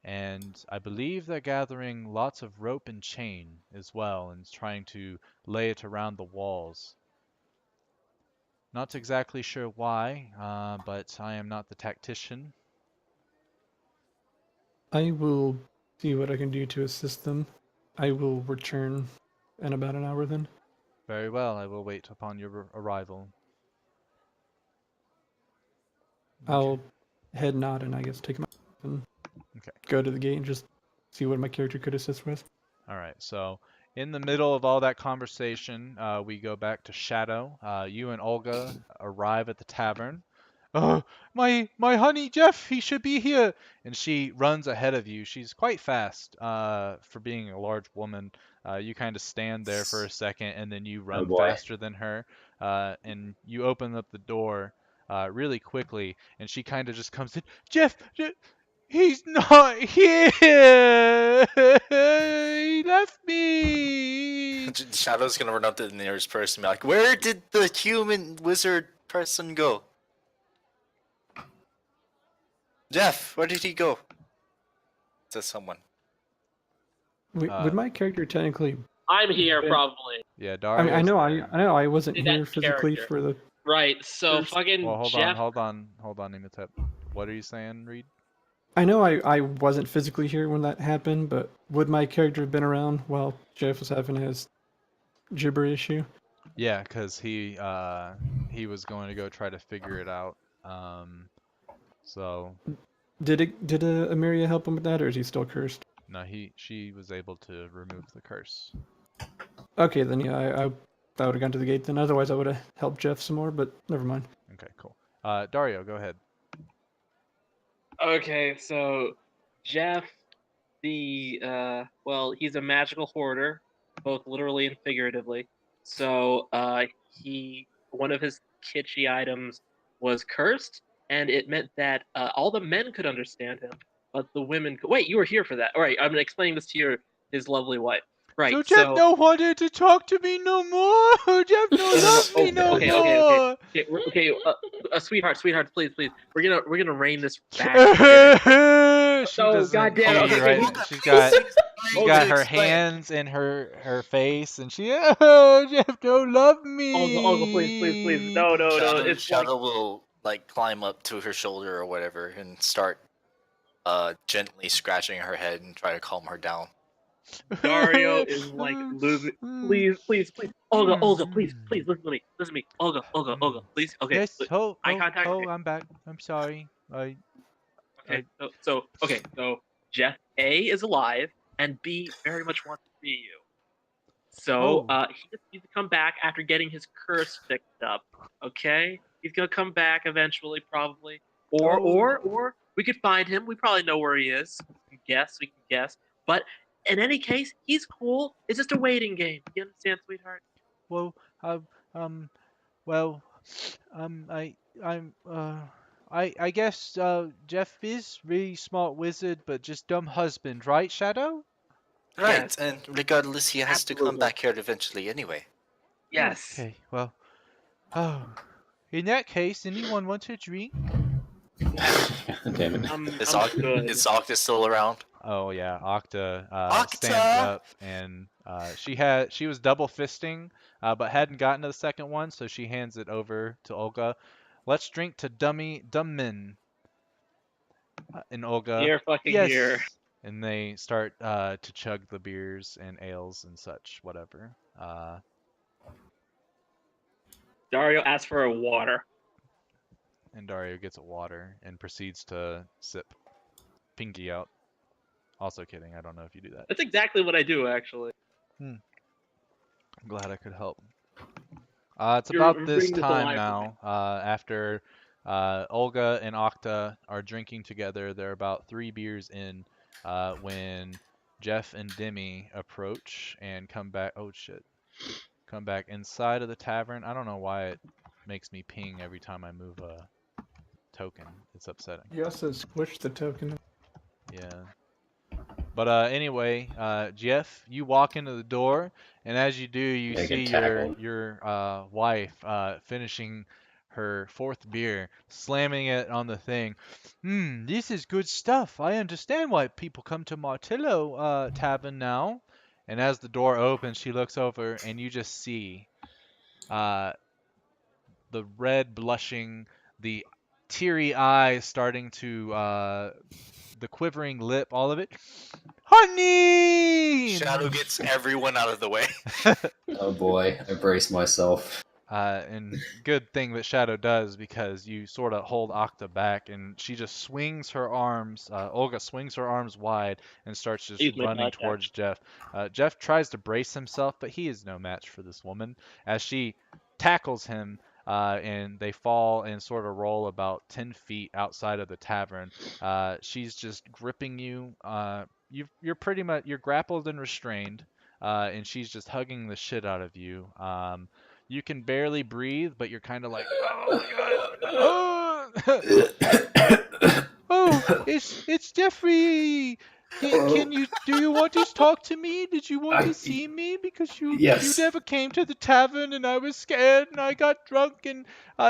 And I believe they're gathering lots of rope and chain as well and trying to lay it around the walls. Not exactly sure why, but I am not the tactician. I will see what I can do to assist them. I will return in about an hour then. Very well, I will wait upon your arrival. I'll head nod and I guess take my and Okay. go to the gate and just see what my character could assist with. All right, so In the middle of all that conversation, we go back to Shadow. You and Olga arrive at the tavern. Oh, my honey Jeff, he should be here. And she runs ahead of you. She's quite fast for being a large woman. You kind of stand there for a second, and then you Oh run boy. faster than her. And you open up the door really quickly, and she kind of just comes in. Jeff, he's not here. He left me. Shadow's gonna run up to the nearest person and be like, "Where did the human wizard person go? Jeff, where did he go?" Says someone. Would my character technically? I'm here, Yeah. probably. Yeah, I Dario. mean, I know I wasn't That here physically character. for the. Right, so First- fucking Well, hold Jeff. on, Imhotep. What are you saying, Reed? I know I wasn't physically here when that happened, but would my character have been around while Jeff was having his gibber issue? Yeah, because he was going to go try to figure it out. So Did Amiria help him with that, or is he still cursed? no, she was able to remove the curse. Okay, then yeah, I would have gone to the gate then. Otherwise, I would have helped Jeff some more, but never mind. Okay, cool. Dario, go ahead. Okay, so Jeff, he's a magical hoarder, both literally and figuratively. So one of his kitschy items was cursed, and it meant that all the men could understand him, but the women could. Wait, you were here for that. All right, I'm explaining this to his lovely wife. Right. So Jeff no wanted to talk to me no more. Jeff no loves me no more. Okay, sweetheart, please. We're gonna rein this back. She Oh, doesn't goddamn, see, okay, right? She's got her hands in her face, and Jeff don't love me. Olga, please. No. Shadow will like climb up to her shoulder or whatever and start gently scratching her head and try to calm her down. Dario is like losing. Please. Olga, please, listen to me. Olga, please. Okay. Yes. Eye contact. I'm back. I'm sorry. Okay. So Jeff A is alive and B very much wants to see you. So he just needs to come back after getting his curse fixed up. Okay, he's gonna come back eventually, probably. Or we could find him. We probably know where he is. We can guess. But in any case, he's cool. It's just a waiting game. You understand, sweetheart? Well, I guess Jeff is really smart wizard, but just dumb husband, right, Shadow? Right, Yes. and regardless, he has to come Absolutely. back here eventually anyway. Yes. Okay, well, in that case, anyone want a drink? Damn it. Is I'm good. Octa still around? Oh yeah, Octa Octa! stands up, and she was double fisting, but hadn't gotten to the second one, so she hands it over to Olga. Let's drink to Dummin. And Olga, Here, fucking yes. here. And they start to chug the beers and ales and such, whatever. Dario asks for a water. And Dario gets a water and proceeds to sip Pinky out. Also kidding, I don't know if you do that. That's exactly what I do, actually. I'm glad I could help. It's You're about this bringing this time alive now. After Olga and Octa are drinking together, they're about 3 beers in when Jeff and Demi approach and come back. Oh shit! Come back inside of the tavern. I don't know why it makes me ping every time I move a token. It's upsetting. You also squished the token. Yeah. But anyway, Jeff, you walk into the door, and as you do, you Yeah, see get tackled. your wife finishing her 4th beer, slamming it on the thing. This is good stuff. I understand why people come to Martillo Tavern now. And as the door opens, she looks over, and you just see the red blushing, the teary eyes starting to the quivering lip, all of it. Honey! Shadow gets everyone out of the way. Oh boy, I brace myself. And good thing that Shadow does, because you sort of hold Octa back, and she just swings her arms. Olga swings her arms wide and starts just Use my running dodge towards Jeff. Jeff tries to brace himself, but he is no match for this woman as she tackles him. And they fall and sort of roll about 10 feet outside of the tavern. She's just gripping you. You're grappled and restrained, and she's just hugging the shit out of you. You can barely breathe, but you're kind of like, oh my god, oh, it's Jeffrey. Do you want to talk to me? Did you want to see me? Because you Yes. never came to the tavern, and I was scared, and I got drunk, and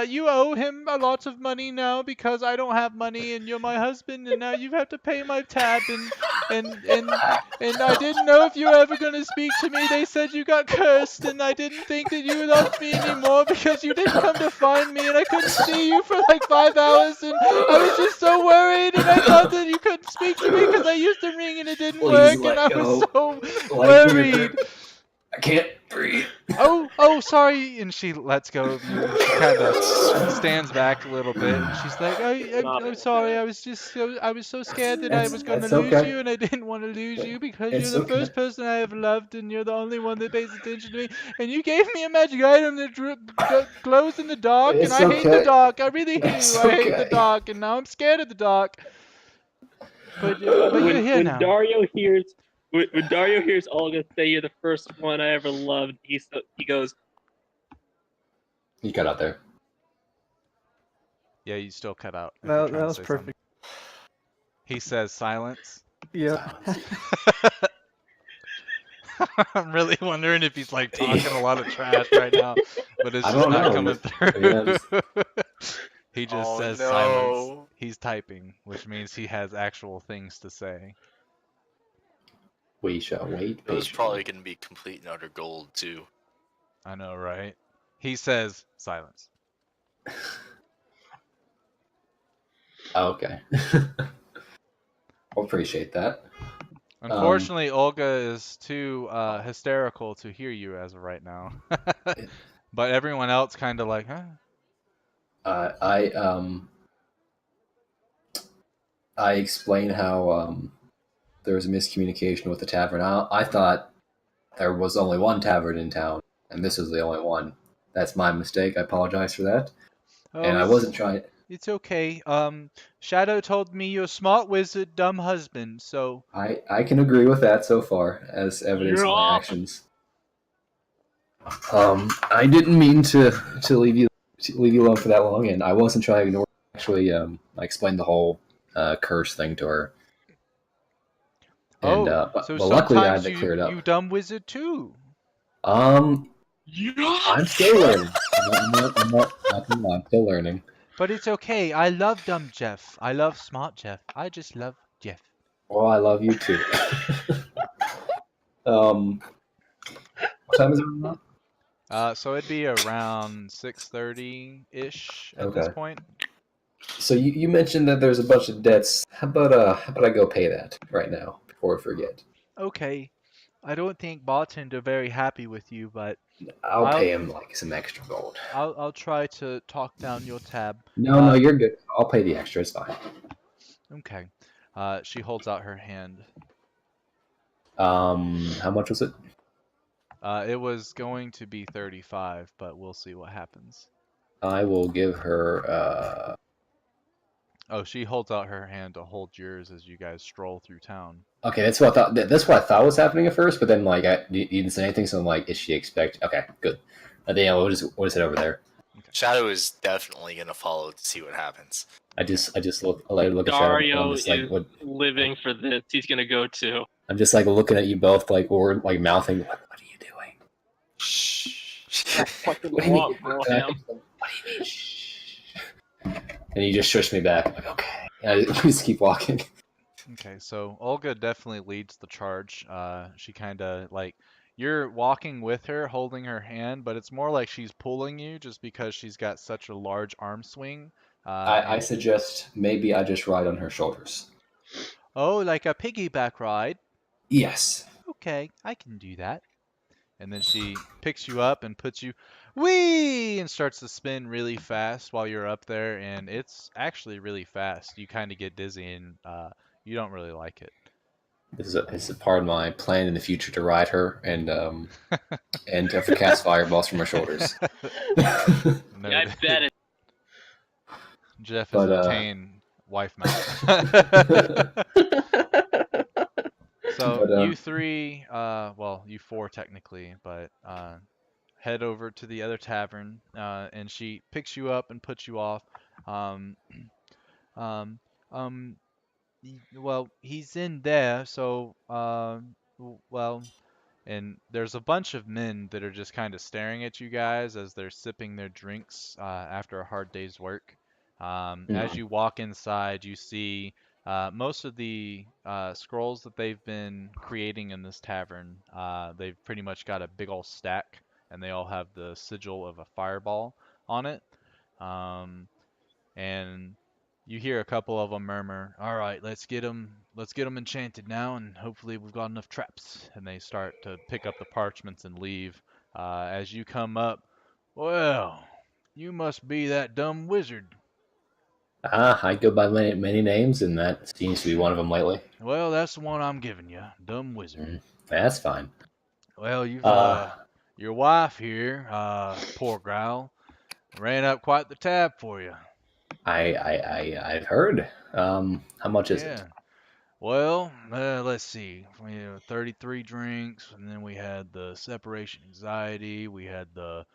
you owe him a lot of money now because I don't have money, and you're my husband, and now you have to pay my tab, and I didn't know if you were ever gonna speak to me. They said you got cursed, and I didn't think that you loved me anymore because you didn't come to find me, and I couldn't see you for like 5 hours, and I was just so worried, and I thought that you couldn't speak to me because I used the ring and it didn't Please work, and I was so Like, worried. I can't breathe. Oh, sorry. And she lets go of you, and she kind of stands back a little bit, and she's like, I'm sorry. I was so scared that I was going to lose you, and I didn't want to lose you because you're the first person I ever loved, and you're the only one that pays attention to me. And you gave me a magic item that glows in the dark, and I hate the dark. I really do. I hate the dark, and now I'm scared of the dark. But you're here now. When Dario hears Olga say you're the first one I ever loved, he goes. You cut out there. Yeah, you still cut out. That was perfect. Something. He says silence. Yeah. I'm really wondering if he's like talking a lot of trash right now, but it's just not coming through. He just says silence. He's typing, which means he has actual things to say. We shall wait. It was probably going to be complete and utter gold, too. I know, right? He says silence. Okay. I'll appreciate that. Unfortunately, Olga is too hysterical to hear you as of right now. But everyone else kind of like, huh? I explained how there was a miscommunication with the tavern. I thought there was only one tavern in town, and this was the only one. That's my mistake. I apologize for that. Oh, and I wasn't trying. It's okay. Shadow told me you're a smart wizard, dumb husband. So I can agree with that so far, as evidence of my actions. I didn't mean to leave you alone for that long, and I wasn't trying to ignore. Actually, I explained the whole curse thing to her. And, so but luckily I had sometimes to clear it up. you dumb wizard too. I'm still learning. I'm still learning. But it's okay. I love dumb Jeff. I love smart Jeff. I just love Jeff. Well, I love you too. What time is it now? So it'd be around 6:30-ish at this point. So you mentioned that there's a bunch of debts. How about I go pay that right now before I forget? Okay. I don't think bartender very happy with you, but I'll pay him like some extra gold. I'll try to talk down your tab. No, you're good. I'll pay the extra. It's fine. Okay. She holds out her hand. How much was it? It was going to be 35, but we'll see what happens. I will give her. Oh, she holds out her hand to hold yours as you guys stroll through town. Okay, that's what I thought. That's what I thought was happening at first, but then like you didn't say anything, so I'm like, is she expect? Okay, good. Yeah, we'll just head over there. Okay. Shadow is definitely gonna follow to see what happens. I just look at Dario Shadow. Dario is living for this. He's gonna go too. I'm just like looking at you both, like or like mouthing. What are you doing? Shh. What do you mean? Shh. And you just shush me back. I'm like, okay. And I just keep walking. Okay, so Olga definitely leads the charge. She kind of like, you're walking with her, holding her hand, but it's more like she's pulling you just because she's got such a large arm swing. I suggest maybe I just ride on her shoulders. Oh, like a piggyback ride? Yes. Okay, I can do that. and then she picks you up and puts you, whee, and starts to spin really fast while you're up there, and it's actually really fast. You kind of get dizzy, and you don't really like it. This is a part of my plan in the future to ride her and to cast fireballs from her shoulders. I bet it. Jeff has But, obtained wife mount. So But, you three, well, you four technically, but head over to the other tavern, and she picks you up and puts you off. Um, um, well, he's in there, so well, and there's a bunch of men that are just kind of staring at you guys as they're sipping their drinks after a hard day's work. As you walk inside, you see most of the scrolls that they've been creating in this tavern. They've pretty much got a big old stack, and they all have the sigil of a fireball on it. Um, and you hear a couple of them murmur, "All right, let's get them enchanted now, and hopefully we've got enough traps." And they start to pick up the parchments and leave. As you come up, "Well, you must be that dumb wizard." I go by many names, and that seems to be one of them lately. "Well, that's the one I'm giving you, dumb wizard." That's fine. "Well, you've Uh, your wife here, poor gal, ran up quite the tab for you." I've heard. How much is it? "Yeah. Well, let's see. We had 33 drinks, and then we had the separation anxiety. We had the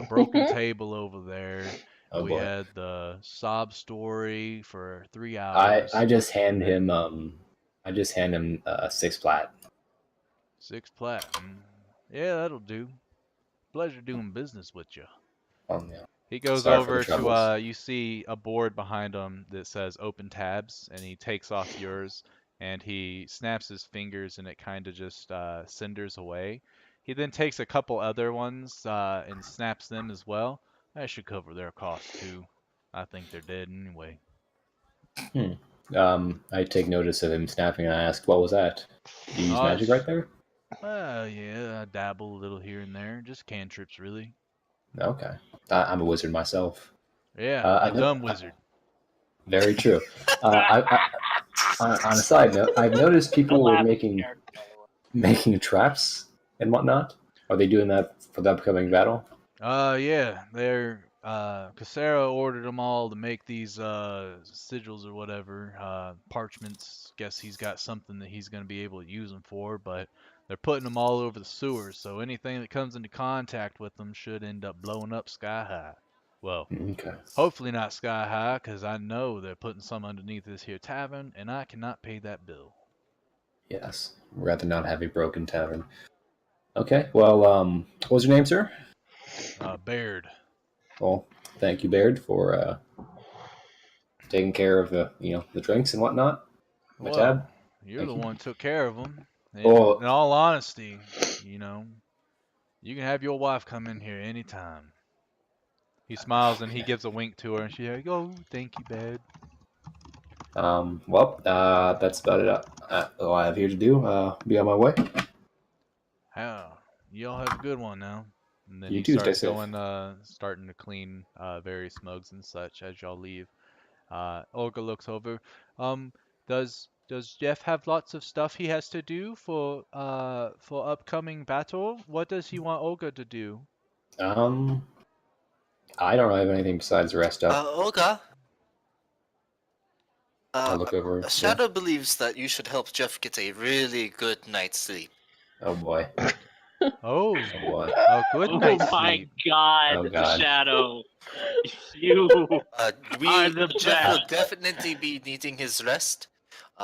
broken table over there. Oh We boy. had the sob story for 3 I hours. I just hand him 6 plat. 6 platinum. Yeah, that'll do. Pleasure doing business with you." Yeah. He goes Sorry for the over to, troubles. you see a board behind him that says open tabs, and he takes off yours, and he snaps his fingers, and it kind of just cinders away. He then takes a couple other ones and snaps them as well. That should cover their costs too. I think they're dead anyway. I take notice of him snapping, and I ask, "What was that? Do you use Oh, magic right there?" yeah, I dabble a little here and there. Just cantrips, really. Okay. I'm a wizard myself. Yeah, I a know, dumb wizard. very true. On a side note, I've noticed people were making traps and whatnot. Are they doing that for the upcoming battle? Yeah, Casera ordered them all to make these sigils or whatever, parchments. Guess he's got something that he's gonna be able to use them for, but they're putting them all over the sewers, so anything that comes into contact with them should end up blowing up sky high. Well, Okay. hopefully not sky high, 'cause I know they're putting some underneath this here tavern, and I cannot pay that bill. Yes. Rather not have a broken tavern. Okay. Well, what was your name, sir? Baird. Well, thank you, Baird, for taking care of the drinks and whatnot. My Well, tab. you're Thank the you. one who took care of them. Oh. In all honesty, you know, you can have your wife come in here anytime. He smiles and he gives a wink to her, and she's like, "Oh, thank you, Baird." Well, that's about it. All I have here to do. Be on my way. How? Y'all have a good one now. And then You he too, stay starts safe. starting to clean various mugs and such as y'all leave. Olga looks over. Um, does Jeff have lots of stuff he has to do for upcoming battle? What does he want Olga to do? I don't really have anything besides rest up. Olga, I look over. Yeah. Shadow believes that you should help Jeff get a really good night's sleep. Oh boy. Oh, Oh boy. a good Oh night's my sleep. God, Oh, God. Shadow. You are the Jeff will best. definitely be needing his rest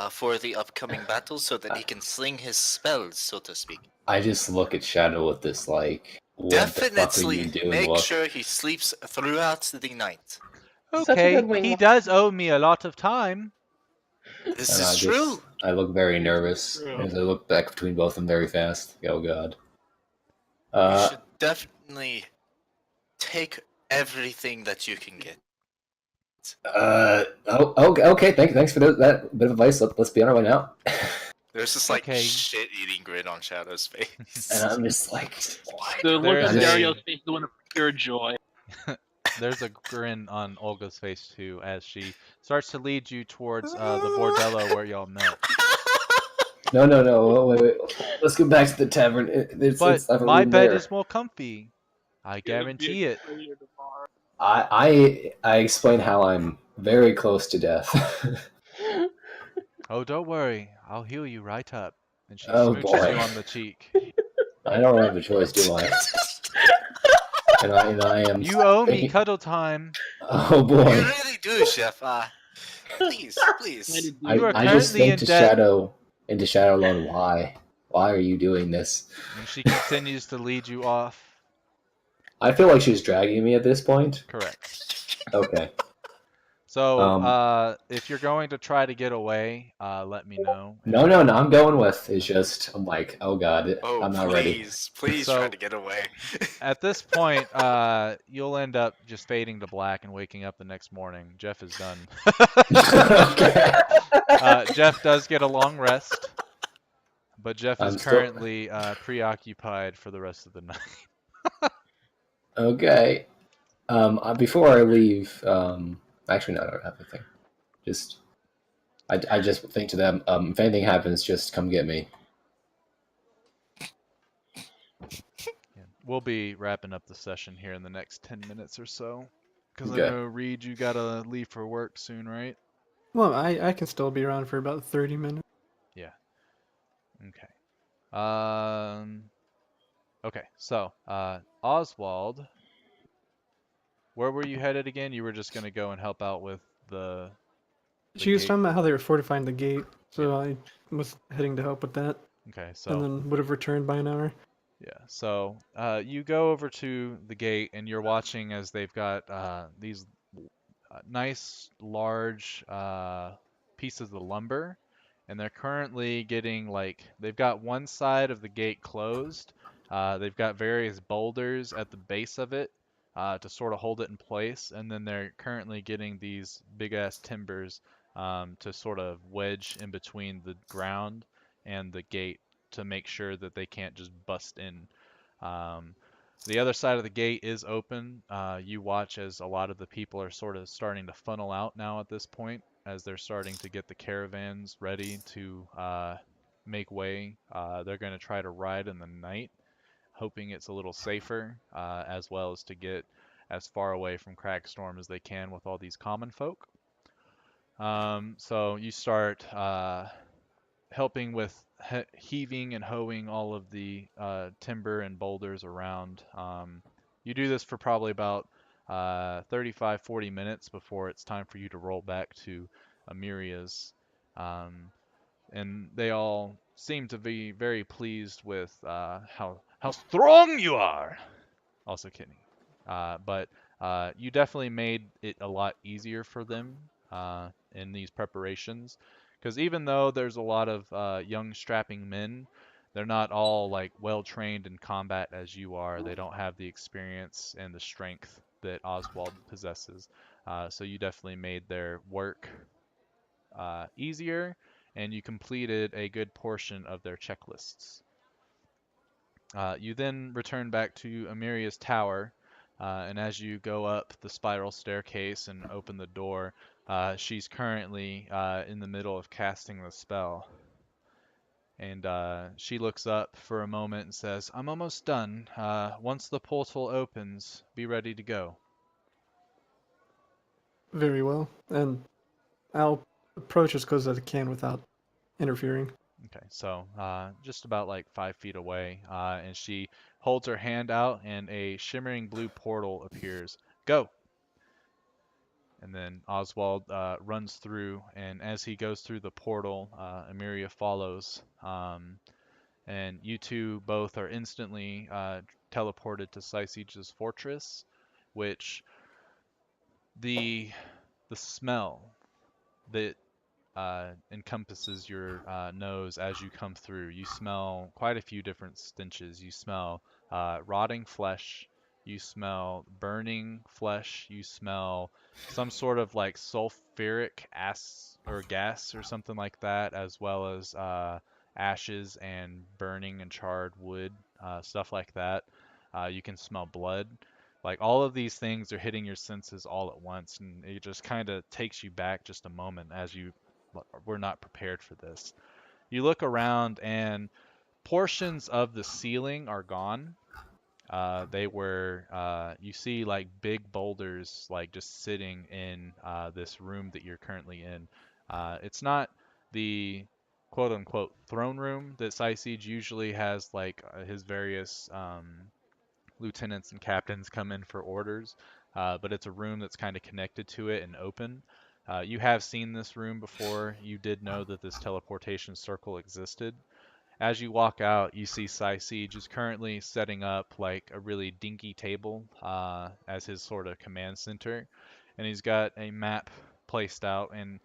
for the upcoming battle so that he can sling his spells, so to speak. I just look at Shadow with this like, what the fuck are you Definitely doing? make Look. sure he sleeps throughout the night. Such a Okay, good wing. he does owe me a lot of time. This And is true. I look very nervous true. as I look back between both of them very fast. Oh god. You should definitely take everything that you can get. Okay. Thanks for that bit of advice. Let's be on our way now. There's this like Okay. shit-eating grin on Shadow's face. And I'm just like, what? The look There's on a- Dario's face is one of pure joy. There's a grin on Olga's face too as she starts to lead you towards the bordello where y'all met. No, wait. Let's go back to the tavern. But I have a my room bed there. is more comfy. I guarantee it. I explain how I'm very close to death. Oh, don't worry. I'll heal you right up. And she Oh, smooches boy. you on the cheek. I don't have a choice, do I? And I am. You owe me cuddle time. Oh You boy! really do, Chef. Please. You are I just currently think in to debt. Shadow alone. Why are you doing this? And she continues to lead you off. I feel like she's dragging me at this point. Correct. Okay. So, if you're going to try to get away, let me know. No. I'm going with. It's just I'm like, oh god, Oh, I'm not ready. Please So- try to get away. At this point, you'll end up just fading to black and waking up the next morning. Jeff is done. Okay. Jeff does get a long rest, but Jeff is I'm still- currently preoccupied for the rest of the night. Okay. Before I leave, actually, no, I don't have a thing. I just think to them, if anything happens, just come get me. Yeah. We'll be wrapping up the session here in the next 10 minutes or so. Because Okay. I know, Reed, you gotta leave for work soon, right? Well, I can still be around for about 30 minutes. Yeah. Okay. Okay, so, Oswald, where were you headed again? You were just gonna go and help out with the She was gate? talking about how they were fortifying the gate, so I was heading to help with that, Okay, and so, then would have returned by an hour. yeah, so, you go over to the gate and you're watching as they've got, these nice, large, pieces of lumber, and they're currently getting, like, they've got one side of the gate closed. They've got various boulders at the base of it to sort of hold it in place, and then they're currently getting these big ass timbers to sort of wedge in between the ground and the gate to make sure that they can't just bust in. Um, the other side of the gate is open. You watch as a lot of the people are sort of starting to funnel out now at this point, as they're starting to get the caravans ready to make way. They're going to try to ride in the night, hoping it's a little safer, as well as to get as far away from Cragstorm as they can with all these common folk. So you start helping with heaving and hoeing all of the timber and boulders around. You do this for probably about 35-40 minutes before it's time for you to roll back to Amiria's. And they all seem to be very pleased with how strong you are. Also kidding. But you definitely made it a lot easier for them in these preparations. Because even though there's a lot of young strapping men, they're not all like well trained in combat as you are. They don't have the experience and the strength that Oswald possesses. So you definitely made their work easier, and you completed a good portion of their checklists. You then return back to Amiria's tower, and as you go up the spiral staircase and open the door, she's currently in the middle of casting the spell. And she looks up for a moment and says, "I'm almost done. Once the portal opens, be ready to go." Very well, and I'll approach as close as I can without interfering. Okay, so just about like 5 feet away, and she holds her hand out, and a shimmering blue portal appears. Go! And then Oswald runs through, and as he goes through the portal, Emiria follows. And you two both are instantly teleported to Sycege's fortress, which the smell that encompasses your nose as you come through. You smell quite a few different stenches. You smell rotting flesh. You smell burning flesh. You smell some sort of like sulfuric gas or something like that, as well as ashes and burning and charred wood, stuff like that. You can smell blood. Like all of these things are hitting your senses all at once, and it just kind of takes you back just a moment as you were not prepared for this. You look around, and portions of the ceiling are gone. You see like big boulders like just sitting in this room that you're currently in. It's not the quote unquote throne room that Sycege usually has like his various lieutenants and captains come in for orders, but it's a room that's kind of connected to it and open. You have seen this room before. You did know that this teleportation circle existed. As you walk out, you see Siege is currently setting up like a really dinky table as his sort of command center, and he's got a map placed out. And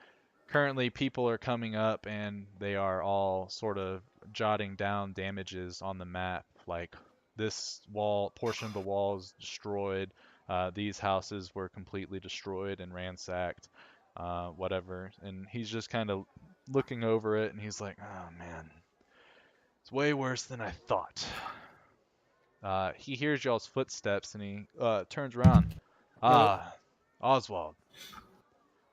currently, people are coming up and they are all sort of jotting down damages on the map, like this wall portion of the wall is destroyed. These houses were completely destroyed and ransacked, whatever. And he's just kind of looking over it, and he's like, "Oh man, it's way worse than I thought." He hears y'all's footsteps and he turns around. Ah, Oswald,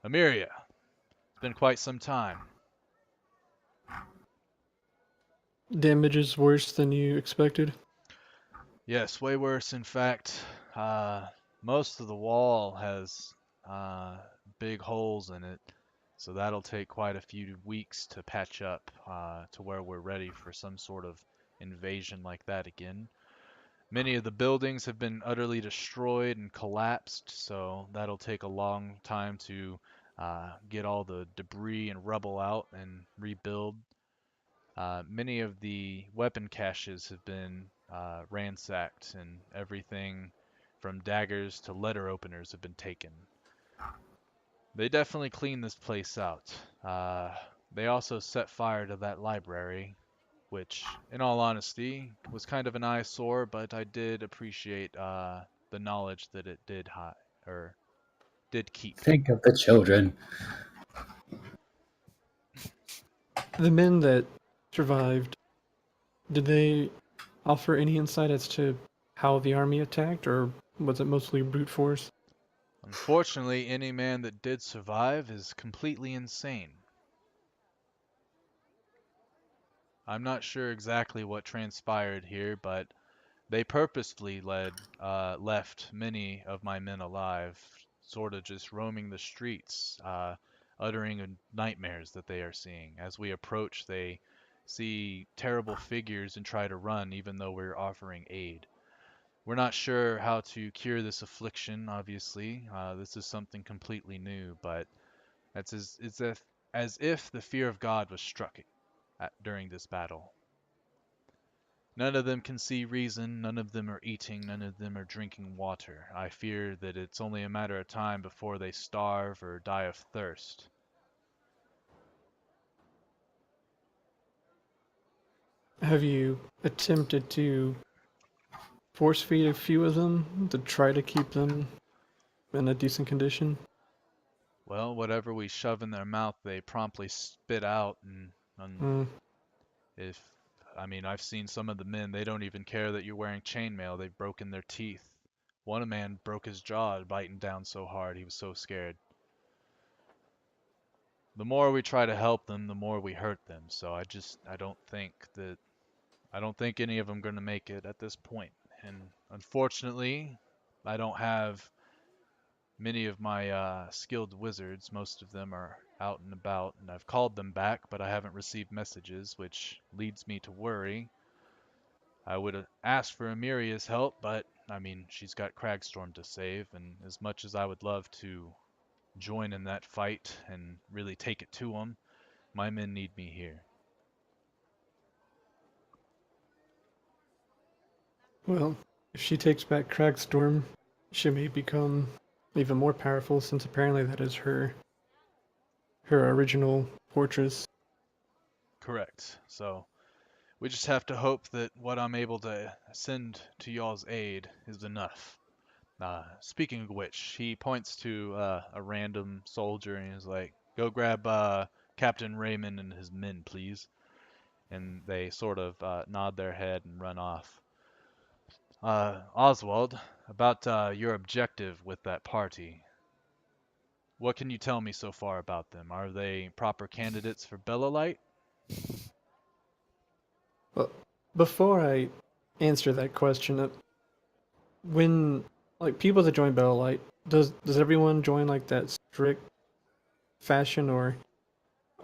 Amiria, it's been quite some time. Damage is worse than you expected. Yes, way worse. In fact, most of the wall has big holes in it, so that'll take quite a few weeks to patch up to where we're ready for some sort of invasion like that again. Many of the buildings have been utterly destroyed and collapsed, so that'll take a long time to get all the debris and rubble out and rebuild. Many of the weapon caches have been ransacked, and everything from daggers to letter openers have been taken. They definitely cleaned this place out. They also set fire to that library, which, in all honesty, was kind of an eyesore, but I did appreciate the knowledge that it did or did keep. Think of the children. The men that survived, did they offer any insight as to how the army attacked, or was it mostly brute force? Unfortunately, any man that did survive is completely insane. I'm not sure exactly what transpired here, but they purposefully left many of my men alive, sort of just roaming the streets, uttering nightmares that they are seeing. As we approach, they see terrible figures and try to run, even though we're offering aid. We're not sure how to cure this affliction, obviously. This is something completely new, but it's as if the fear of God was struck during this battle. None of them can see reason, none of them are eating, none of them are drinking water. I fear that it's only a matter of time before they starve or die of thirst. Have you attempted to force feed a few of them to try to keep them in a decent condition? Well, whatever we shove in their mouth, they promptly spit out, and if I mean, I've seen some of the men, they don't even care that you're wearing chainmail. They've broken their teeth. One man broke his jaw biting down so hard, he was so scared. The more we try to help them, the more we hurt them. So I don't think any of them are going to make it at this point. And unfortunately, I don't have many of my skilled wizards. Most of them are out and about, and I've called them back, but I haven't received messages, which leads me to worry. I would ask for Amiria's help, but I mean, she's got Cragstorm to save, and as much as I would love to join in that fight and really take it to them, my men need me here. Well, if she takes back Cragstorm, she may become even more powerful, since apparently that is her original fortress. Correct. So we just have to hope that what I'm able to send to y'all's aid is enough. Speaking of which, he points to a random soldier and he's like, "Go grab Captain Raymond and his men, please." and they sort of nod their head and run off. Oswald, about your objective with that party. What can you tell me so far about them? Are they proper candidates for Bellolite? Well, before I answer that question, when like people that join Battle Light, does everyone join like that strict fashion, or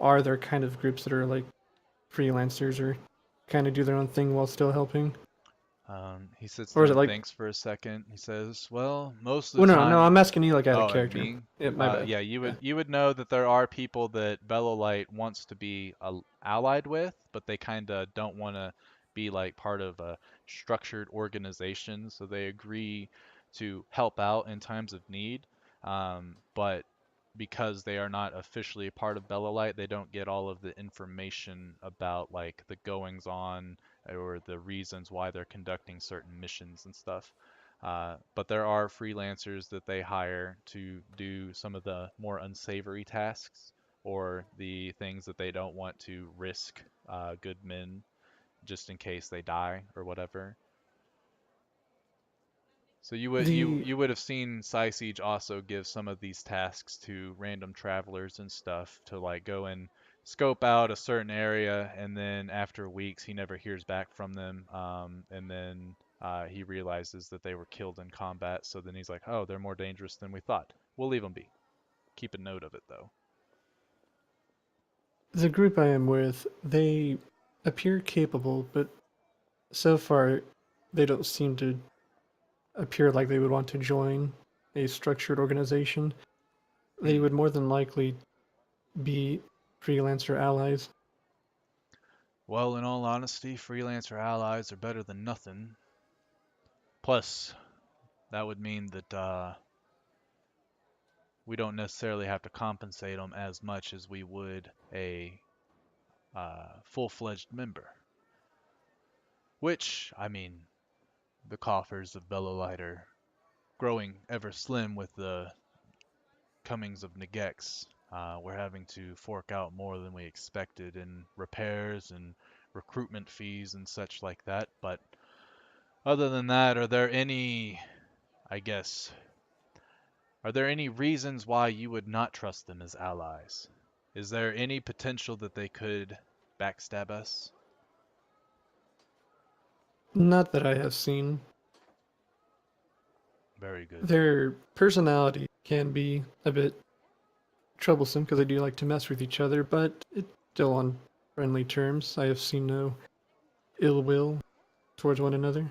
are there kind of groups that are like freelancers or kind of do their own thing while still helping? He sits Or is there it and like, thinks for a second. He says, "Well, most of well, the no, time." I'm asking you like out of Oh, character. me? Yeah, my bad. Yeah, you Yeah. would know that there are people that Bellolite wants to be allied with, but they kind of don't want to be like part of a structured organization, so they agree to help out in times of need. But because they are not officially a part of Bellolite, they don't get all of the information about like the goings on or the reasons why they're conducting certain missions and stuff. But there are freelancers that they hire to do some of the more unsavory tasks or the things that they don't want to risk good men just in case they die or whatever. So The you would have seen Siege also give some of these tasks to random travelers and stuff to like go and scope out a certain area, and then after weeks he never hears back from them, and then he realizes that they were killed in combat. So then he's like, oh, they're more dangerous than we thought. We'll leave them be. Keep a note of it though. the group I am with, they appear capable, but so far they don't seem to appear like they would want to join a structured organization. They Hmm. would more than likely be freelancer allies. Well, in all honesty, freelancer allies are better than nothing. Plus, that would mean that we don't necessarily have to compensate them as much as we would a full-fledged member. Which, I mean, the coffers of Bellolite are growing ever slim with the comings of Negex. We're having to fork out more than we expected in repairs and recruitment fees and such like that. But other than that, I guess, are there any reasons why you would not trust them as allies? Is there any potential that they could backstab us? Not that I have seen. Very good. Their personality can be a bit troublesome because they do like to mess with each other, but it's still on friendly terms. I have seen no ill will towards one another.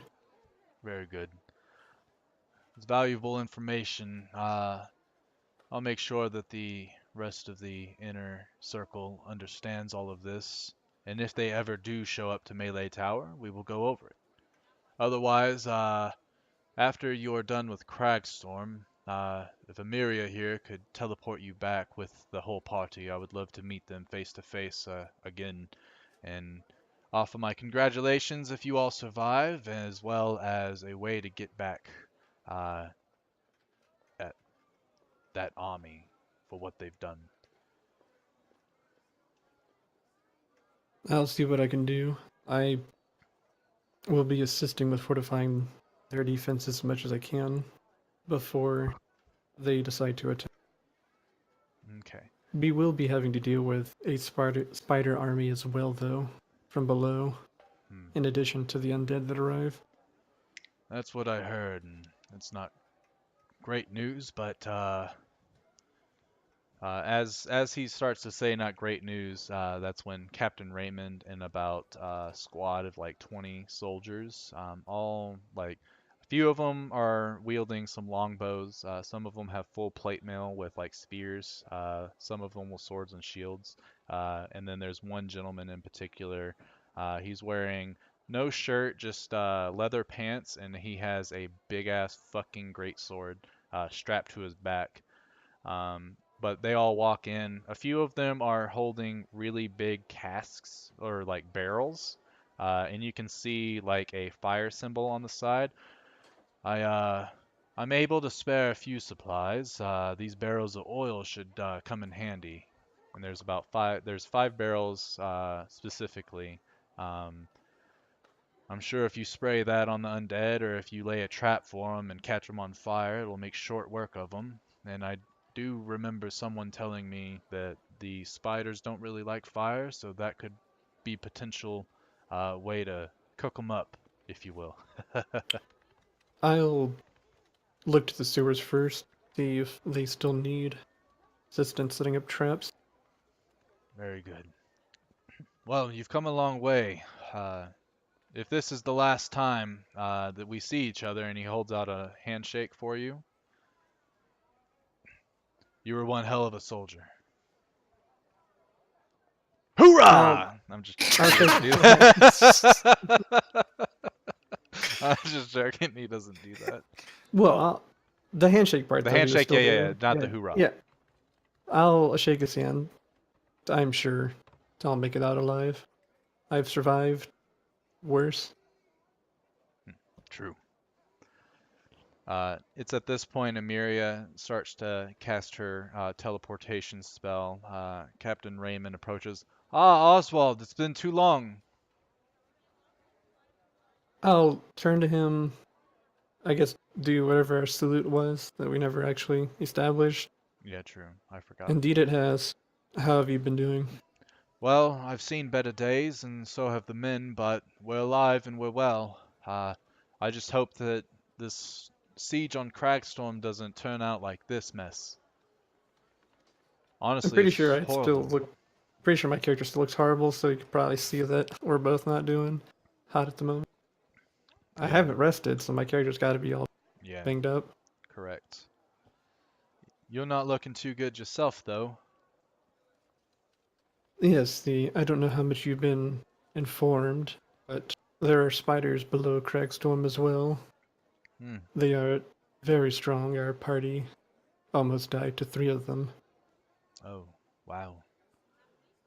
Very good. It's valuable information. I'll make sure that the rest of the inner circle understands all of this, and if they ever do show up to Melee Tower, we will go over it. Otherwise, after you are done with Cragstorm, if Amiria here could teleport you back with the whole party, I would love to meet them face to face again and offer my congratulations if you all survive, as well as a way to get back uh, at that army for what they've done. I'll see what I can do. I will be assisting with fortifying their defense as much as I can before they decide to attack. Okay. We will be having to deal with a spider army as well, though, from below, Hmm. in addition to the undead that arrive. That's what I heard, and it's not great news, but as he starts to say not great news, that's when Captain Raymond and about a squad of like 20 soldiers, all like a few of them are wielding some longbows. Some of them have full plate mail with like spears. Some of them with swords and shields. And then there's one gentleman in particular. He's wearing no shirt, just leather pants, and he has a big ass fucking great sword strapped to his back. But they all walk in. A few of them are holding really big casks or like barrels, and you can see like a fire symbol on the side. I I'm able to spare a few supplies. These barrels of oil should come in handy. And there's about five. There's 5 barrels specifically. Um, I'm sure if you spray that on the undead, or if you lay a trap for them and catch them on fire, it'll make short work of them. And I do remember someone telling me that the spiders don't really like fire, so that could be potential way to cook them up, if you will. I'll look to the sewers first, see if they still need assistance setting up traps. Very good. Well, you've come a long way. If this is the last time that we see each other, and he holds out a handshake for you, you were one hell of a soldier. I'll, Hoorah! I'm just joking. I'll He shake doesn't do his that. I'm just joking. He doesn't do that. the handshake part, The though, he was handshake, still yeah, doing. not the hoorah. Yeah. I'll shake his hand. I'm sure I'll make it out alive. I've survived worse. True. It's at this point Emiria starts to cast her teleportation spell. Captain Raymond approaches. Ah, Oswald, it's been too long. I'll turn to him, I guess do whatever our salute was that we never actually established. Yeah, true. I forgot. Indeed it has. How have you been doing? Well, I've seen better days, and so have the men, but we're alive and we're well. I just hope that this siege on Cragstorm doesn't turn out like this mess. I'm Honestly, pretty it's sure I still horrible. look pretty sure my character still looks horrible, so you can probably see that we're both not doing hot at the moment. I Yeah, haven't rested, so my character's gotta be all yeah, banged up. correct. You're not looking too good yourself, though. Yes, I don't know how much you've been informed, but there are spiders below Cragstorm as well. Hmm. They are very strong. Our party almost died to 3 of them. Oh, wow.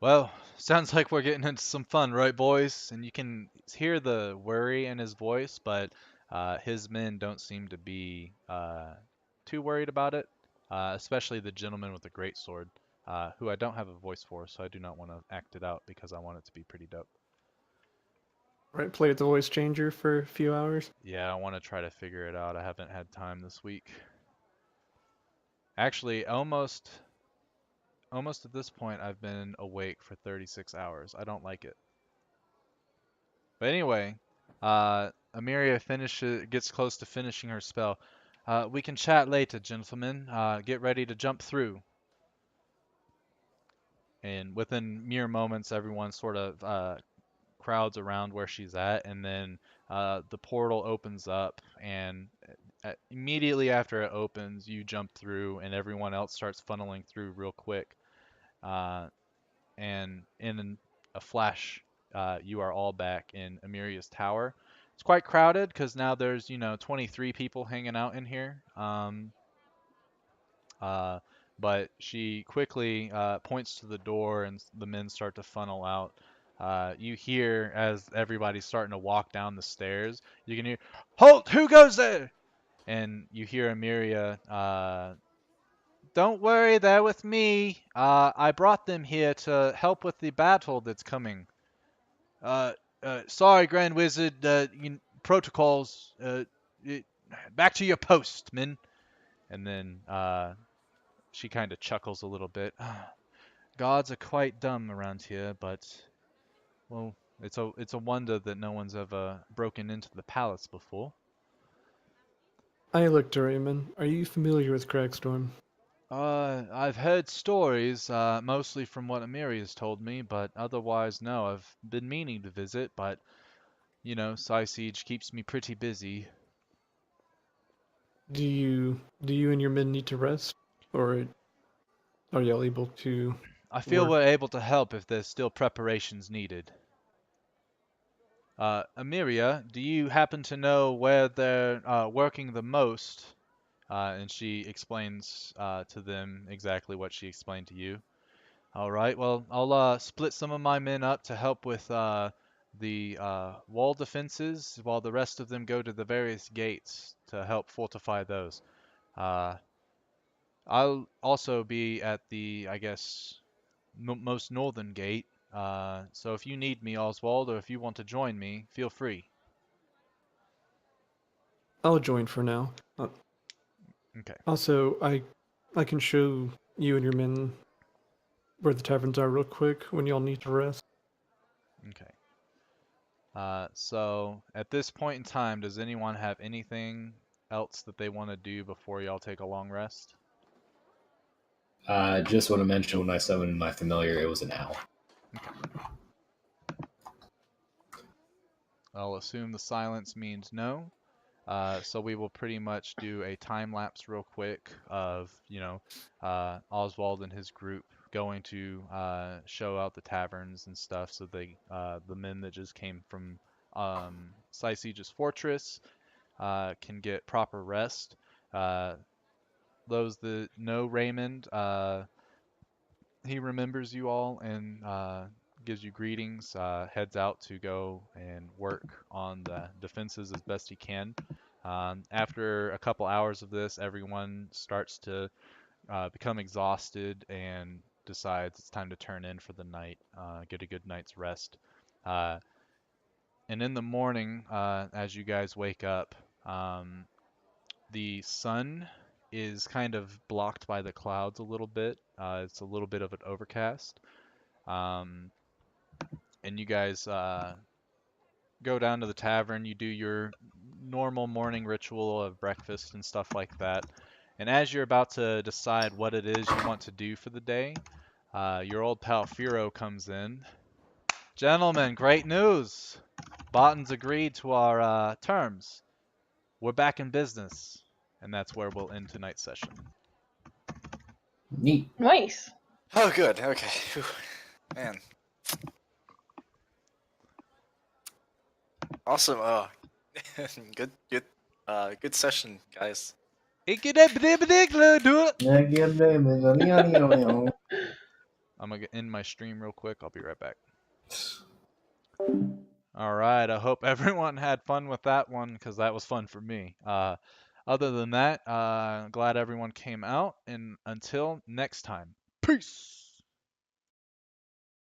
Well, sounds like we're getting into some fun, right, boys? And you can hear the worry in his voice, but his men don't seem to be too worried about it, especially the gentleman with the great sword, who I don't have a voice for, so I do not want to act it out because I want it to be pretty dope. Right, played the voice changer for a few hours. Yeah, I want to try to figure it out. I haven't had time this week. Actually, almost at this point, I've been awake for 36 hours. I don't like it. But anyway, Amiria gets close to finishing her spell. We can chat later, gentlemen. Get ready to jump through. And within mere moments, everyone sort of crowds around where she's at, and then the portal opens up, and immediately after it opens, you jump through, and everyone else starts funneling through real quick. And in a flash, you are all back in Amiria's tower. It's quite crowded because now there's 23 people hanging out in here. Uh, but she quickly points to the door, and the men start to funnel out. You hear as everybody's starting to walk down the stairs. You can hear, "Halt! Who goes there?" And you hear Amiria, "Don't worry, they're with me. I brought them here to help with the battle that's coming. Uh, sorry, Grand Wizard. Protocols. Back to your post, men." And then she kind of chuckles a little bit. Gods are quite dumb around here, but well, it's a wonder that no one's ever broken into the palace before. I look to Raymond. Are you familiar with Cragstorm? I've heard stories, mostly from what Amiria's told me, but otherwise, no. I've been meaning to visit, but Siege keeps me pretty busy. Do you and your men need to rest, or are y'all able to I feel work? we're able to help if there's still preparations needed. Amiria, do you happen to know where they're working the most? And she explains to them exactly what she explained to you. All right, well, I'll split some of my men up to help with the wall defenses, while the rest of them go to the various gates to help fortify those. Uh, I'll also be at the, I guess, most northern gate, So if you need me, Oswald, or if you want to join me, feel free. I'll join for now. Okay. Also, I can show you and your men where the taverns are real quick when y'all need to rest. Okay. So at this point in time, does anyone have anything else that they want to do before y'all take a long rest? Just want to mention when I summoned my familiar, it was an owl. Okay. I'll assume the silence means no. So we will pretty much do a time lapse real quick of, Oswald and his group going to show out the taverns and stuff. So the men that just came from Siege's fortress can get proper rest. Those that know Raymond, he remembers you all and gives you greetings, heads out to go and work on the defenses as best he can. After a couple hours of this, everyone starts to become exhausted and decides it's time to turn in for the night, get a good night's rest. And in the morning, as you guys wake up, the sun is kind of blocked by the clouds a little bit. It's a little bit of an overcast. Um, and you guys go down to the tavern. You do your normal morning ritual of breakfast and stuff like that. And as you're about to decide what it is you want to do for the day, your old pal Firo comes in. Gentlemen, great news! Botton's agreed to our terms. We're back in business. And that's where we'll end tonight's session. Neat. Nice. Oh, good. Okay. Whew. Man. Awesome. Good session, guys. I'm gonna end my stream real quick. I'll be right back. All right. I hope everyone had fun with that one because that was fun for me. Other than that, glad everyone came out. And until next time, peace.